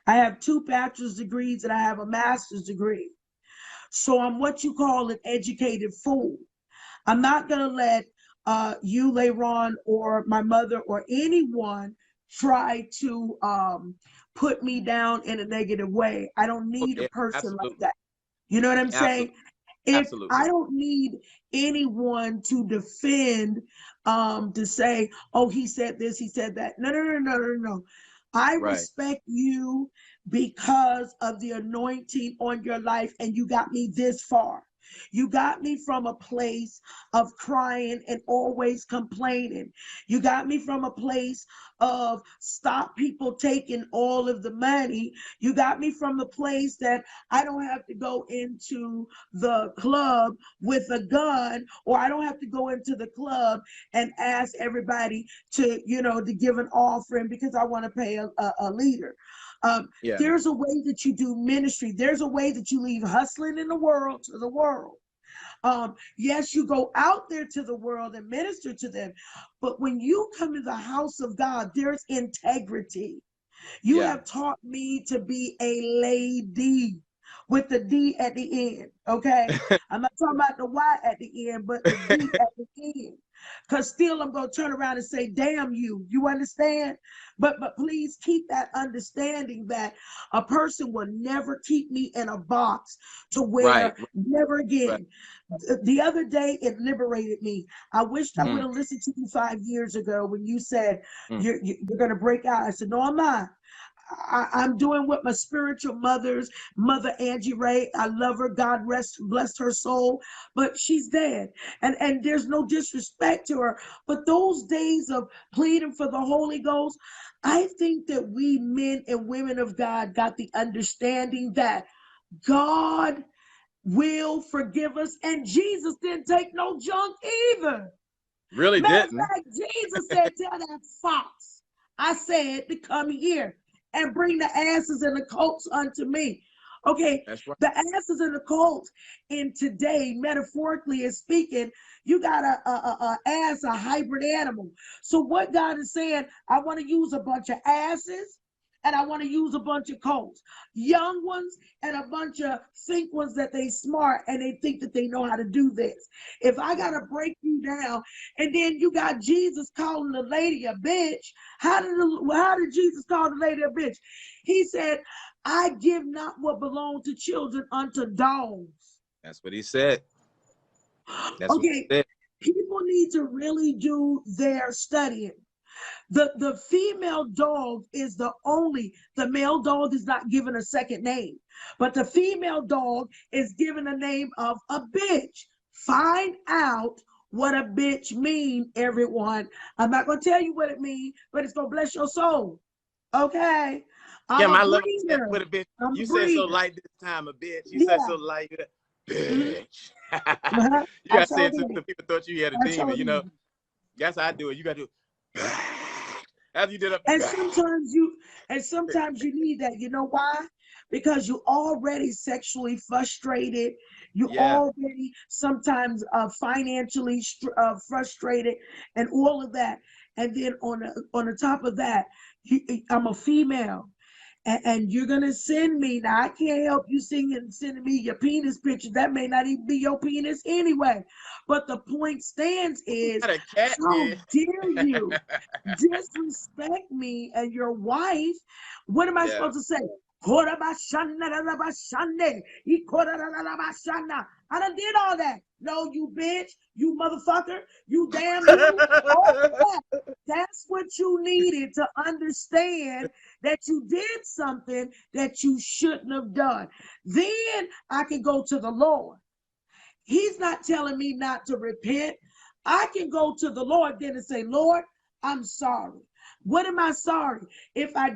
I have 2 bachelor's degrees and I have a master's degree. So I'm what you call an educated fool. I'm not going to let you, LeRon, or my mother, or anyone try to put me down in a negative way. I don't Oh, need a yeah, person like absolutely. that. You know what I'm saying? Absolutely. If Absolutely. I don't need anyone to defend, to say, oh, he said this, he said that. No, no, no, no, no, no. I Right. respect you because of the anointing on your life, and you got me this far. You got me from a place of crying and always complaining. You got me from a place of stop people taking all of the money. You got me from the place that I don't have to go into the club with a gun, or I don't have to go into the club and ask everybody to, to give an offering because I want to pay a leader. Yeah. There's a way that you do ministry. There's a way that you leave hustling in the world to the world. Yes, you go out there to the world and minister to them, but when you come to the house of God, there's integrity. You Yeah. have taught me to be a lady with the D at the end. Okay. I'm not talking about the Y at the end, but the D at the end. Because still I'm going to turn around and say, damn you. You understand? But please keep that understanding that a person will never keep me in a box to Right. where never Right. again. The other day it liberated me. I wished I would Mm, have listened to you 5 years ago when you said mm. you're going to break out. I said, no, I'm not. I'm doing what my spiritual mother Angie Ray. I love her. God rest, bless her soul, but she's dead, and there's no disrespect to her. But those days of pleading for the Holy Ghost, I think that we men and women of God got the understanding that God will forgive us, and Jesus didn't take no junk either. Really Matter of didn't. fact, Jesus said, tell that fox, I said to come here and bring the asses and the colts unto me. Okay, That's right. the asses and the colts in today, metaphorically speaking, you got a ass, a hybrid animal. So what God is saying, I want to use a bunch of asses and I want to use a bunch of colts, young ones and a bunch of think ones that they smart and they think that they know how to do this. If I got to break you down, and then you got Jesus calling the lady a bitch. How did Jesus call the lady a bitch? He said, I give not what belongs to children unto dogs. That's what he said. That's what Okay, he said. people need to really do their studying. The female dog is the male dog is not given a second name, but the female dog is given a name of a bitch. Find out what a bitch mean, everyone. I'm not going to tell you what it means, but it's going to bless your soul. Okay? I'm Yeah, a my love said breeder. with a bitch. I'm a You said so breeder. light this time, a bitch. You said Yeah. so light, Mhm. bitch. Uh-huh. You I gotta say sure it to did. the people thought you had a I demon, sure you know. did. That's how I do it. You gotta do it. After you did it. And sometimes you need that. You know why? Because you already sexually frustrated. You Yeah. already sometimes financially frustrated, and all of that. And then on the top of that, I'm a female. And you're gonna send me now. I can't help you sending me your penis picture. That may not even be your penis anyway. But the point stands is, Not a cat how did. dare you disrespect me and your wife? What am I Yeah. supposed to say? I done did all that. No, you bitch, you motherfucker, you damn you. All that. That's what you needed to understand that you did something that you shouldn't have done. Then I can go to the Lord. He's not telling me not to repent. I can go to the Lord then and say, Lord, I'm sorry. What am I sorry? If I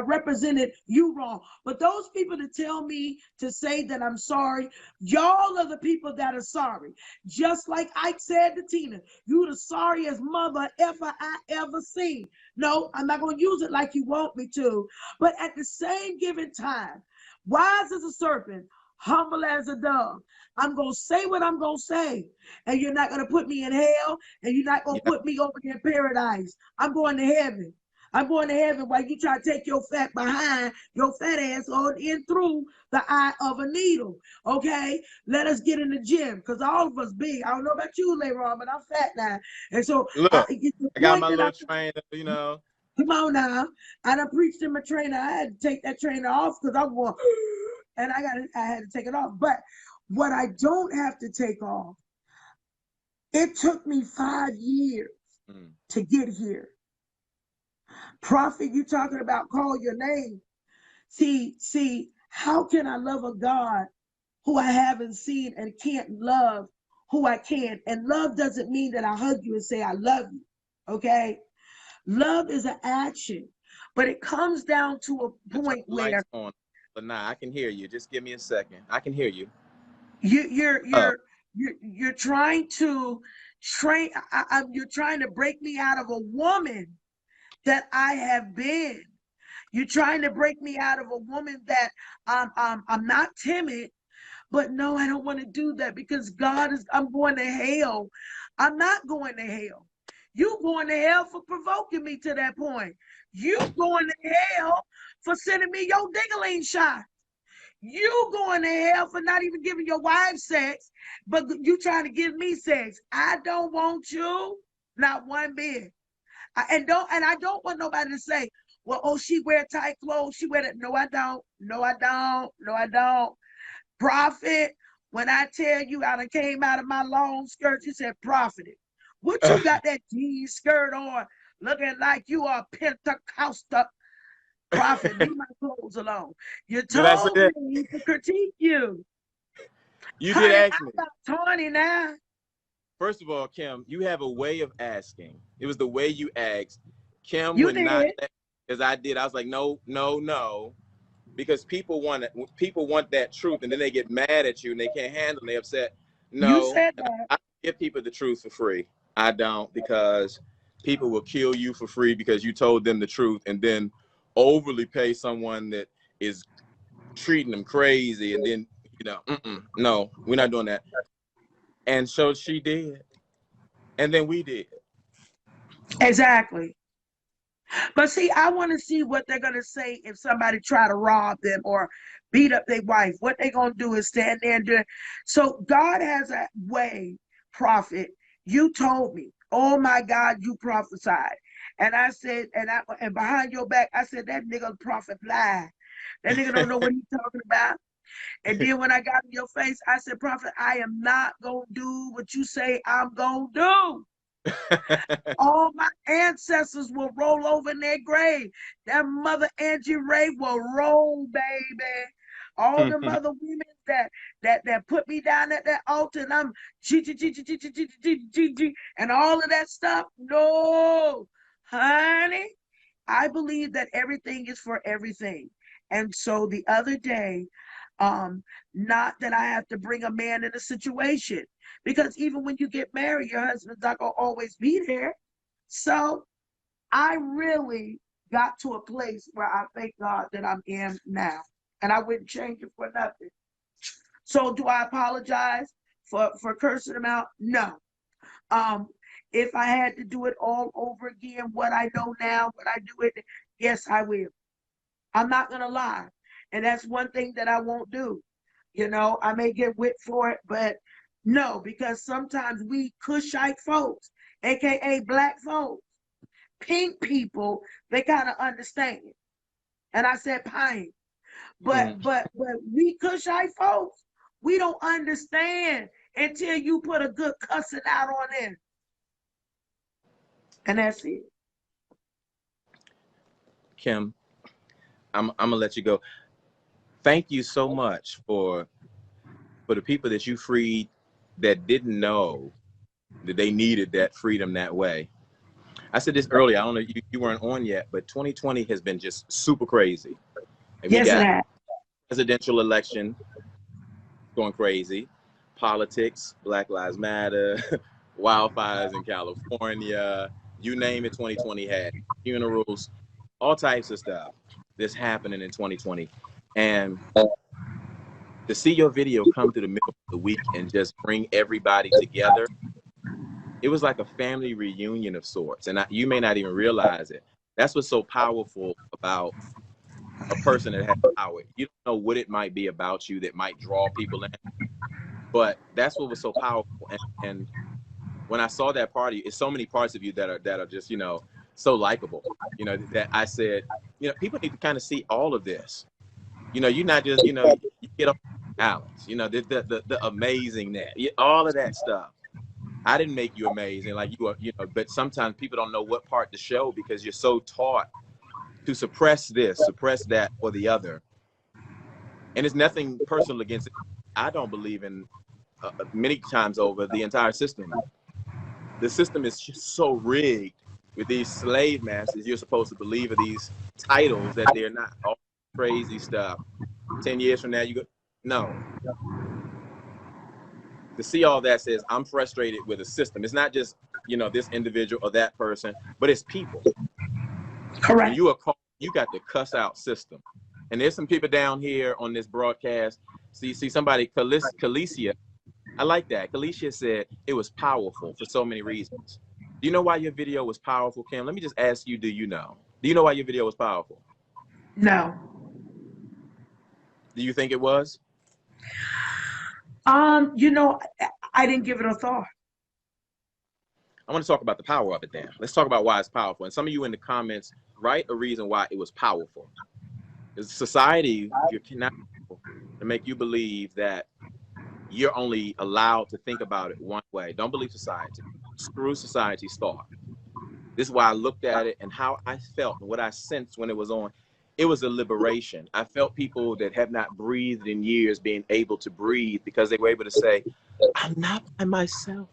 represented you wrong. But those people that tell me to say that I'm sorry, y'all are the people that are sorry. Just like Ike said to Tina, you the sorriest mother ever I ever seen. No, I'm not gonna use it like you want me to, but at the same given time, wise as a serpent, humble as a dove. I'm going to say what I'm going to say. And you're not going to put me in hell. And you're not going to Yeah. put me over in paradise. I'm going to heaven. I'm going to heaven while you try to take your fat ass on in through the eye of a needle. Okay? Let us get in the gym because all of us big. I don't know about you, LeRon, but I'm fat now. And so Look, the I got point my that little trainer, you know. come on now. I done preached to my trainer. I had to take that trainer off because I'm going, and I had to take it off. But what I don't have to take off, it took me 5 years to get here. Prophet, you talking about call your name. See, how can I love a God who I haven't seen and can't love who I can? And love doesn't mean that I hug you and say I love you. Okay? Love is an action, but it comes down to a point where lights on. But nah, I can hear you. Just give me a second. I can hear you. you're trying to train. You're trying to break me out of a woman that I have been. You're trying to break me out of a woman that I'm not timid, but no, I don't want to do that because I'm going to hell. I'm not going to hell. You going to hell for provoking me to that point. You going to hell for sending me your ding-a-ling shot. You going to hell for not even giving your wife sex, but you trying to give me sex. I don't want you, not one bit. I don't want nobody to say, well, oh, she wear tight clothes. She wear that. No, I don't. No, I don't. No, I don't. Prophet, when I tell you I done came out of my long skirt, you said, Prophet, what you got that jean skirt on looking like you are Pentecostal? Prophet, leave my clothes alone. You Did I say told that? me to critique you. You did Honey, ask I'm me. about 20 now. First of all, Kim, you have a way of asking. It was the way you asked. Kim You would not did. let, as I did. I was like, no, no, no. Because people want that truth, and then they get mad at you and they can't handle it, and they upset. You No, said that. I give people the truth for free. I don't, because people will kill you for free because you told them the truth, and then overly pay someone that is treating them crazy, and then no, we're not doing that. And so she did, and then we did. Exactly. But see, I want to see what they're going to say if somebody try to rob them or beat up their wife. What they're going to do is stand there and do it. So God has a way, prophet. You told me, oh my God, you prophesied. And I said, and behind your back, I said, that nigga prophet lied. That nigga don't know what he's talking about. And then when I got in your face, I said, prophet, I am not going to do what you say I'm going to do. All my ancestors will roll over in their grave. That mother Angie Ray will roll, baby. All the mother women that put me down at that altar and I'm and all of that stuff. No, honey. I believe that everything is for everything. And so the other day, not that I have to bring a man in a situation, because even when you get married, your husband's not gonna always be there. So I really got to a place where I thank God that I'm in now, and I wouldn't change it for nothing. So do I apologize for cursing him out? No. Um, if I had to do it all over again, what I know now, what I do it, yes, I will. I'm not gonna lie, and that's one thing that I won't do. You know, I may get whipped for it, but no, because sometimes we Cushite folks, aka black folks, pink people, they gotta understand. And I said pain. But we Cushite folks, we don't understand until you put a good cussing out on it. And that's it. Kim, I'm gonna let you go. Thank you so much for the people that you freed that didn't know that they needed that freedom that way. I said this earlier. I don't know, you weren't on yet, but 2020 has been just super crazy. And we Yes, it got has. presidential election going crazy, politics, Black Lives Matter, wildfires in California, you name it. 2020 had funerals, all types of stuff that's happening in 2020. And to see your video come through the middle of the week and just bring everybody together, it was like a family reunion of sorts. And you may not even realize it, That's what's so powerful about a person that has power. You don't know what it might be about you that might draw people in, but that's what was so powerful. And when I saw that party, it's so many parts of you that are just, you know, so likable. You know, that I said, you know, people need to kind of see all of this. You know, you're not just, you know, you get on balance. You know, the amazingness, all of that stuff. I didn't make you amazing like you are, you know, but sometimes people don't know what part to show because you're so taught to suppress this, suppress that, or the other. And it's nothing personal against it. I don't believe in many times over the entire system. The system is just so rigged with these slave masters. You're supposed to believe of these titles that they're not. All crazy stuff. 10 years from now, you go, no. To see all that says, I'm frustrated with a system. It's not just, you know, this individual or that person, but it's people. And Correct. you got to cuss out system. And there's some people down here on this broadcast. See somebody, Kalicia. I like that. Kalicia said it was powerful for so many reasons. Do you know why your video was powerful, Kim? Let me just ask you, do you know? Do you know why your video was powerful? No. Do you think it was? You know, I didn't give it a thought. I want to talk about the power of it then. Let's talk about why it's powerful. And some of you in the comments, write a reason why it was powerful. Because society, you cannot to make you believe that you're only allowed to think about it one way. Don't believe society. Screw society's thought. This is why I looked at it and how I felt and what I sensed when it was on. It was a liberation. I felt people that have not breathed in years being able to breathe because they were able to say, I'm not by myself.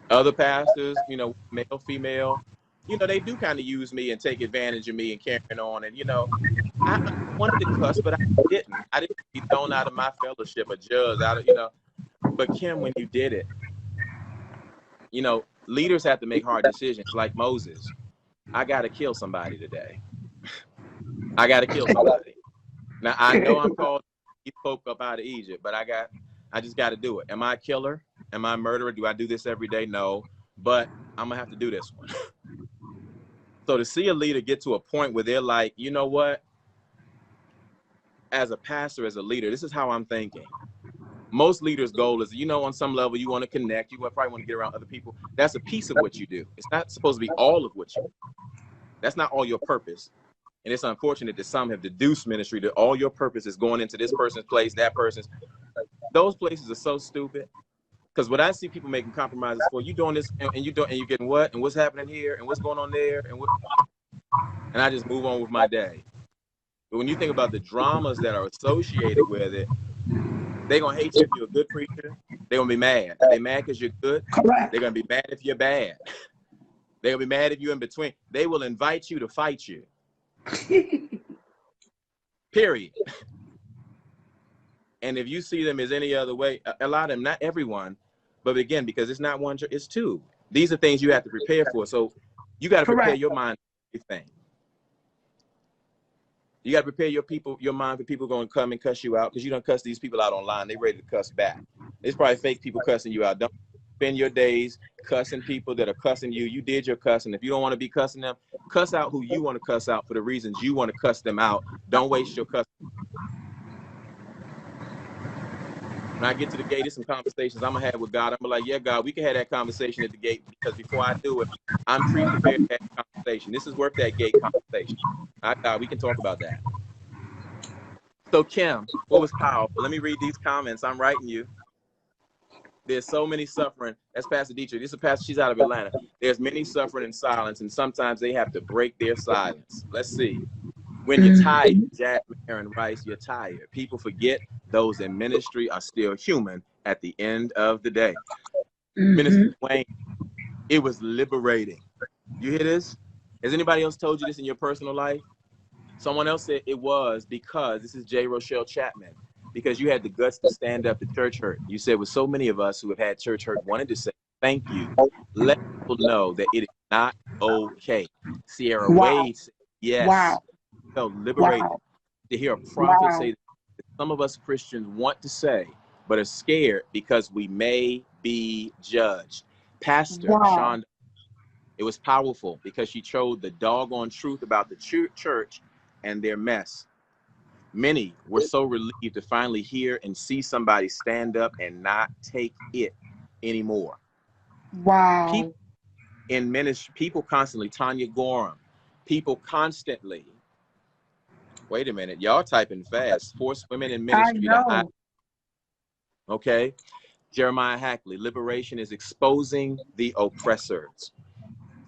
Other pastors, you know, male, female, you know, they do kind of use me and take advantage of me and carrying on. And, you know, I wanted to cuss, but I didn't. I didn't be thrown out of my fellowship or judged out of, you know. But Kim, when you did it, you know, leaders have to make hard decisions like Moses. I got to kill somebody today. I got to kill somebody. Now, I know I'm called to folk up out of Egypt, but I just got to do it. Am I a killer? Am I a murderer? Do I do this every day? No, but I'm going to have to do this one. So to see a leader get to a point where they're like, you know what? As a pastor, as a leader, this is how I'm thinking. Most leaders' goal is, you know, on some level, you want to connect. You probably want to get around other people. That's a piece of what you do. It's not supposed to be all of what you do. That's not all your purpose. And it's unfortunate that some have deduced ministry that all your purpose is going into this person's place, that person's. Those places are so stupid. Because what I see people making compromises for, you doing this and you don't, and you're getting what, and what's happening here, and what's going on there, and I just move on with my day. But when you think about the dramas that are associated with it, they're gonna hate you if you're a good preacher. They're gonna be mad. They're mad because you're good. Correct. They're gonna be mad if you're bad. They're gonna be mad if you're in between. They will invite you to fight you. Period. And if you see them as any other way, a lot of them, not everyone, but again, because it's not one, it's two. These are things you have to prepare for. So you got to prepare your mind for everything. You got to prepare your mind for people going to come and cuss you out, because you don't cuss these people out online. They ready to cuss back. It's probably fake people cussing you out. Don't spend your days cussing people that are cussing you. You did your cussing. If you don't want to be cussing them, cuss out who you want to cuss out for the reasons you want to cuss them out. Don't waste your cussing. When I get to the gate, there's some conversations I'm going to have with God. I'm like, yeah, God, we can have that conversation at the gate, because before I do it, I'm pre-prepared to have a conversation. This is worth that gate conversation. God, we can talk about that. So, Kim, what was powerful? Let me read these comments. I'm writing you. There's so many suffering. That's Pastor Dietrich. This is Pastor. She's out of Atlanta. There's many suffering in silence, and sometimes they have to break their silence. Let's see. When you're tired, Jack Aaron Rice, you're tired. People forget those in ministry are still human at the end of the day. Minister Wayne, it was liberating. You hear this? Has anybody else told you this in your personal life? Someone else said it was because, this is J. Rochelle Chapman, because you had the guts to stand up to church hurt. You said with so many of us who have had church hurt wanted to say thank you. Let people know that it is not okay. Sierra Wade said yes. Wow. Felt liberated to hear a prophet say that some of us Christians want to say, but are scared because we may be judged. Pastor Sean, It was powerful because she showed the doggone truth about the church and their mess. Many were so relieved to finally hear and see somebody stand up and not take it anymore. People Wow. in ministry, people constantly, Tanya Gorham, people constantly, wait a minute, y'all typing fast, force women in I ministry to hide. know. Okay. Jeremiah Hackley, liberation is exposing the oppressors.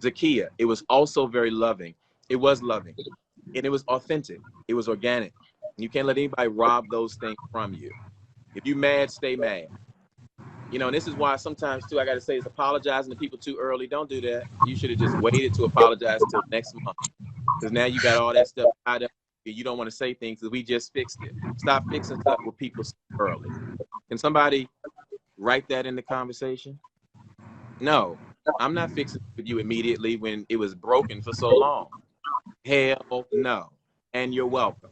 Zakiya, it was also very loving. It was loving and it was authentic. It was organic. You can't let anybody rob those things from you. If you mad, stay mad. You know, and this is why sometimes too, I got to say is apologizing to people too early. Don't do that. You should have just waited to apologize till next month. Because now you got all that stuff tied up. You don't want to say things because we just fixed it. Stop fixing stuff with people so early. Can somebody write that in the conversation? No, I'm not fixing it with you immediately when it was broken for so long. Hell no. And you're welcome.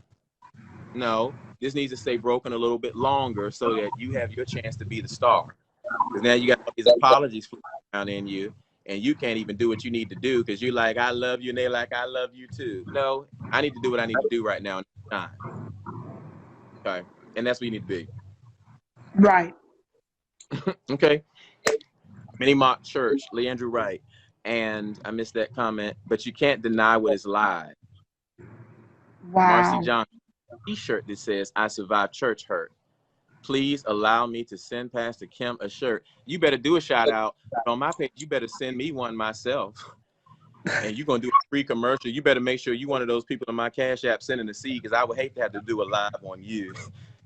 No, this needs to stay broken a little bit longer so that you have your chance to be the star. Because now you got all these apologies floating around in you, and you can't even do what you need to do because you're like, I love you, and they're like, I love you too. No, I need to do what I need to do right now. Time. Okay, and that's what you need to be. Right. Okay. Mini Mock Church, Leandrew Wright, and I missed that comment, but you can't deny what is live. Marcy Wow. Johnson, T-shirt that says, I survived church hurt. Please allow me to send Pastor Kim a shirt. You better do a shout out. But on my page, you better send me one myself. And you're going to do a free commercial. You better make sure you're one of those people on my Cash App sending the seed because I would hate to have to do a live on you.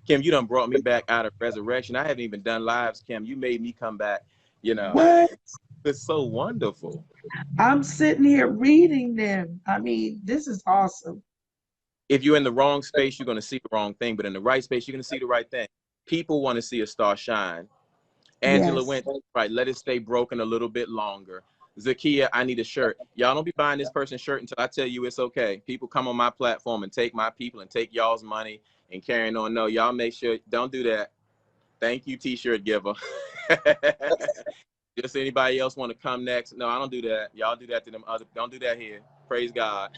Kim, you done brought me back out of resurrection. I haven't even done lives, Kim. You made me come back, you know. What? It's so wonderful. I'm sitting here reading them. I mean, this is awesome. If you're in the wrong space, you're going to see the wrong thing. But in the right space, you're going to see the right thing. People want to see a star shine. Angela Yes. went, right, let it stay broken a little bit longer. Zakiya, I need a shirt. Y'all don't be buying this person's shirt until I tell you it's okay. People come on my platform and take my people and take y'all's money and carrying on. No, y'all make sure, don't do that. Thank you, T-shirt giver. Just anybody else want to come next? No, I don't do that. Y'all do that to them other, don't do that here. Praise God.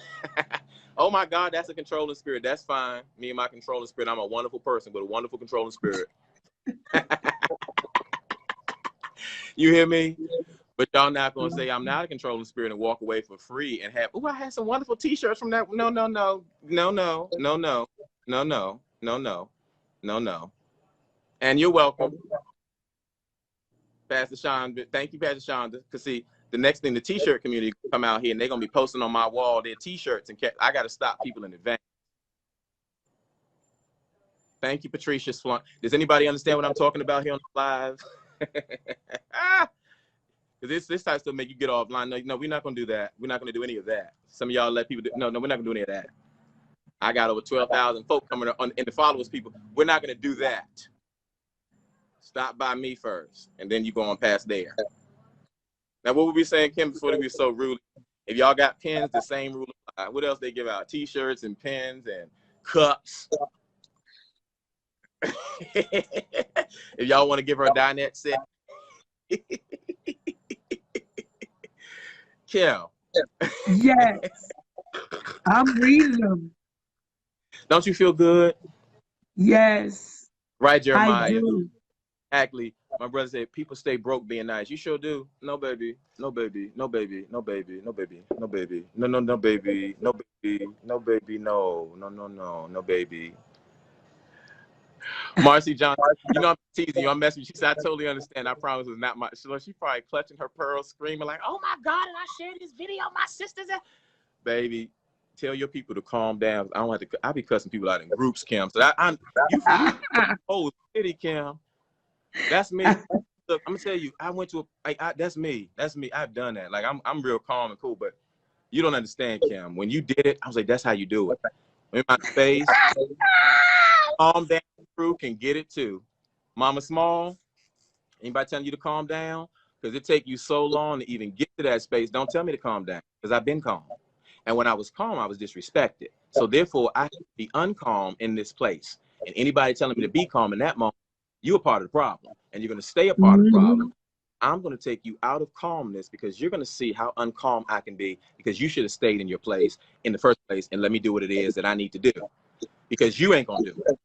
Oh my God, that's a controlling spirit. That's fine. Me and my controlling spirit, I'm a wonderful person with a wonderful controlling spirit. You hear me? But y'all not gonna say I'm not a controlling spirit and walk away for free and have, oh, I had some wonderful T-shirts from that. No, no, no, no, no, no, no, no, no, no, no, no, no. And you're welcome, Pastor Sean. Thank you, Pastor Sean. Because see, the next thing, the T-shirt community come out here and they're gonna be posting on my wall their T-shirts, and I got to stop people in advance. Thank you, Patricia Swan. Does anybody understand what I'm talking about here on the live? Because this type of stuff make you get offline. No, no, we're not gonna do that. We're not gonna do any of that. Some of y'all let people do. No, no, we're not gonna do any of that. I got over 12,000 folk coming on, and the followers people. We're not gonna do that. Stop by me first, and then you go on past there. Now, what were we saying, Kim? Before we were so rude. If y'all got pens, the same rule applies. What else they give out? T-shirts and pens and cups. If y'all want to give her a dinette set. Kim. Yes. I'm reading them. Don't you feel good? Yes. Right, Jeremiah. I do. Actually, my brother said, people stay broke being nice. You sure do. No, baby. No, baby. No, baby. No, baby. No, baby. No, baby. No, no, no, baby. No, baby. No, baby. No. No, no, no. No, baby. Marcy Johnson, you know I'm teasing you. I'm messing with you. She said, I totally understand. I promise it's not my. She probably clutching her pearls, screaming like, "Oh my God!" And I shared this video. My sister's at. Baby, tell your people to calm down. I don't have to. I be cussing people out in groups, Kim. So you whole city, Kim. That's me. Look, I'm gonna tell you. I went to that's me. That's me. I've done that. Like I'm real calm and cool, but you don't understand, Kim. When you did it, I was like, that's how you do it. In my face. Calm down, crew can get it too. Mama Small, anybody telling you to calm down? Because it take you so long to even get to that space. Don't tell me to calm down, because I've been calm. And when I was calm, I was disrespected. So therefore, I have to be uncalm in this place. And anybody telling me to be calm in that moment, you're a part of the problem. And you're going to stay a part of the problem. I'm going to take you out of calmness because you're going to see how uncalm I can be, because you should have stayed in your place in the first place and let me do what it is that I need to do, because you ain't going to do it.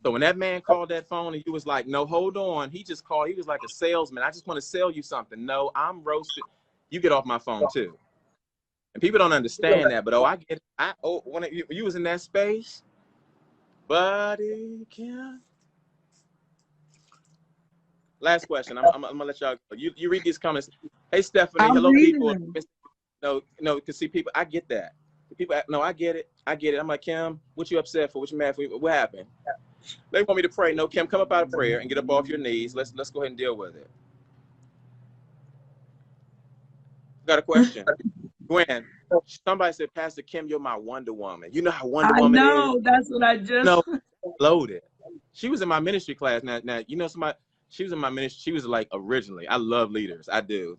So when that man called that phone and you was like, no, hold on. He just called. He was like a salesman. I just want to sell you something. No, I'm roasted. You get off my phone too. And people don't understand that. But, I get it. When you was in that space, buddy, Kim. Last question. I'm going to let y'all go. You read these comments. Hey, Stephanie. I'm Hello, reading people. them. No, because see, people, I get that. People, no, I get it. I get it. I'm like, Kim, what you upset for? What you mad for? What happened? They want me to pray. No, Kim, come up out of prayer and get up off your knees. Let's go ahead and deal with it. Got a question. Gwen, somebody said, Pastor Kim, you're my Wonder Woman. You know how Wonder I Woman is? know. That's what I just. No, loaded. She was in my ministry class. Now, you know somebody. She was in my ministry. She was like originally. I love leaders. I do.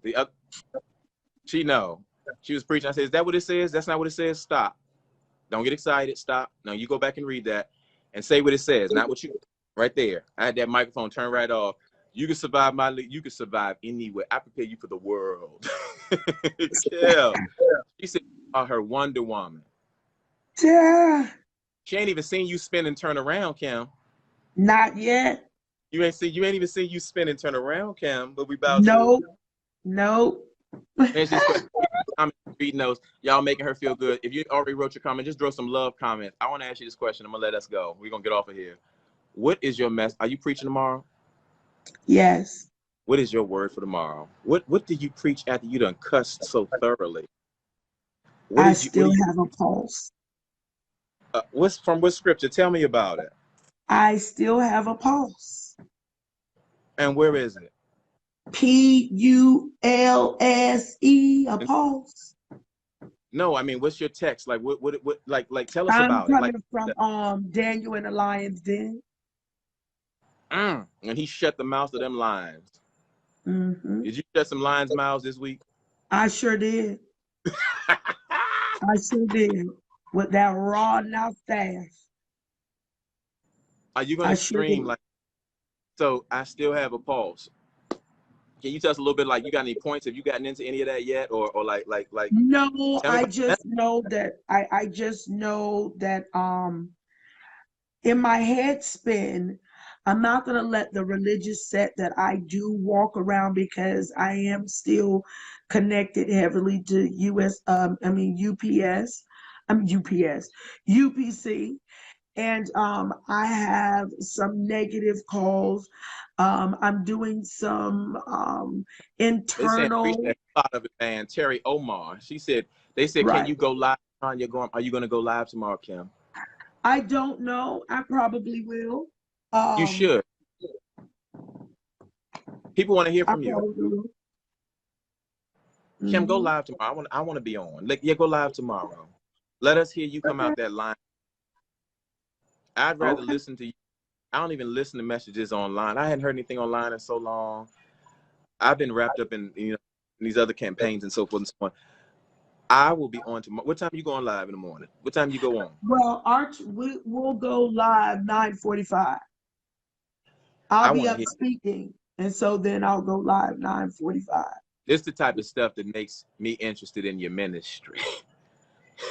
She know. She was preaching. I said, is that what it says? That's not what it says. Stop. Don't get excited. Stop. No, you go back and read that and say what it says, not what you. Right there. I had that microphone turned right off. You can survive you can survive anywhere. I prepare you for the world. Yeah. She said her Wonder Woman. Yeah. She ain't even seen you spin and turn around, Kim. Not yet. You ain't even seen you spin and turn around, Kim, but we about Nope. to. Nope. Read notes. Y'all making her feel good. If you already wrote your comment, just throw some love comments. I want to ask you this question. I'm gonna let us go. We're gonna get off of here. What is your mess? Are you preaching tomorrow? Yes. What is your word for tomorrow? What did you preach after you done cussed so thoroughly? I still have a pulse. What's from what scripture? Tell me about it. I still have a pulse. And where is it? Pulse, a pulse. No, I mean, what's your text? Like, what, like, tell us I'm about it. Like, coming from Daniel in the lion's den. and he shut the mouths of them lions. Mm-hmm. Did you shut some lions' mouths this week? I sure did. I sure did. With that raw now staff. Are you gonna stream like? So I still have a pulse. Can you tell us a little bit, like, you got any points? Have you gotten into any of that yet, or like? No, Tell me about that. I just know that in my head spin, I'm not going to let the religious set that I do walk around, because I am still connected heavily to UPC. And I have some negative calls. I'm doing some They saying preach internal. that a lot of it, man. Terry Omar. They said, can Right. you go live? Are you going to go live tomorrow, Kim? I don't know. I probably will. You should. People want to hear I from you. probably will. Kim, go Mm-hmm. live tomorrow. I want to be on. Like, yeah, go live tomorrow. Let us hear you come Okay. out that line. I'd rather Okay. listen to you. I don't even listen to messages online. I hadn't heard anything online in so long. I've been wrapped up in these other campaigns and so forth and so on. I will be on tomorrow. What time are you going live in the morning? What time you go on? Well, we'll go live 9:45. I I'll be want to up hear. speaking, and so then I'll go live 9:45. This is the type of stuff that makes me interested in your ministry.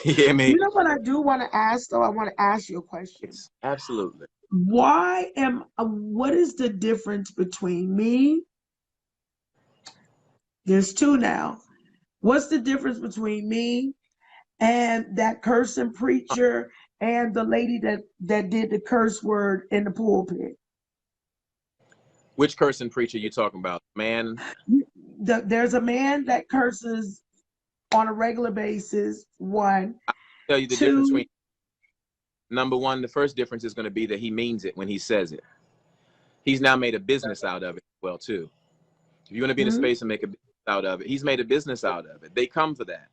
You hear You me? know what I do want to ask, though? I want to ask you a question. Yes, absolutely. What is the difference between me? There's two now. What's the difference between me and that cursing preacher and the lady that did the curse word in the pulpit? Which cursing preacher you talking about? Man, There's a man that curses on a regular basis. One, I'll tell you the difference two. between number one, the first difference is going to be that he means it when he says it. He's now made a business out of it, well, too. If you want to be in a Mhm. space and make a business out of it, he's made a business out of it. They come for that.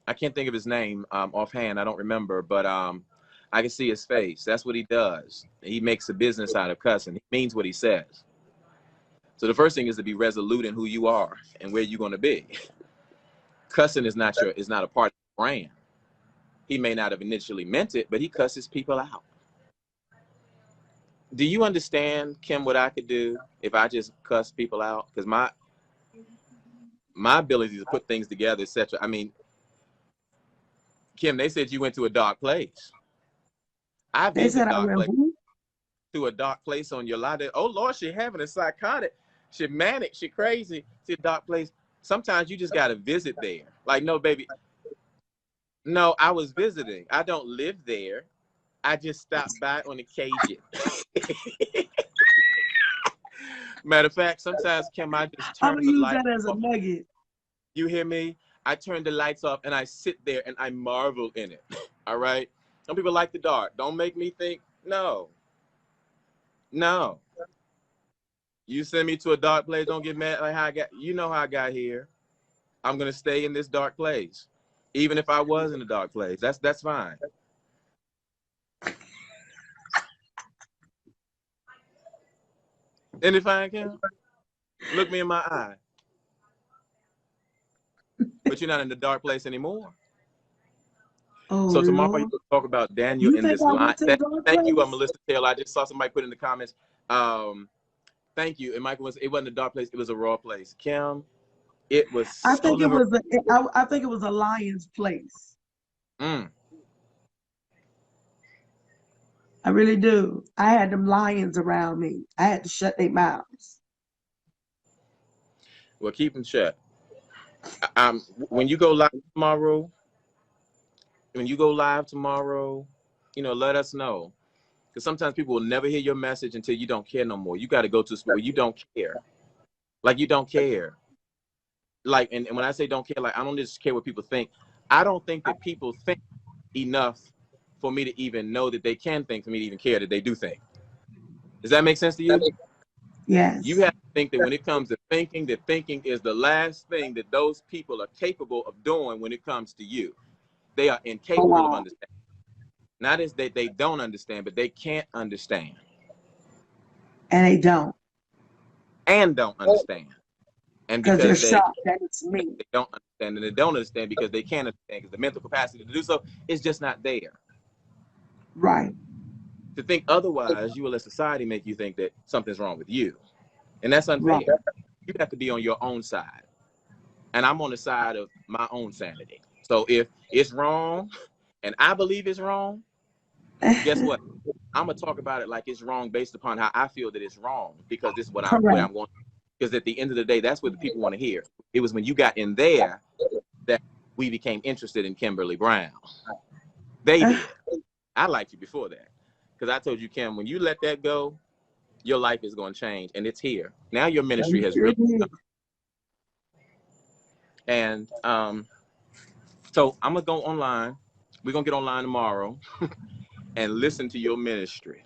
I can't think of his name offhand. I don't remember, but I can see his face. That's what he does. He makes a business out of cussing. He means what he says. So the first thing is to be resolute in who you are and where you're going to be. Cussing is not a part of the brand. He may not have initially meant it, but he cusses people out. Do you understand, Kim, what I could do if I just cuss people out? Because my ability to put things together, etc. I mean, Kim, they said you went to a dark place. I They visit said I dark went places. who? To a dark place on your line. Oh Lord, she having a psychotic, she manic, she crazy. See a dark place. Sometimes you just gotta visit there. Like, no, baby. No, I was visiting. I don't live there. I just stopped by on occasion. Matter of fact, sometimes Kim, I just I'm turn gonna the use light that as a off. nugget. You hear me? I turn the lights off and I sit there and I marvel in it. All right. Some people like the dark. Don't make me think. No. No. You send me to a dark place, don't get mad like how I got, you know how I got here. I'm gonna stay in this dark place. Even if I was in a dark place. That's fine. And if I can, look me in my eye. But you're not in the dark place anymore. Oh So tomorrow you Lord. talk about Daniel You in think this I line. went to the dark Thank you, place? Melissa Taylor. I just saw somebody put in the comments. Thank you. And Michael it wasn't a dark place, it was a raw place. Kim, it was I so think it liberating. was I think it was a lion's place. Mm. I really do. I had them lions around me. I had to shut their mouths. Well, keep them shut. When you go live tomorrow, let us know. Because sometimes people will never hear your message until you don't care no more. You got to go to a spot where you don't care. Like, you don't care. Like, and when I say don't care, like, I don't just care what people think. I don't think that people think enough for me to even know that they can think, for me to even care that they do think. Does that make sense to you? You Yes. have to think that when it comes to thinking, that thinking is the last thing that those people are capable of doing when it comes to you. They are Oh incapable of wow. understanding. Not as that they don't understand, but they can't understand And they don't. and don't understand. And Because they're because they shocked that it's me. don't understand, and they don't understand because they can't understand, because the mental capacity to do so is just not there. Right. To think otherwise, you will let society make you think that something's wrong with you. And that's Right. unfair. You have to be on your own side. And I'm on the side of my own sanity. So if it's wrong and I believe it's wrong, guess what? I'm gonna talk about it like it's wrong based upon how I feel that it's wrong, because this is what Correct. I'm going. Because at the end of the day, that's what the people want to hear. It was when you got in there that we became interested in Kimberly Brown. They did. I liked you before that, because I told you, Kim, when you let that go, your life is going to change, and it's here now. Your ministry has Sure really did. and so I'm gonna go online. We're gonna get online tomorrow and listen to your ministry.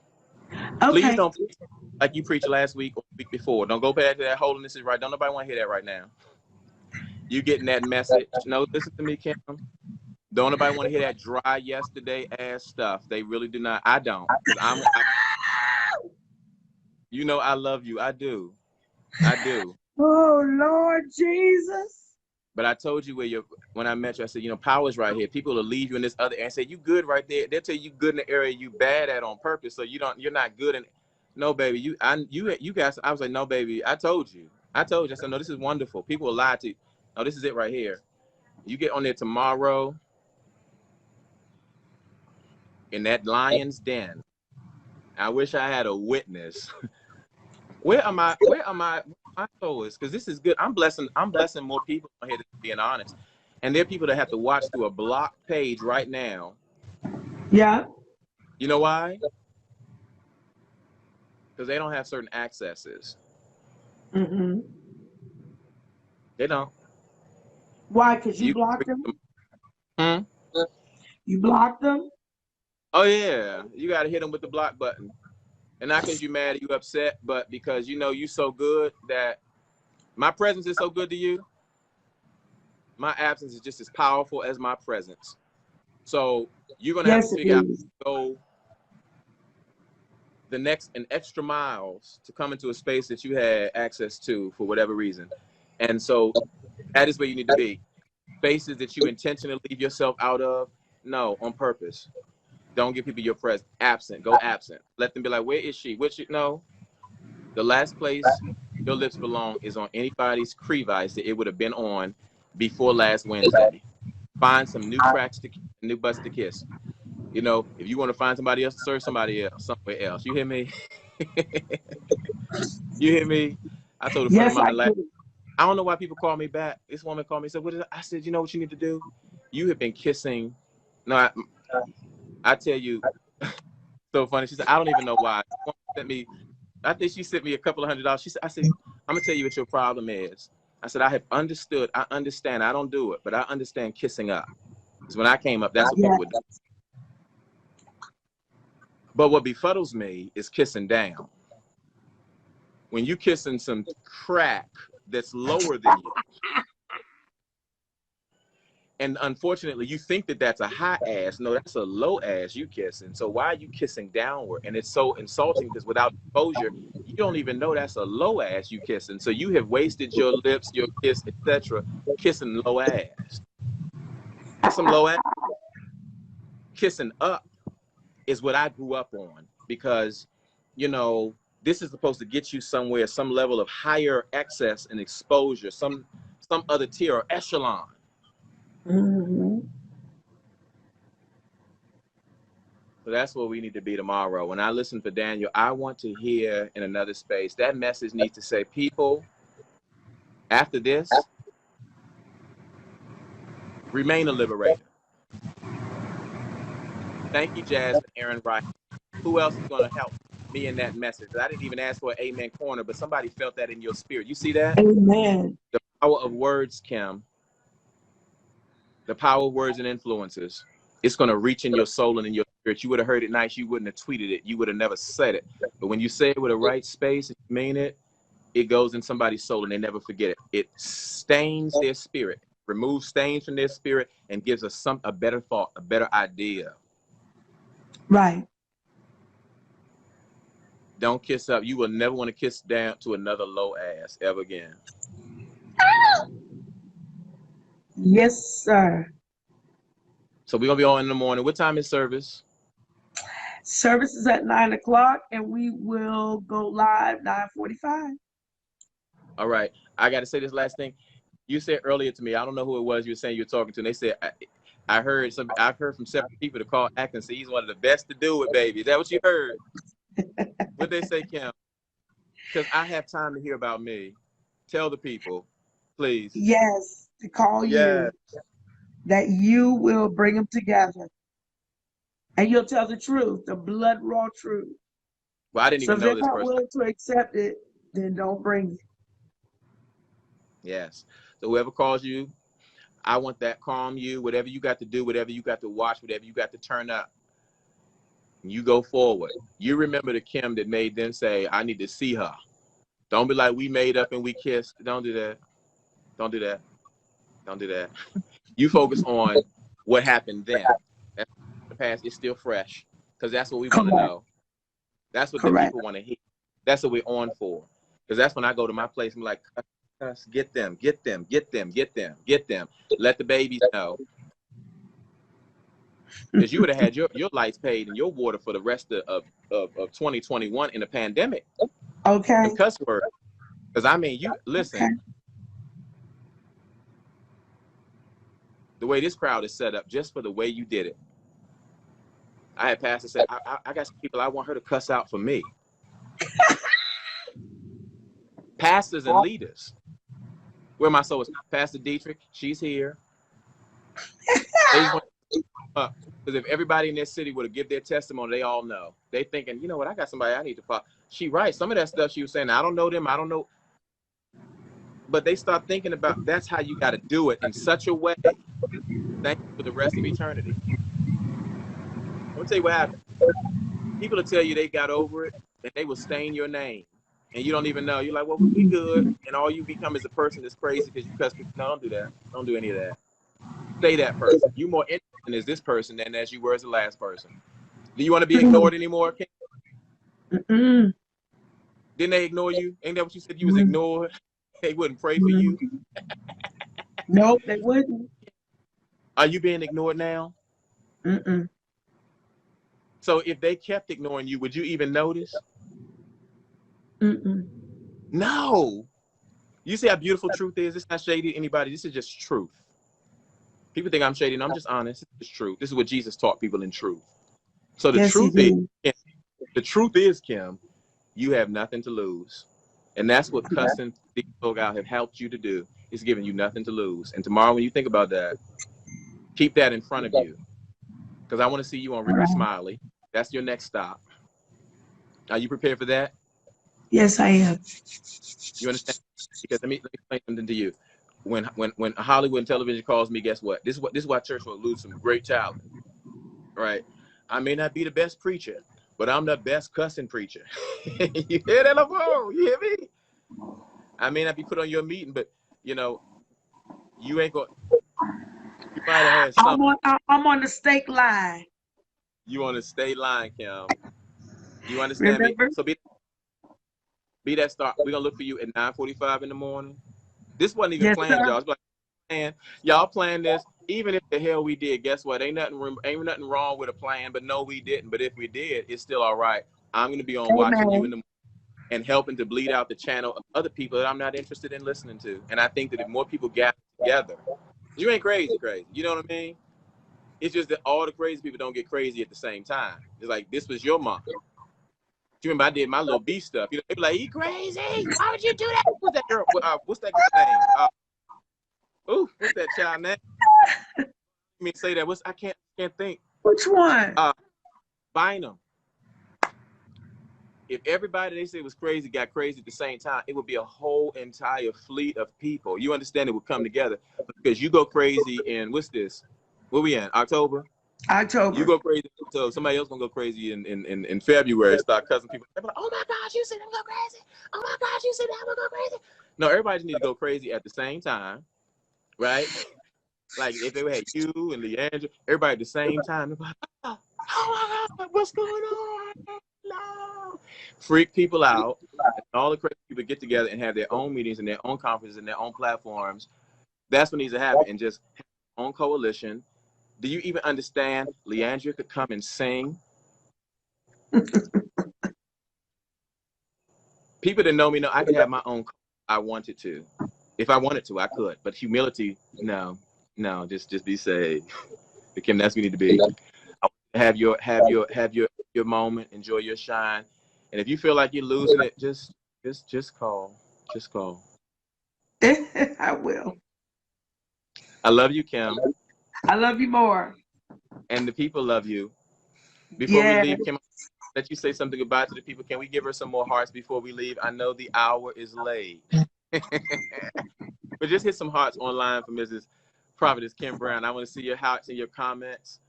Please Okay. don't preach like you preached last week or the week before. Don't go back to that holiness is right. Don't nobody want to hear that right now. You getting that message? No, listen to me, Kim. Don't nobody want to hear that dry yesterday ass stuff. They really do not. I don't, because you know, I love you. I do. I do. Oh Lord Jesus. But I told you when I met you, I said, power's right here. People will leave you in this other area and say, you good right there. They'll tell you good in the area you bad at on purpose. So you're not good in. No, baby, you guys. I was like, no, baby, I told you. I said, no, this is wonderful. People will lie to you. No, this is it right here. You get on there tomorrow in that lion's den. I wish I had a witness. Where am I? My soul is, because this is good. I'm blessing more people on here, to being honest. And there are people that have to watch through a blocked page right now. Yeah. You know why? Because they don't have certain accesses. Mm-hmm. They don't. Why? Because you You blocked them? hmm? You blocked them? Oh yeah, you got to hit them with the block button, and not because you're mad or you upset, but because you so good that my presence is so good to you. My absence is just as powerful as my presence. So you're gonna have to Yes, it figure out is. how to go the next and extra miles to come into a space that you had access to for whatever reason. And so that is where you need to be. Spaces that you intentionally leave yourself out of, no, on purpose. Don't give people your presence. Absent. Go absent. Let them be like, where is she? Which no. The last place your lips belong is on anybody's crevice that it would have been on before last Wednesday. Find some new tracks to new butts to kiss. You know, if you want to find somebody else, serve somebody else somewhere else. You hear me? You hear me? I told a friend of Yes, mine I the last. get it. I don't know why people call me back. This woman called me and said, "What is it?" I said, "You know what you need to do? You have been kissing." No, I tell you, so funny. She said, "I don't even know why." She sent me. I think she sent me a couple of $100. She said, "I said, I'm gonna tell you what your problem is." I said, "I have understood. I understand. I don't do it, but I understand kissing up." Because when I came up, that's what Yeah. people would do. But what befuddles me is kissing down. When you kissing some crack that's lower than you, and unfortunately, you think that that's a high ass. No, that's a low ass you kissing. So why are you kissing downward? And it's so insulting because without exposure, you don't even know that's a low ass you kissing. So you have wasted your lips, your kiss, etc., kissing low ass. That's some low ass. Kissing up is what I grew up on because, you know, this is supposed to get you somewhere, some level of higher access and exposure, some other tier or echelon. Mm-hmm. So that's where we need to be tomorrow. When I listen for Daniel, I want to hear in another space, that message needs to say, people, after this, remain a liberator. Thank you, Jasmine, Aaron Wright. Who else is going to help me in that message? I didn't even ask for an amen corner, but somebody felt that in your spirit. You see that? Amen. The power of words, Kim, the power of words and influences. It's going to reach in your soul and in your spirit. You would have heard it nice. You wouldn't have tweeted it. You would have never said it. But when you say it with the right space and you mean it, it goes in somebody's soul and they never forget it. It stains their spirit, removes stains from their spirit, and gives us a better thought, a better idea. Right. Don't kiss up. You will never want to kiss down to another low ass ever again. Yes, sir. So we're gonna be on in the morning. What time is service? Service is at 9 o'clock and we will go live 9:45. All right. I got to say this last thing. You said earlier to me, I don't know who it was you were saying you were talking to, and they said, I've heard from several people to call Atkinson. He's one of the best to do it, baby. Is that what you heard? What'd they say, Kim? Because I have time to hear about me. Tell the people, please. Yes, to call Yeah. you, that you will bring them together and you'll tell the truth, the blood raw truth. Well, I didn't So even if know they're this not person. willing to accept it, then don't bring it. Yes. So whoever calls you, I want that calm you, whatever you got to do, whatever you got to watch, whatever you got to turn up. You go forward. You remember the Kim that made them say, I need to see her. Don't be like, we made up and we kissed. Don't do that. Don't do that. Don't do that. You focus on what happened then. That's the past. It's still fresh because that's what we want to Correct. know. That's what the Correct. people want to hear. That's what we're on for. Because that's when I go to my place. I'm like, cuss, get them, get them, get them, get them, get them. Let the babies know. Because you would have had your lights paid and your water for the rest of 2021 in the pandemic. Okay. Them cuss words. Because I mean, you Okay. listen. The way this crowd is set up, just for the way you did it. I had Pastor say, I got some people I want her to cuss out for me. Pastors and leaders. Where my soul is. Pastor Dietrich, she's here. They just want up. Because if everybody in this city would have give their testimony, they all know. They thinking, you know what, I got somebody I need to follow. She right. Some of that stuff she was saying, I don't know them, I don't know. But they start thinking about that's how you got to do it in such a way. Thank you for the rest of eternity. Let me tell you what happened. People will tell you they got over it, and they will stain your name. And you don't even know. You're like, well, we good. And all you become is a person that's crazy because you cuss people. No, don't do that. Don't do any of that. Stay that person. You more interesting as this person than as you were as the last person. Do you want to be ignored anymore? Mm-mm. Didn't they ignore you? Ain't that what you said? You was ignored. They wouldn't pray for you. Nope, they wouldn't. Are you being ignored now? Mm-mm. So if they kept ignoring you, would you even notice? Mm-mm. No. You see how beautiful truth is? It's not shady to anybody. This is just truth. People think I'm shady, and I'm just honest. It's truth. This is what Jesus taught people in truth. So Yes, he did. the truth is, Kim, you have nothing to lose. And that's what cussing these folk out have helped you to do, is giving you nothing to lose. And tomorrow when you think about that, keep that in front of you. Because I want to see you on Ricky Smiley. That's your next stop. Are you prepared for that? Yes, I am. You understand? Because let me explain something to you. When Hollywood and television calls me, guess what? This is why church will lose some great talent. Right? I may not be the best preacher, but I'm the best cussing preacher. You hear that, LeRon? You hear me? I may not be put on your meeting, but you know, you ain't going. You might have had some. I'm on the stake line. You on the state line, Kim. You understand me? Remember? So be that start. We're gonna look for you at 9:45 in the morning. This wasn't even Yes, planned, sir. y'all. It's like, man, y'all planned this. Even if the hell we did, guess what? Ain't nothing wrong with a plan. But no, we didn't. But if we did, it's still all right. I'm gonna be on watching you in Amen. the and helping to bleed out the channel of other people that I'm not interested in listening to. And I think that if more people gather together, you ain't crazy. You know what I mean? It's just that all the crazy people don't get crazy at the same time. It's like, this was your month. You remember I did my little B stuff. You know, they be like, "You crazy? Why would you do that?" What's that girl? What's that girl name? What's that child name? Let me say that. I can't think. Which one? Bynum. If everybody they say was crazy got crazy at the same time, it would be a whole entire fleet of people. You understand? It would come together because you go crazy in what's this? What we in? October? You October. go crazy, so somebody else gonna go crazy in February. Start cussing people. They're like, "Oh my gosh, you said I'm go crazy! Oh my gosh, you said I'm gonna go crazy!" No, everybody just need to go crazy at the same time, right? Like if they had you and Leandra, everybody at the same time. Like, oh my God, what's going on? No, freak people out. And all the crazy people get together and have their own meetings and their own conferences and their own platforms. That's what needs to happen, and just have their own coalition. Do you even understand? Leandra could come and sing. People that know me know I could have my own. I wanted to, if I wanted to, I could. But humility, no, just be saved. Kim, that's what you need to be. Have your moment, enjoy your shine, and if you feel like you're losing it, just call, just call. I will. I love you, Kim, I love you more. and the people love you. Before we Yeah. leave, Kim, let you say something goodbye to the people. Can we give her some more hearts before we leave? I know the hour is late. But just hit some hearts online for Mrs. Prophetess Kim Brown. I want to see your hearts and your comments.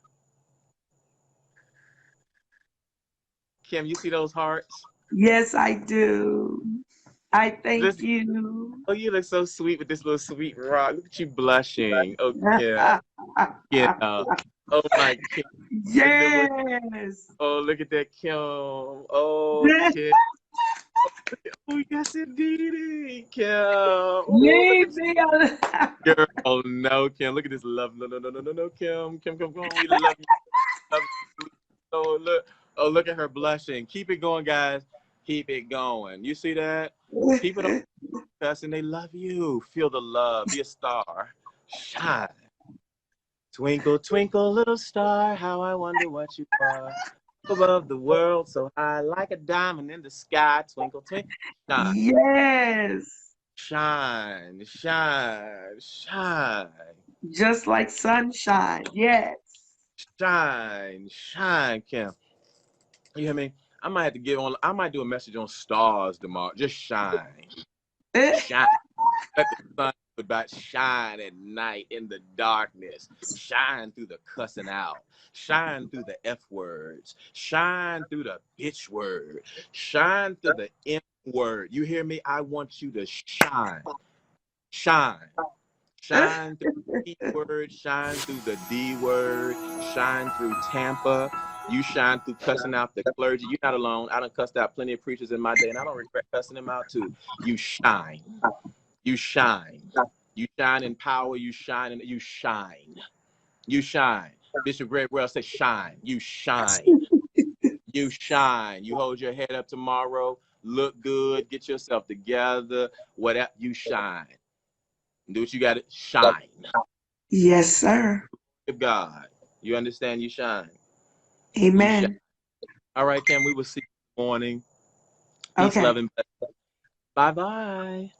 Kim, you see those hearts? Yes, I do. I thank Listen, you. oh, you look so sweet with this little sweet rock. Look at you blushing. Oh, Kim. Yeah. Oh, my Kim. Yes. Oh, look at that Kim. Oh, Kim. Oh, yes, indeed, Kim. Oh, look at Maybe. girl. Oh, no, Kim. Look at this love. No, Kim. Kim, come on. We love you. Love you. Oh, look at her blushing. Keep it going, guys. Keep it going. You see that? People don't cuss and they love you. Feel the love. Be a star. Shine. Twinkle, twinkle, little star, how I wonder what you are. Above the world, so high, like a diamond in the sky. Twinkle, twinkle, shine. Yes. Shine, shine, shine. Just like sunshine. Yes. Shine, shine, Kim. You hear me? I might do a message on stars tomorrow. Just shine. Shine. Let the sun about shine at night in the darkness. Shine through the cussing out. Shine through the F words. Shine through the bitch word. Shine through the M word. You hear me? I want you to shine. Shine. Shine through the E word, shine through the D word, shine through Tampa. You shine through cussing out the clergy. You're not alone. I done cussed out plenty of preachers in my day, and I don't regret cussing them out too. You shine. You shine. You shine in power. You shine and you shine. You shine. Bishop Greg Wells says shine. You shine. You shine. You hold your head up tomorrow. Look good. Get yourself together. Whatever. You shine. Do what you got to shine. Yes, sir. Give God. You understand? You shine. You shine. Amen. All right, Kim. We will see you in the morning. Peace, love, Okay. and blessings. Bye bye.